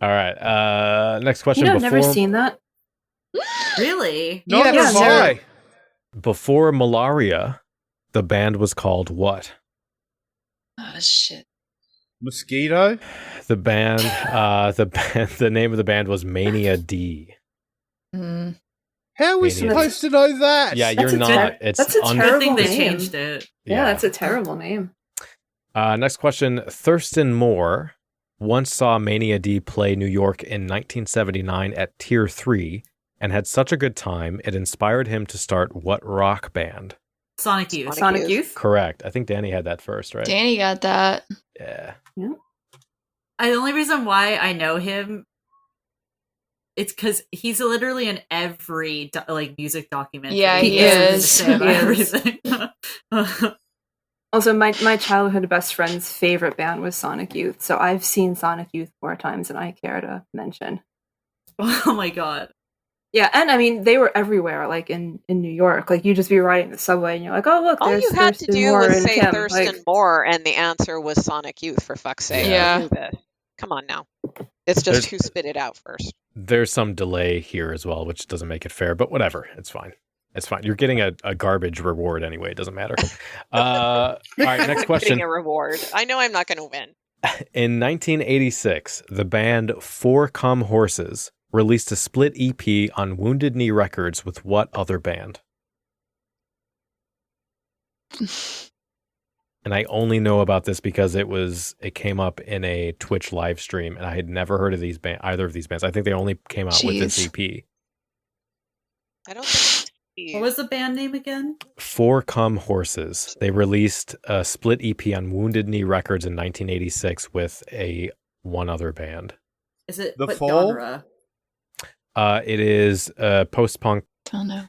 S1: All right. Next question.
S7: I've never seen that.
S5: Really?
S8: Not
S4: Yeah,
S8: have I.
S1: Before Malaria, the band was called what?
S4: Oh shit.
S8: Mosquito?
S1: The name of the band was Mania D.
S4: Mm.
S8: How are we
S1: Mania.
S8: supposed to know that?
S1: Yeah, you're not.
S7: That's a
S5: I
S7: terrible
S5: think they
S7: name.
S5: changed it.
S7: Yeah, that's a terrible name.
S1: Next question. Thurston Moore once saw Mania D play New York in 1979 at Tier 3 and had such a good time, it inspired him to start what rock band?
S5: Sonic Youth.
S7: Sonic Youth?
S1: Correct. I think Danny had that first, right?
S4: Danny got that.
S1: Yeah.
S7: Yeah.
S5: The only reason why I know him, it's because he's literally in every music documentary.
S4: Yeah, he is.
S5: He is. Everything.
S7: Also, my childhood best friend's favorite band was Sonic Youth, so I've seen Sonic Youth 4 times, and I care to mention.
S5: Oh my god.
S7: Yeah, and I mean, they were everywhere, like in New York. Like, you just be riding the subway, and you're like, oh, look,
S6: All
S7: there's
S6: you had to
S7: Thurston
S6: do
S7: Moore
S6: was
S7: and
S6: say
S7: Kim.
S6: Thurston
S7: Like,
S6: Moore, and the answer was Sonic Youth, for fuck's sake.
S4: Yeah.
S6: I knew this. Come on now. It's just who spit it out first.
S1: There's some delay here as well, which doesn't make it fair, but whatever. It's fine. It's fine. You're getting a garbage reward anyway. It doesn't matter. All right, next question.
S6: Getting a reward. I know I'm not going to win.
S1: In 1986, the band Four Come Horses released a split EP on Wounded Knee Records with what other band? And I only know about this because it came up in a Twitch live stream, and I had never heard of either of these bands. I think they only came out with this EP.
S6: I don't think.
S5: What was the band name again?
S1: Four Come Horses. They released a split EP on Wounded Knee Records in 1986 with one other band.
S5: Is it
S8: The
S5: what
S8: Fall?
S5: genre?
S1: It is post-punk.
S4: Don't know.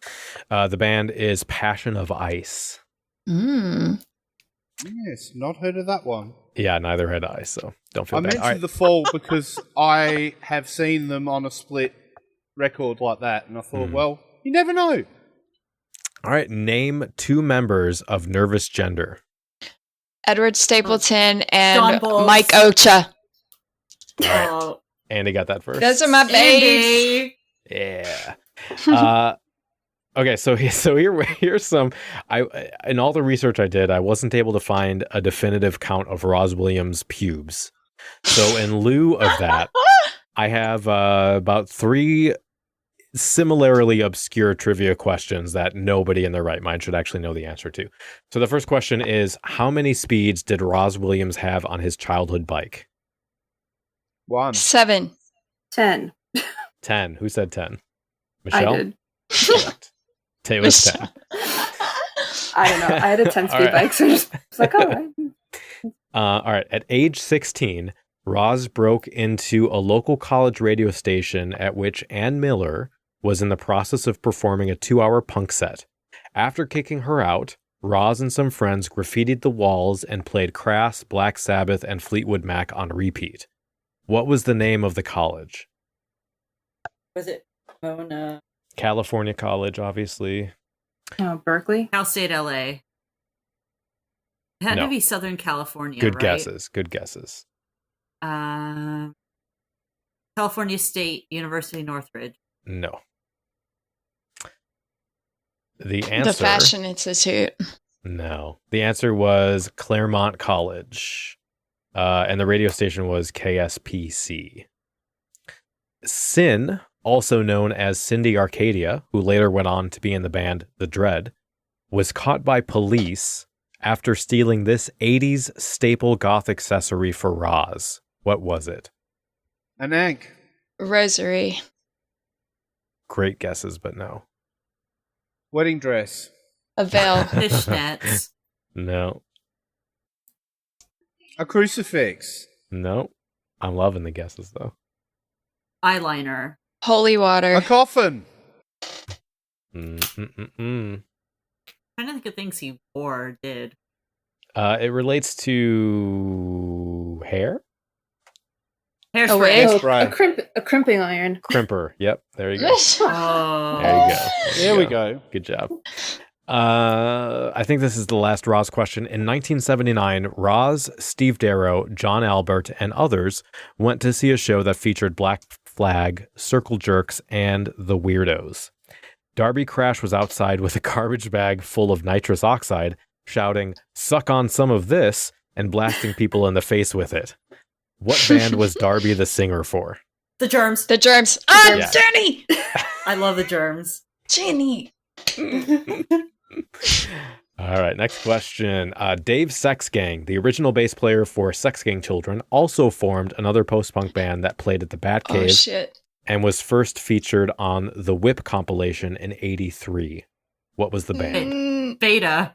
S1: The band is Passion of Ice.
S4: Mm.
S8: Yes, not heard of that one.
S1: Yeah, neither had I, so don't feel
S8: I
S1: bad.
S8: mentioned
S1: All right.
S8: The Fall because I have seen them on a split record like that, and I thought, well, you never know.
S1: All right, name two members of Nervous Gender.
S4: Edward Stapleton
S5: John
S4: and
S5: Bowles.
S4: Mike Ocha.
S5: Oh,
S1: Andy got that first.
S4: Those are my babes.
S5: Andy.
S1: Yeah. Okay, so here's some. In all the research I did, I wasn't able to find a definitive count of Roz Williams' pubes. So in lieu of that, I have about 3 similarly obscure trivia questions that nobody in their right mind should actually know the answer to. So the first question is, how many speeds did Roz Williams have on his childhood bike?
S8: 1.
S4: 7.
S7: 10.
S1: 10. Who said 10? Michelle?
S7: I did.
S1: Correct. It was 10.
S7: I don't know. I had a 10-speed bike, so I just was like, all right.
S1: All right. At age 16, Roz broke into a local college radio station at which Ann Miller was in the process of performing a 2-hour punk set. After kicking her out, Roz and some friends graffitied the walls and played Crass, Black Sabbath, and Fleetwood Mac on repeat. What was the name of the college?
S5: Was it Mona?
S1: California College, obviously.
S7: Oh, Berkeley?
S5: Cal State LA. It had
S1: No.
S5: to be Southern California,
S1: Good
S5: right?
S1: guesses. Good guesses.
S5: California State University Northridge.
S1: No. The answer...
S4: The Fashion Institute.
S1: No. The answer was Claremont College. And the radio station was KSPC. Sin, also known as Cindy Arcadia, who later went on to be in the band The Dread, was caught by police after stealing this 80s staple goth accessory for Roz. What was it?
S8: An egg.
S4: Rosary.
S1: Great guesses, but no.
S8: Wedding dress.
S4: A veil.
S5: Fishnets.
S1: No.
S8: A crucifix.
S1: No. I'm loving the guesses, though.
S5: Eyeliner.
S4: Holy water.
S8: A coffin.
S1: Mm-mm-mm-mm.
S5: Trying to think of things he wore or did.
S1: It relates to hair?
S5: Hairspray.
S4: A wig?
S7: Oh,
S8: Hairspray.
S7: a crimping iron.
S1: Crimper. Yep. There you go.
S5: Oh.
S1: There you go.
S8: There we go.
S1: Good job. I think this is the last Roz question. In 1979, Roz, Steve Darrow, John Albert, and others went to see a show that featured Black Flag, Circle Jerks, and The Weirdos. Darby Crash was outside with a garbage bag full of nitrous oxide, shouting, "Suck on some of this," and blasting people in the face with it. What band was Darby the singer for?
S5: The Germs.
S4: The Germs.
S1: Yeah.
S4: Johnnie!
S5: I love the Germs.
S4: Johnnie!
S1: All right, next question. Dave Sexgang, the original bass player for Sex Gang Children, also formed another post-punk band that played at the Batcave
S4: Oh, shit.
S1: and was first featured on the Whip compilation in '83. What was the band?
S5: Beta.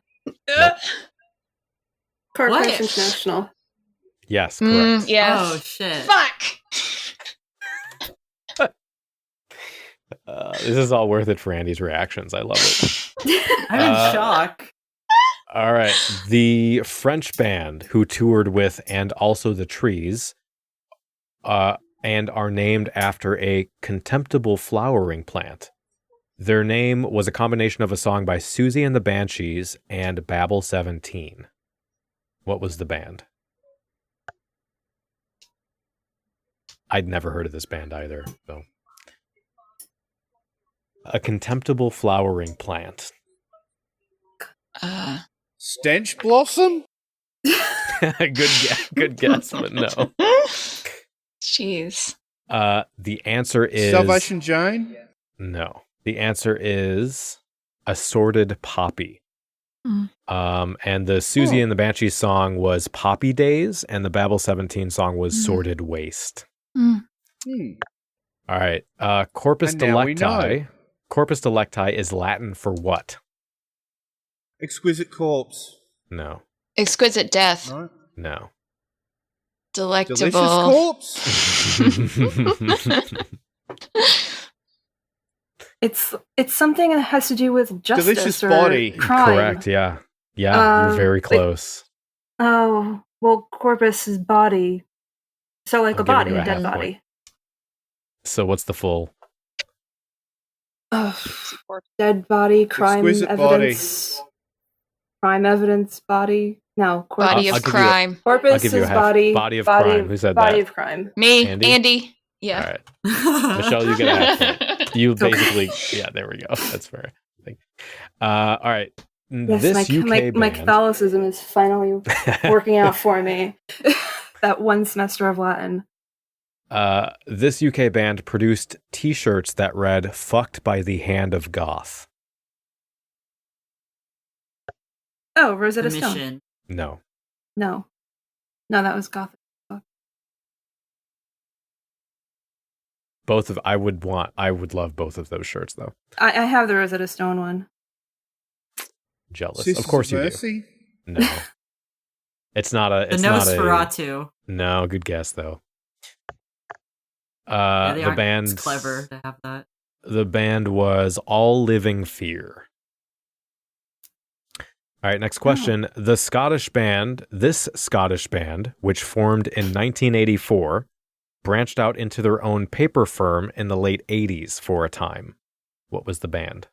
S7: Car
S5: What?
S7: Crash International.
S1: Yes, correct.
S4: Yeah.
S5: Oh, shit.
S4: Fuck!
S1: This is all worth it for Andy's reactions. I love it.
S5: I'm in shock.
S1: All right. The French band who toured with And Also the Trees and are named after a contemptible flowering plant. Their name was a combination of a song by Susie and the Banshees and Babel 17. What was the band? I'd never heard of this band either. So, a contemptible flowering plant.
S8: Stench Blossom?
S1: Good guess, but no.
S4: Jeez.
S1: The answer is
S8: Salvation Jane?
S1: no. The answer is Assorted Poppy. And the Susie and the Banshees song was Poppy Days, and the Babel 17 song was Sordid Waste. All right. Corpus
S8: And now we
S1: Delecti.
S8: know.
S1: Corpus Delecti is Latin for what?
S8: Exquisite Corpse.
S1: No.
S4: Exquisite Death.
S8: No?
S1: No.
S8: Delicious
S4: Delectable.
S8: Corpse?
S7: It's something that has to do with justice
S8: Delicious
S7: or
S8: Body.
S7: crime.
S1: Correct, yeah. Yeah, you're very close.
S7: Oh, well, corpus is body. So like
S1: I'm
S7: a body,
S1: giving you
S7: a
S1: a
S7: dead
S1: half
S7: body.
S1: point. So what's the full?
S7: Oh, dead body, crime
S8: Exquisite
S7: evidence. Crime evidence, body. No, corpus.
S4: Body
S1: I'll
S4: of
S1: give you a-
S4: crime.
S7: Corpus
S1: I'll give you a
S7: is
S1: half.
S7: body.
S1: Body of crime. Who said
S7: body
S1: that?
S7: of crime.
S4: Me,
S1: Andy?
S4: Andy. Yeah.
S1: All right. Michelle, you get a half point. You basically, yeah, there we go. That's fair. All right.
S7: Yes,
S1: This UK
S7: my
S1: band.
S7: Catholicism is finally working out for me. That one semester of Latin.
S1: This UK band produced T-shirts that read "Fucked by the Hand of Goth."
S7: Oh, Rosetta Stone.
S5: Mission.
S1: No.
S7: No, that was Gothic.
S1: I would love both of those shirts though.
S7: I have the Rosetta Stone one.
S1: Jealous.
S8: Sisters
S1: Of course you
S8: Mercy?
S1: do. No. It's not a.
S5: The
S1: It's not a.
S5: Nosferatu.
S1: No, good guess though.
S5: Yeah, they
S1: The
S5: aren't-
S1: band's
S5: It's clever to have that.
S1: The band was All Living Fear. All right, next question. This Scottish band, which formed in 1984, branched out into their own paper firm in the late 80s for a time. What was the band?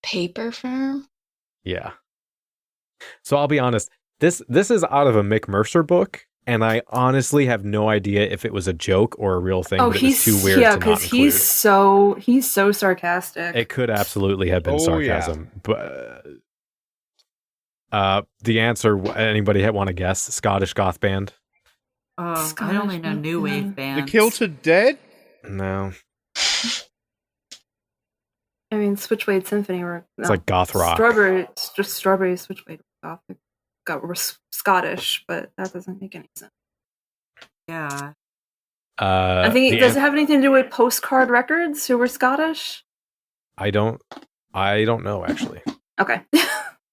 S4: Paper firm?
S1: Yeah. So I'll be honest, this is out of a Mick Mercer book, and I honestly have no idea if it was a joke or a real thing, but it was too weird to not
S7: because
S1: include.
S7: he's so sarcastic.
S1: It could absolutely have been
S8: Oh, yeah.
S1: sarcasm, but the answer, anybody want to guess? Scottish goth band?
S5: I only know
S7: Scottish
S5: new wave
S7: band.
S5: bands.
S8: The Kilted Dead?
S1: No.
S7: I mean, Switchblade Symphony were
S1: It's like goth rock.
S7: Strawberry Switchblade Gothic. We're Scottish, but that doesn't make any sense.
S5: Yeah.
S7: I think does it have anything to do with Postcard Records, who were Scottish?
S1: I don't know actually.
S7: Okay,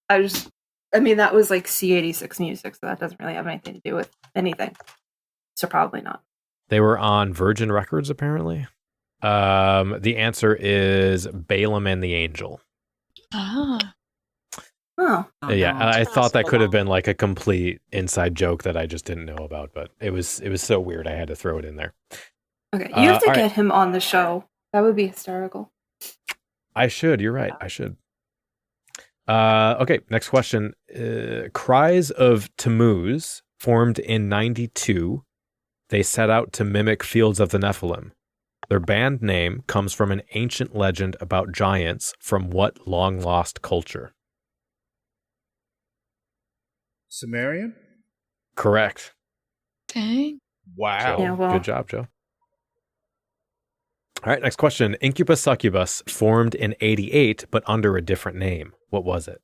S7: I mean, that was like C86 music, so that doesn't really have anything to do with anything. So probably not.
S1: They were on Virgin Records apparently. The answer is Balaam and the Angel.
S4: Ah.
S7: Oh,
S1: Yeah,
S5: no.
S1: I thought that could have been like a complete inside joke that I just didn't know about, but it was so weird I had to throw it in there.
S7: okay. You have to
S1: all
S7: get
S1: right.
S7: him on the show. That would be hysterical.
S1: I should. You're right. I should. Okay, next question. Cries of Tammuz formed in 92. They set out to mimic Fields of the Nephilim. Their band name comes from an ancient legend about giants from what long-lost culture?
S8: Sumerian?
S1: Correct.
S4: Dang.
S8: Wow.
S1: Joe,
S7: Yeah, well-
S1: good job, Joe. All right, next question. Incubus Succubus formed in 88, but under a different name. What was it?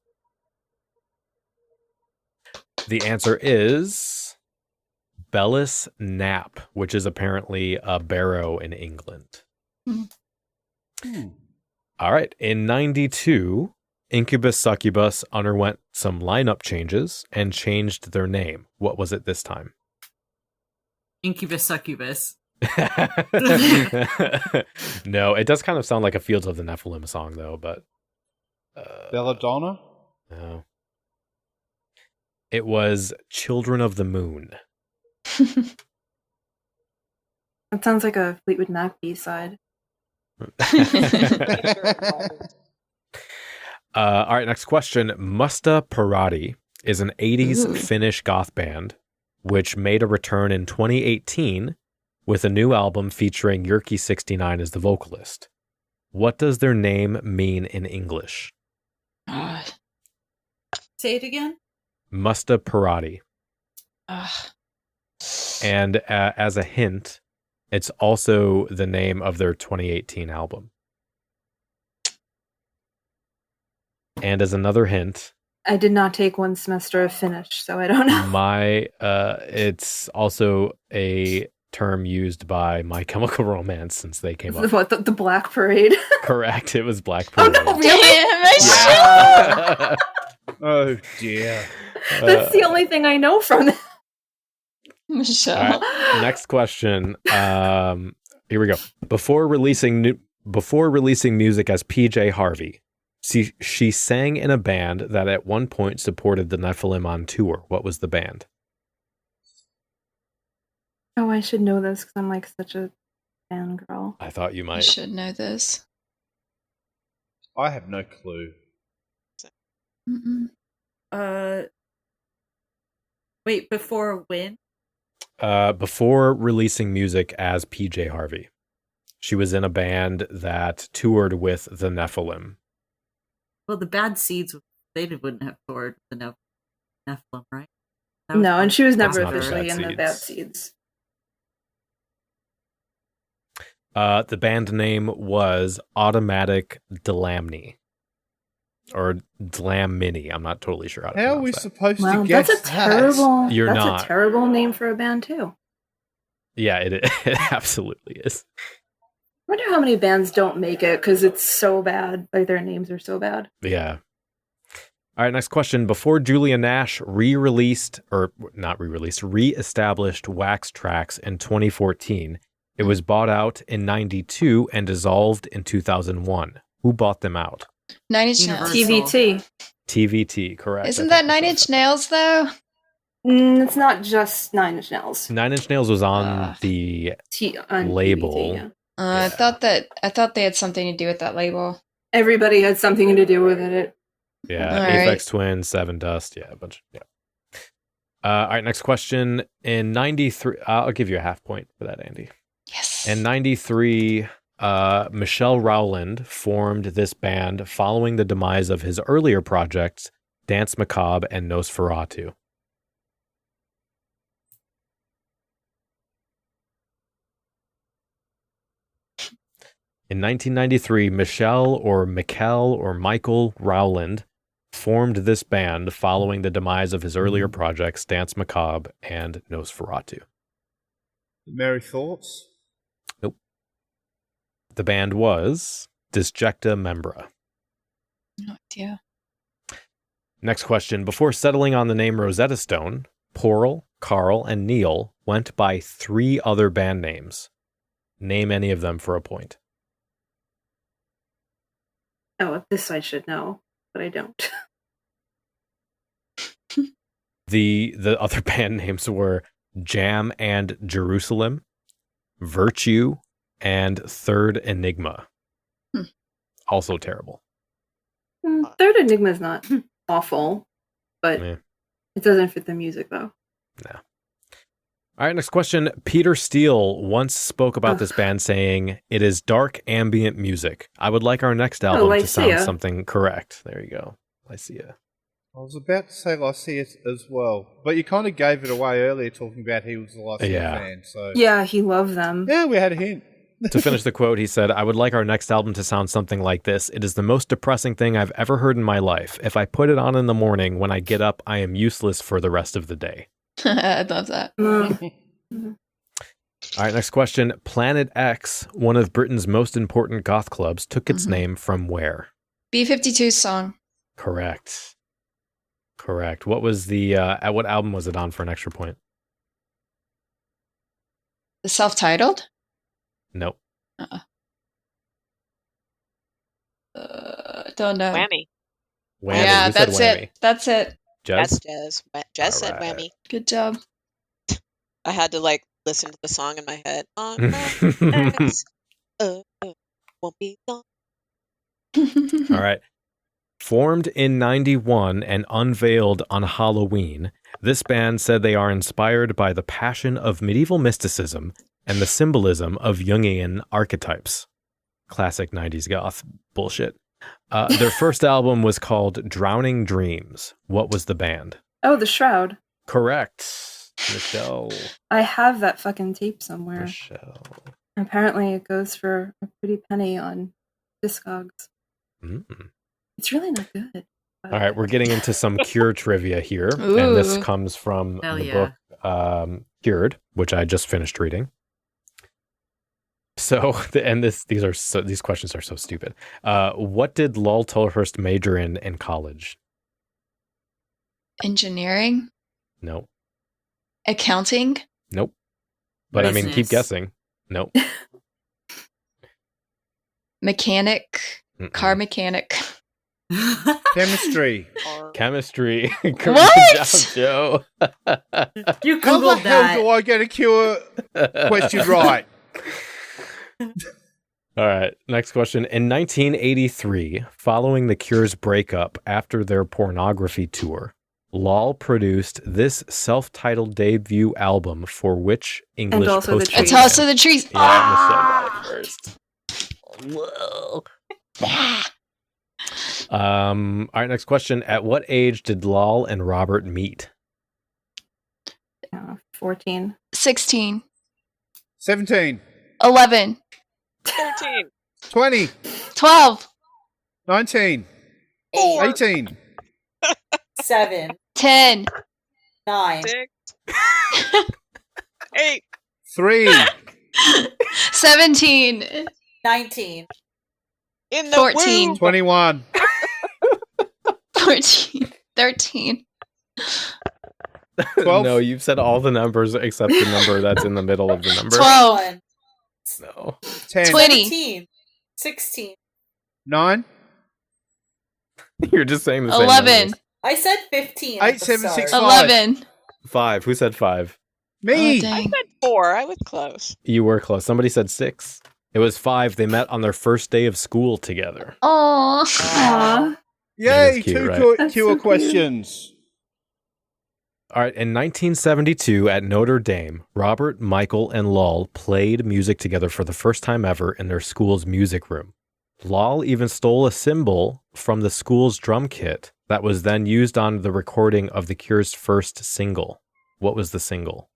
S1: The answer is Bellis Knapp, which is apparently a barrow in England. All right, in 92, Incubus Succubus underwent some lineup changes and changed their name. What was it this time?
S5: Incubus Succubus.
S1: No, it does kind of sound like a Fields of the Nephilim song, though, but...
S8: Belladonna?
S1: No. It was Children of the Moon.
S7: That sounds like a Fleetwood Mac B-side.
S1: All right, next question. Musta Parati is an 80s
S4: Ooh.
S1: Finnish goth band, which made a return in 2018 with a new album featuring Jyrki69 as the vocalist. What does their name mean in English?
S5: Say it again.
S1: Musta Parati. And as a hint, it's also the name of their 2018 album. And as another hint,
S7: I did not take one semester of Finnish, so I don't know.
S1: it's also a term used by My Chemical Romance since they came up.
S7: What, the Black Parade?
S1: Correct, it was Black
S7: Oh,
S1: Parade.
S7: no, really?
S4: Damn,
S8: Oh, dear.
S7: That's the only thing I know from it.
S4: Michelle.
S1: All right, next question. Here we go. Before releasing music as PJ Harvey, she sang in a band that at one point supported the Nephilim on tour. What was the band?
S7: Oh, I should know this because I'm like such a fangirl.
S1: I thought you
S4: I
S1: might.
S4: should know this.
S8: I have no clue.
S4: Mm-mm.
S5: Wait, before when?
S1: Before releasing music as PJ Harvey, she was in a band that toured with the Nephilim.
S5: Well, the Bad Seeds, they wouldn't have toured the Nephilim, right? That was
S7: No, and she was never
S1: not the
S7: officially
S1: Bad
S7: in the
S1: Seeds.
S7: Bad Seeds.
S1: The band name was Automatic Dlamini. Or Dlamini. I'm not totally sure how to
S8: How are
S1: pronounce
S8: we
S1: that.
S8: supposed to
S7: Wow,
S8: guess
S7: that's a terrible.
S1: You're
S7: that's
S1: not.
S7: a terrible name for a band too.
S1: Yeah, it absolutely is.
S7: I wonder how many bands don't make it because it's so bad. Like their names are so bad.
S1: Yeah. All right, next question. Before Julia Nash re-established Wax Trax in 2014, it was bought out in 92 and dissolved in 2001. Who bought them out?
S4: Nine Inch Nails.
S5: Universal.
S7: TVT.
S1: TVT, correct.
S4: Isn't
S1: I
S4: that
S1: think I
S4: 9
S1: saw
S4: Inch
S1: that.
S4: Nails, though?
S7: It's not just Nine Inch Nails.
S1: 9 Inch Nails was on the
S7: On
S1: label.
S7: TVT, yeah.
S4: I thought they had something to do with that label.
S7: Everybody had something to do with it.
S1: Yeah,
S4: All right.
S1: Aphex Twin, Seven Dust, yeah, a bunch. Yeah. All right, next question. In 93, I'll give you a half point for that, Andy.
S4: Yes.
S1: In 93, Michelle Rowland formed this band following the demise of his earlier projects, Dance Macabre and Nosferatu. In 1993, Michelle or Michael Rowland formed this band following the demise of his earlier projects, Dance Macabre and Nosferatu.
S8: Merry Thoughts?
S1: Nope. The band was Disjecta Membra.
S4: No idea.
S1: Next question. Before settling on the name Rosetta Stone, Porl, Carl, and Neil went by 3 other band names. Name any of them for a point.
S7: Oh, this I should know, but I don't.
S1: The other band names were Jam and Jerusalem, Virtue, and Third Enigma. Also terrible.
S7: Third Enigma is not awful, but
S1: Yeah.
S7: it doesn't fit the music though.
S1: No. All right, next question. Peter Steele once spoke about this band saying, "It is dark ambient music. I would like our next album to sound
S7: Lycia.
S1: something correct." There you go. Lycia.
S8: I was about to say Lycia as well, but you kind of gave it away earlier talking about he was a Lycia fan. So
S7: Yeah, he loved them.
S8: yeah, we had a hint.
S1: To finish the quote, he said, "I would like our next album to sound something like this. It is the most depressing thing I've ever heard in my life. If I put it on in the morning, when I get up, I am useless for the rest of the day."
S4: I love that.
S1: All right, next question. Planet X, one of Britain's most important goth clubs, took its name from where?
S4: B-52's song.
S1: Correct. What was the, at what album was it on for an extra point?
S4: The self-titled?
S1: Nope.
S4: Don't know.
S6: Whammy.
S1: Whammy.
S4: Yeah,
S1: Who said
S4: that's
S1: whammy?
S4: it. That's it.
S1: Jez?
S6: That's Jez. Jez said
S1: Alright.
S6: whammy.
S4: Good job.
S6: I had to like listen to the song in my head. On my ex, won't be long.
S1: All right. Formed in 91 and unveiled on Halloween, this band said they are inspired by the passion of medieval mysticism and the symbolism of Jungian archetypes. Classic 90s goth bullshit. Their first album was called Drowning Dreams. What was the band?
S7: Oh, The Shroud.
S1: Correct. Michelle.
S7: I have that fucking tape somewhere.
S1: Michelle.
S7: Apparently it goes for a pretty penny on Discogs.
S1: Mm.
S7: It's really not good.
S1: All right, we're getting into some Cure trivia here.
S4: Ooh.
S1: And this comes from
S5: Hell
S1: the
S5: yeah.
S1: book Cured, which I just finished reading. So, these questions are so stupid. What did Lol Tolhurst major in college?
S4: Engineering?
S1: Nope.
S4: Accounting?
S1: Nope. But I mean, keep
S5: Business.
S1: guessing. Nope.
S4: Mechanic?
S1: Mm-mm.
S4: Car mechanic?
S8: Chemistry.
S1: Chemistry. Good
S4: What?
S1: job, Joe.
S5: You
S8: How the
S5: googled
S8: hell
S5: that.
S8: do I get a Cure question right?
S1: All right, next question. In 1983, following the Cure's breakup after their pornography tour, Lol produced this self-titled debut album for which English
S7: Also the
S1: post
S7: Trees.
S4: It's also the trees.
S1: Yeah, Michelle got it first. Whoa. All right, next question. At what age did Lol and Robert meet?
S7: 14.
S4: 16.
S8: 17,
S4: 11.
S6: 13.
S8: 20,
S4: 12.
S8: 19, 18,
S5: 7,
S4: 10.
S5: 9,
S6: 6. 8.
S8: 3,
S4: 17.
S5: 19.
S6: In the
S4: 14.
S6: womb.
S8: 21.
S4: 14. 13.
S8: 12.
S1: No, you've said all the numbers except the number that's in the middle of the number.
S4: 12.
S5: 1,
S1: No.
S8: 10,
S4: 20.
S5: 17, 16.
S8: 9,
S1: You're just saying the same
S4: 11.
S1: numbers.
S5: I said 15.
S8: 8,
S5: at the
S8: 7, 6,
S5: start.
S4: 11.
S1: 5. Who said 5?
S8: Me.
S4: Oh,
S6: I
S4: dang.
S6: said 4. I was close.
S1: You were close. Somebody said 6. It was 5. They met on their first day of school together.
S4: Aw.
S7: Aw.
S8: Yay,
S1: That's cute,
S8: 2
S1: right?
S7: That's
S8: Cure
S7: so cute.
S8: questions.
S1: All right, in 1972 at Notre Dame, Robert, Michael, and Lol played music together for the first time ever in their school's music room. Lol even stole a cymbal from the school's drum kit that was then used on the recording of The Cure's first single. What was the single?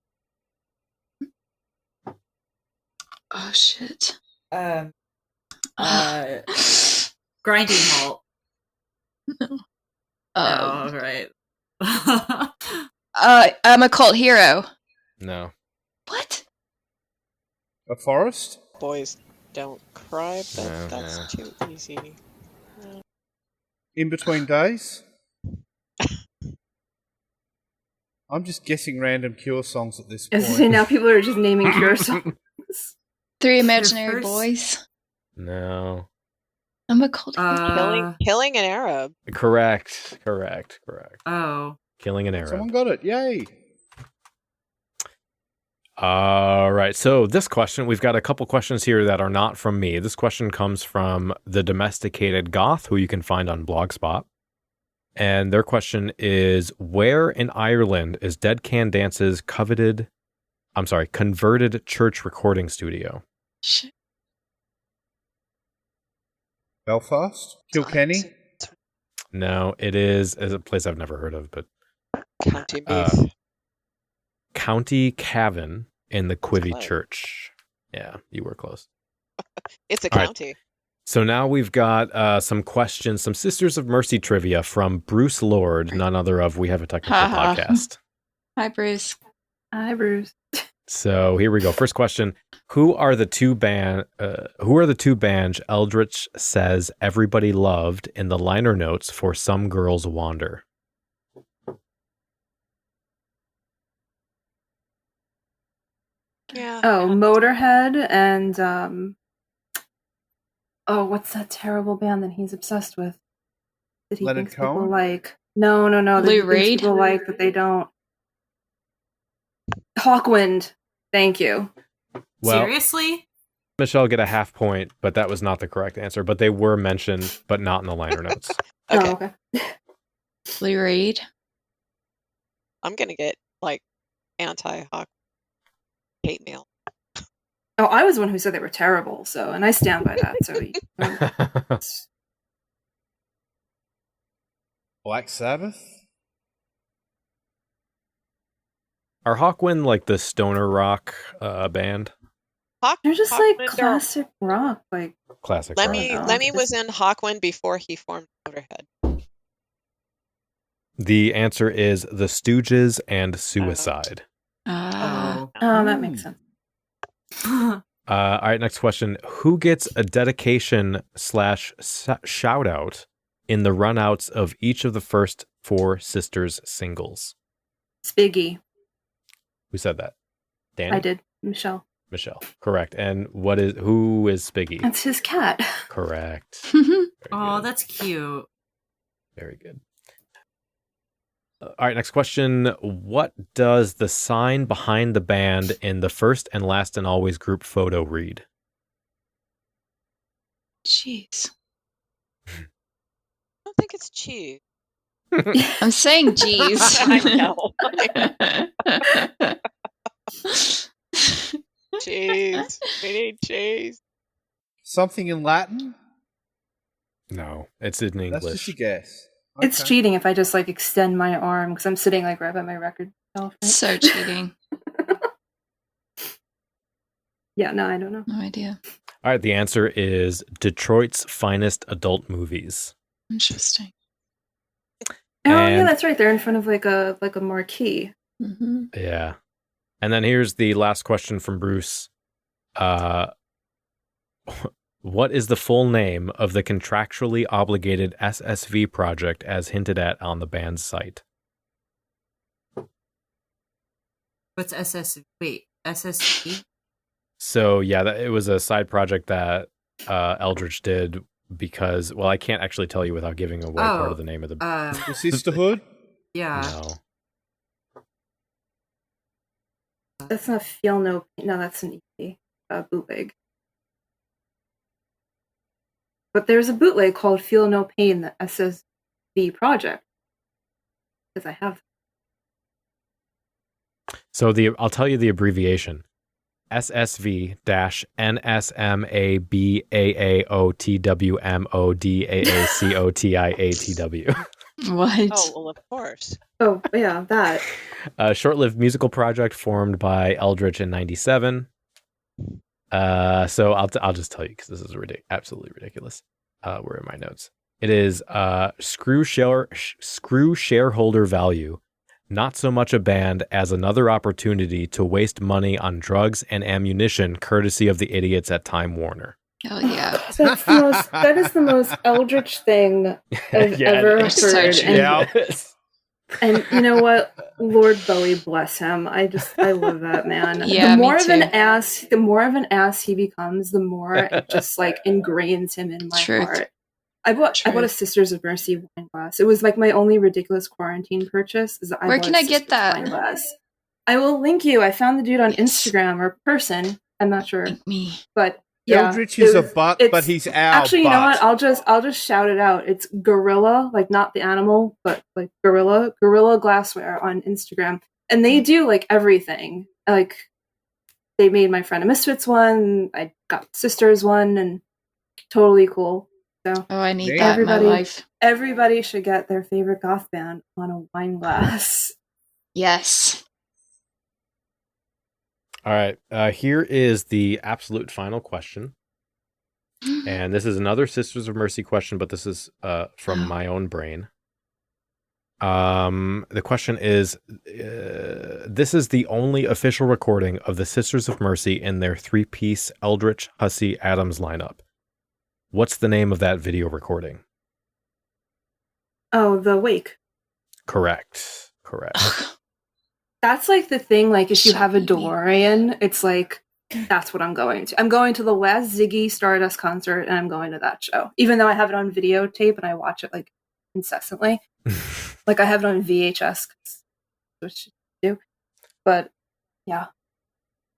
S4: Oh, shit.
S5: Um, grinding halt. Oh, right.
S4: I'm a cult hero.
S1: No.
S4: What?
S8: A forest?
S6: Boys don't cry, but
S1: No,
S6: that's
S1: no.
S6: too easy.
S8: In between days? I'm just guessing random Cure songs at this
S7: I was gonna say,
S8: point.
S7: now people are just naming Cure songs.
S4: Three Imaginary
S5: first-
S4: Boys.
S1: No.
S4: I'm a cult hero.
S6: Killing an Arab.
S1: Correct.
S5: Oh.
S1: Killing an Arab.
S8: Someone got it. Yay.
S1: All right. So this question, we've got a couple questions here that are not from me. This question comes from the Domesticated Goth, who you can find on Blogspot. And their question is, where in Ireland is Dead Can Dance's converted church recording studio?
S8: Belfast? Kilkenny?
S1: No, it is a place I've never heard of, but
S6: County Meath.
S1: County Cavan in the Quivy
S6: Close.
S1: Church. Yeah, you were close.
S6: It's a
S1: All right.
S6: county.
S1: So now we've got some questions, some Sisters of Mercy trivia from Bruce Lord, none other of We Have a Technical Podcast.
S4: Hi, Bruce.
S7: Hi, Bruce.
S1: So here we go. First question: Who are the two bands Eldritch says everybody loved in the liner notes for Some Girls Wander?
S6: Yeah.
S7: Oh, Motorhead and what's that terrible band that he's obsessed with? That he
S8: Leonard
S7: thinks people
S8: Cohen?
S7: like? No. That
S4: Lou
S7: he thinks
S4: Reed?
S7: people like, but they don't. Hawkwind. Thank you.
S1: Well,
S5: Seriously?
S1: Michelle get a half point, but that was not the correct answer. But they were mentioned, but not in the liner notes.
S6: Okay.
S7: Oh, okay.
S4: Lou Reed.
S6: I'm going to get like anti-Hawk hate mail.
S7: Oh, I was the one who said they were terrible. So, and I stand by that. So,
S8: Black Sabbath?
S1: Are Hawkwind like the stoner rock band?
S7: they're just
S6: Hawkwind
S7: like
S6: are-
S7: classic rock. Like,
S1: Classic rock.
S6: Lemmy was in Hawkwind before he formed Motorhead.
S1: The answer is The Stooges and Suicide.
S7: oh, that makes sense.
S1: All right, next question. Who gets a dedication / shout out in the runouts of each of the first 4 Sisters singles?
S7: Spiggy.
S1: Who said that? Danny?
S7: I did. Michelle.
S1: Michelle. Correct. And who is Spiggy?
S7: That's his cat.
S1: Correct. Very
S5: Oh,
S1: good.
S5: that's cute.
S1: Very good. All right, next question. What does the sign behind the band in the first and last and always group photo read?
S4: Jeez.
S6: I don't think it's cheese.
S4: I'm saying G's.
S6: I know. Cheese. We need cheese.
S8: Something in Latin?
S1: No, it's in
S8: That's just
S1: English.
S8: a guess.
S7: It's
S8: Okay.
S7: cheating if I just like extend my arm because I'm sitting like right by my record shelf. right?
S4: So cheating.
S7: Yeah, no, I don't know.
S4: No idea.
S1: All right, the answer is Detroit's Finest Adult Movies.
S4: Interesting.
S7: Oh yeah,
S1: And-
S7: that's right. They're in front of like a marquee.
S4: Mm-hmm.
S1: Yeah. And then here's the last question from Bruce. What is the full name of the contractually obligated SSV project as hinted at on the band's site?
S5: What's Wait, SSV?
S1: So yeah, it was a side project that Eldritch did because, well, I can't actually tell you without giving away part of the name of the
S8: The Sisterhood?
S5: Yeah.
S1: No.
S7: That's not Feel No. No, that's an EP bootleg. But there's a bootleg called Feel No Pain, the SSV project. Because I have.
S1: So I'll tell you the abbreviation. SSV-NSMABAAOTWMODAACOTIATW.
S4: What?
S6: Oh, well, of course.
S7: Oh, yeah, that.
S1: A short-lived musical project formed by Eldritch in '97. So I'll just tell you because this is absolutely ridiculous. We're in my notes. It is screw shareholder value. Not so much a band as another opportunity to waste money on drugs and ammunition courtesy of the idiots at Time Warner.
S4: Hell yeah.
S7: That is the most Eldritch thing I've
S1: Yeah,
S7: ever
S1: it's
S4: so
S7: heard.
S4: true.
S7: And you know what? Lord Bowie bless him. I love that man.
S4: Yeah,
S7: the more
S4: me
S7: of an
S4: too.
S7: ass he becomes, the more it just like ingrains him in my
S4: Truth.
S7: heart. I bought a Sisters of Mercy wine glass. It was like my only ridiculous quarantine purchase.
S4: Where can I get that?
S7: Wine glass. I will link you. I found the dude on Instagram or person. I'm not sure.
S4: Link me.
S7: But yeah,
S8: Eldritch is a butt, but he's our
S7: actually, you know
S8: butt.
S7: what? I'll just shout it out. It's Gorilla, like not the animal, but like Gorilla Glassware on Instagram, and they do like everything. Like they made my Friend of Misfits one. I got Sisters one, and totally cool. So
S4: I need that in my life.
S7: Everybody should get their favorite goth band on a wine glass.
S4: Yes.
S1: All right. Here is the absolute final question. And this is another Sisters of Mercy question, but this is from my own brain. The question is, this is the only official recording of the Sisters of Mercy in their 3-piece Eldritch, Hussey, Adams lineup. What's the name of that video recording?
S7: Oh, The Wake.
S1: Correct.
S7: That's like the thing, like if you have a DeLorean, it's like, that's what I'm going to. I'm going to the last Ziggy Stardust concert and I'm going to that show. Even though I have it on videotape and I watch it like incessantly. Like I have it on VHS, which I do. But yeah,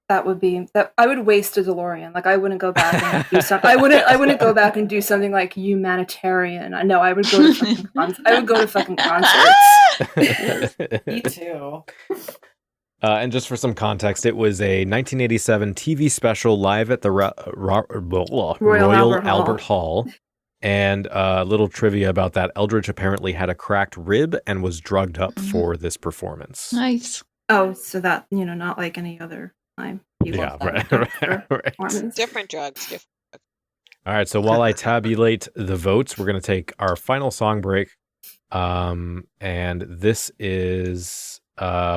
S7: that would be that. I would waste a DeLorean. Like I wouldn't go back and do something. I wouldn't go back and do something like humanitarian. I know I would go to fucking concerts.
S5: Me too.
S1: And just for some context, it was a 1987 TV special live at the Royal Albert Hall. And a little trivia about that: Eldritch apparently had a cracked rib and was drugged up for this performance.
S4: Nice.
S7: Oh, so that, not like any other time.
S1: Yeah, right.
S6: Different drugs.
S1: All right, so while I tabulate the votes, we're going to take our final song break. And this is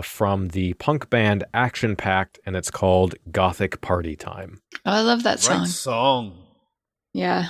S1: from the punk band Action Pact, and it's called Gothic Party Time.
S4: Oh, I love that song.
S8: Great song.
S4: Yeah.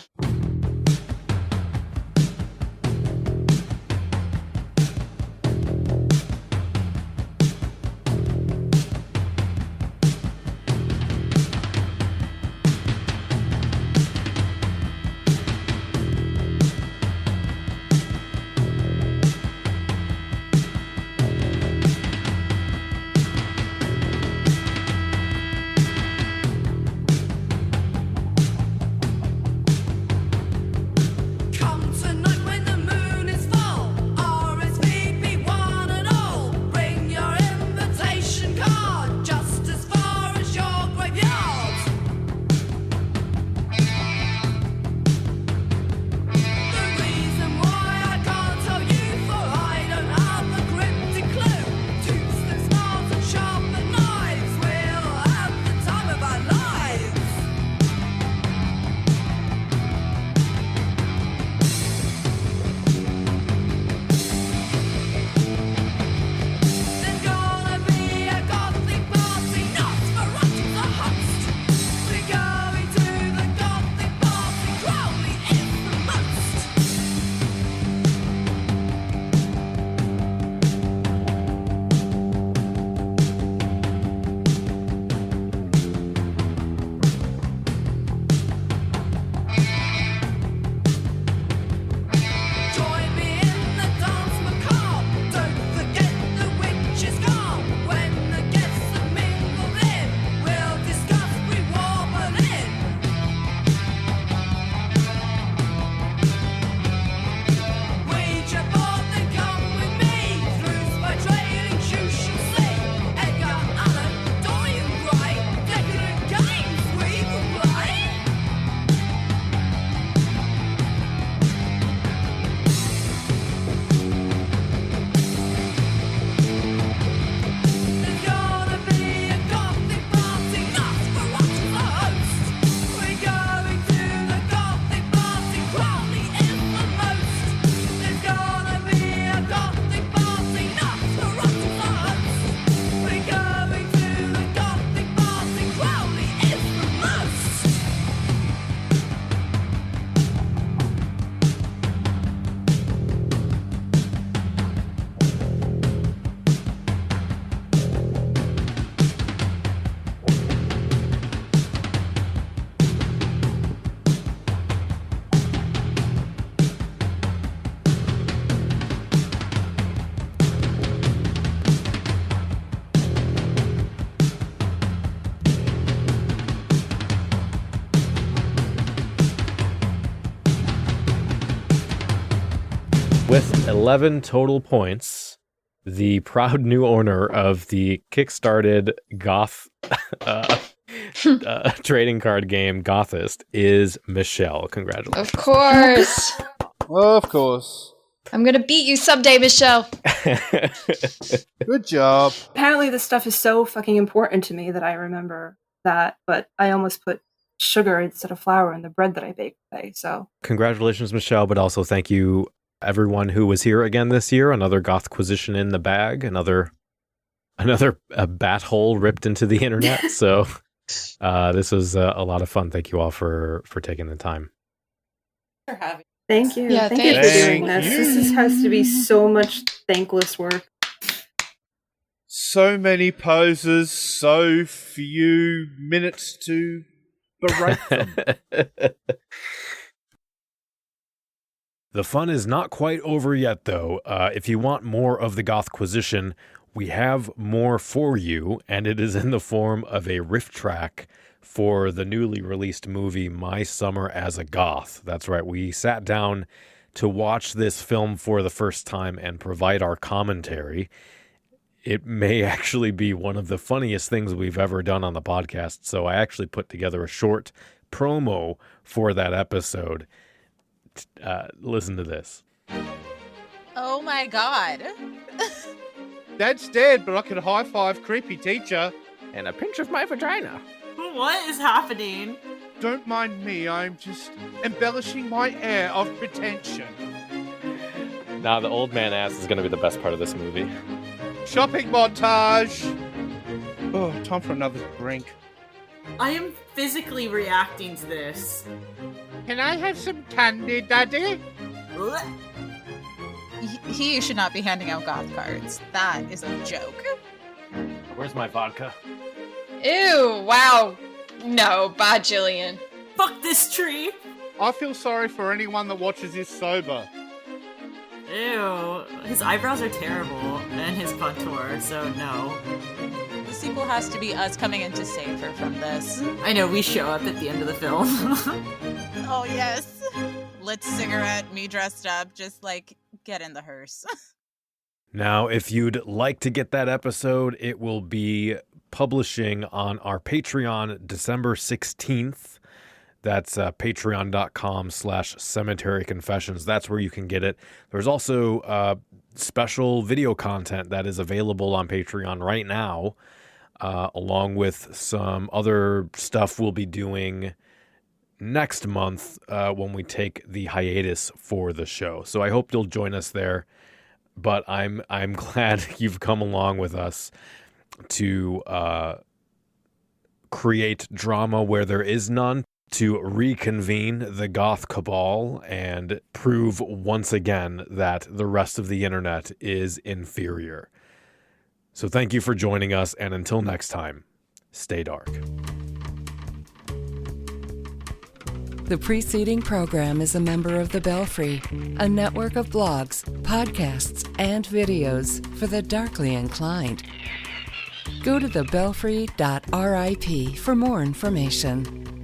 S1: With 11 total points, the proud new owner of the kickstarted Goth trading card game Gothest is Michelle. Congratulations.
S4: Of course.
S8: Of course.
S4: I'm going to beat you someday, Michelle.
S8: Good job.
S7: Apparently this stuff is so fucking important to me that I remember that, but I almost put sugar instead of flour in the bread that I baked today, so.
S1: Congratulations, Michelle, but also thank you everyone who was here again this year. Another Gothquisition in the bag, another bathole ripped into the internet. So this was a lot of fun. Thank you all for taking the time.
S7: Thank you.
S4: Yeah,
S7: thank you for
S4: thanks.
S7: doing this. This has to be so much thankless work.
S8: So many poses, so few minutes to berate them.
S1: The fun is not quite over yet, though. If you want more of the Gothquisition, we have more for you, and it is in the form of a riff track for the newly released movie My Summer as a Goth. That's right, we sat down to watch this film for the first time and provide our commentary. It may actually be one of the funniest things we've ever done on the podcast, so I actually put together a short promo for that episode. Listen to this.
S9: Oh my god.
S8: Dad's dead, but I can high-five creepy teacher.
S1: And a pinch of my vagina.
S5: What is happening?
S8: Don't mind me, I'm just embellishing my air of pretension.
S1: Nah, the old man ass is going to be the best part of this movie.
S8: Shopping montage! Oh, time for another drink.
S5: I am physically reacting to this.
S8: Can I have some candy, Daddy?
S5: Ugh.
S9: He should not be handing out goth cards. That is a joke.
S1: Where's my vodka?
S4: Ew, wow. No, bye, Jillian.
S5: Fuck this tree!
S8: I feel sorry for anyone that watches this sober.
S5: Ew. His eyebrows are terrible, and his contour, so no.
S9: The sequel has to be us coming in to save her from this.
S5: I know, we show up at the end of the film.
S9: Oh, yes. Lit cigarette, me dressed up, just like, get in the hearse.
S1: Now, if you'd like to get that episode, it will be publishing on our Patreon December 16th. That's patreon.com/Cemetery Confessions. That's where you can get it. There's also special video content that is available on Patreon right now, along with some other stuff we'll be doing next month when we take the hiatus for the show. So I hope you'll join us there. But I'm glad you've come along with us to create drama where there is none, to reconvene the Goth cabal and prove once again that the rest of the internet is inferior. So thank you for joining us, and until next time, stay dark.
S3: The preceding program is a member of The Belfry, a network of blogs, podcasts, and videos for the darkly inclined. Go to thebelfry.rip for more information.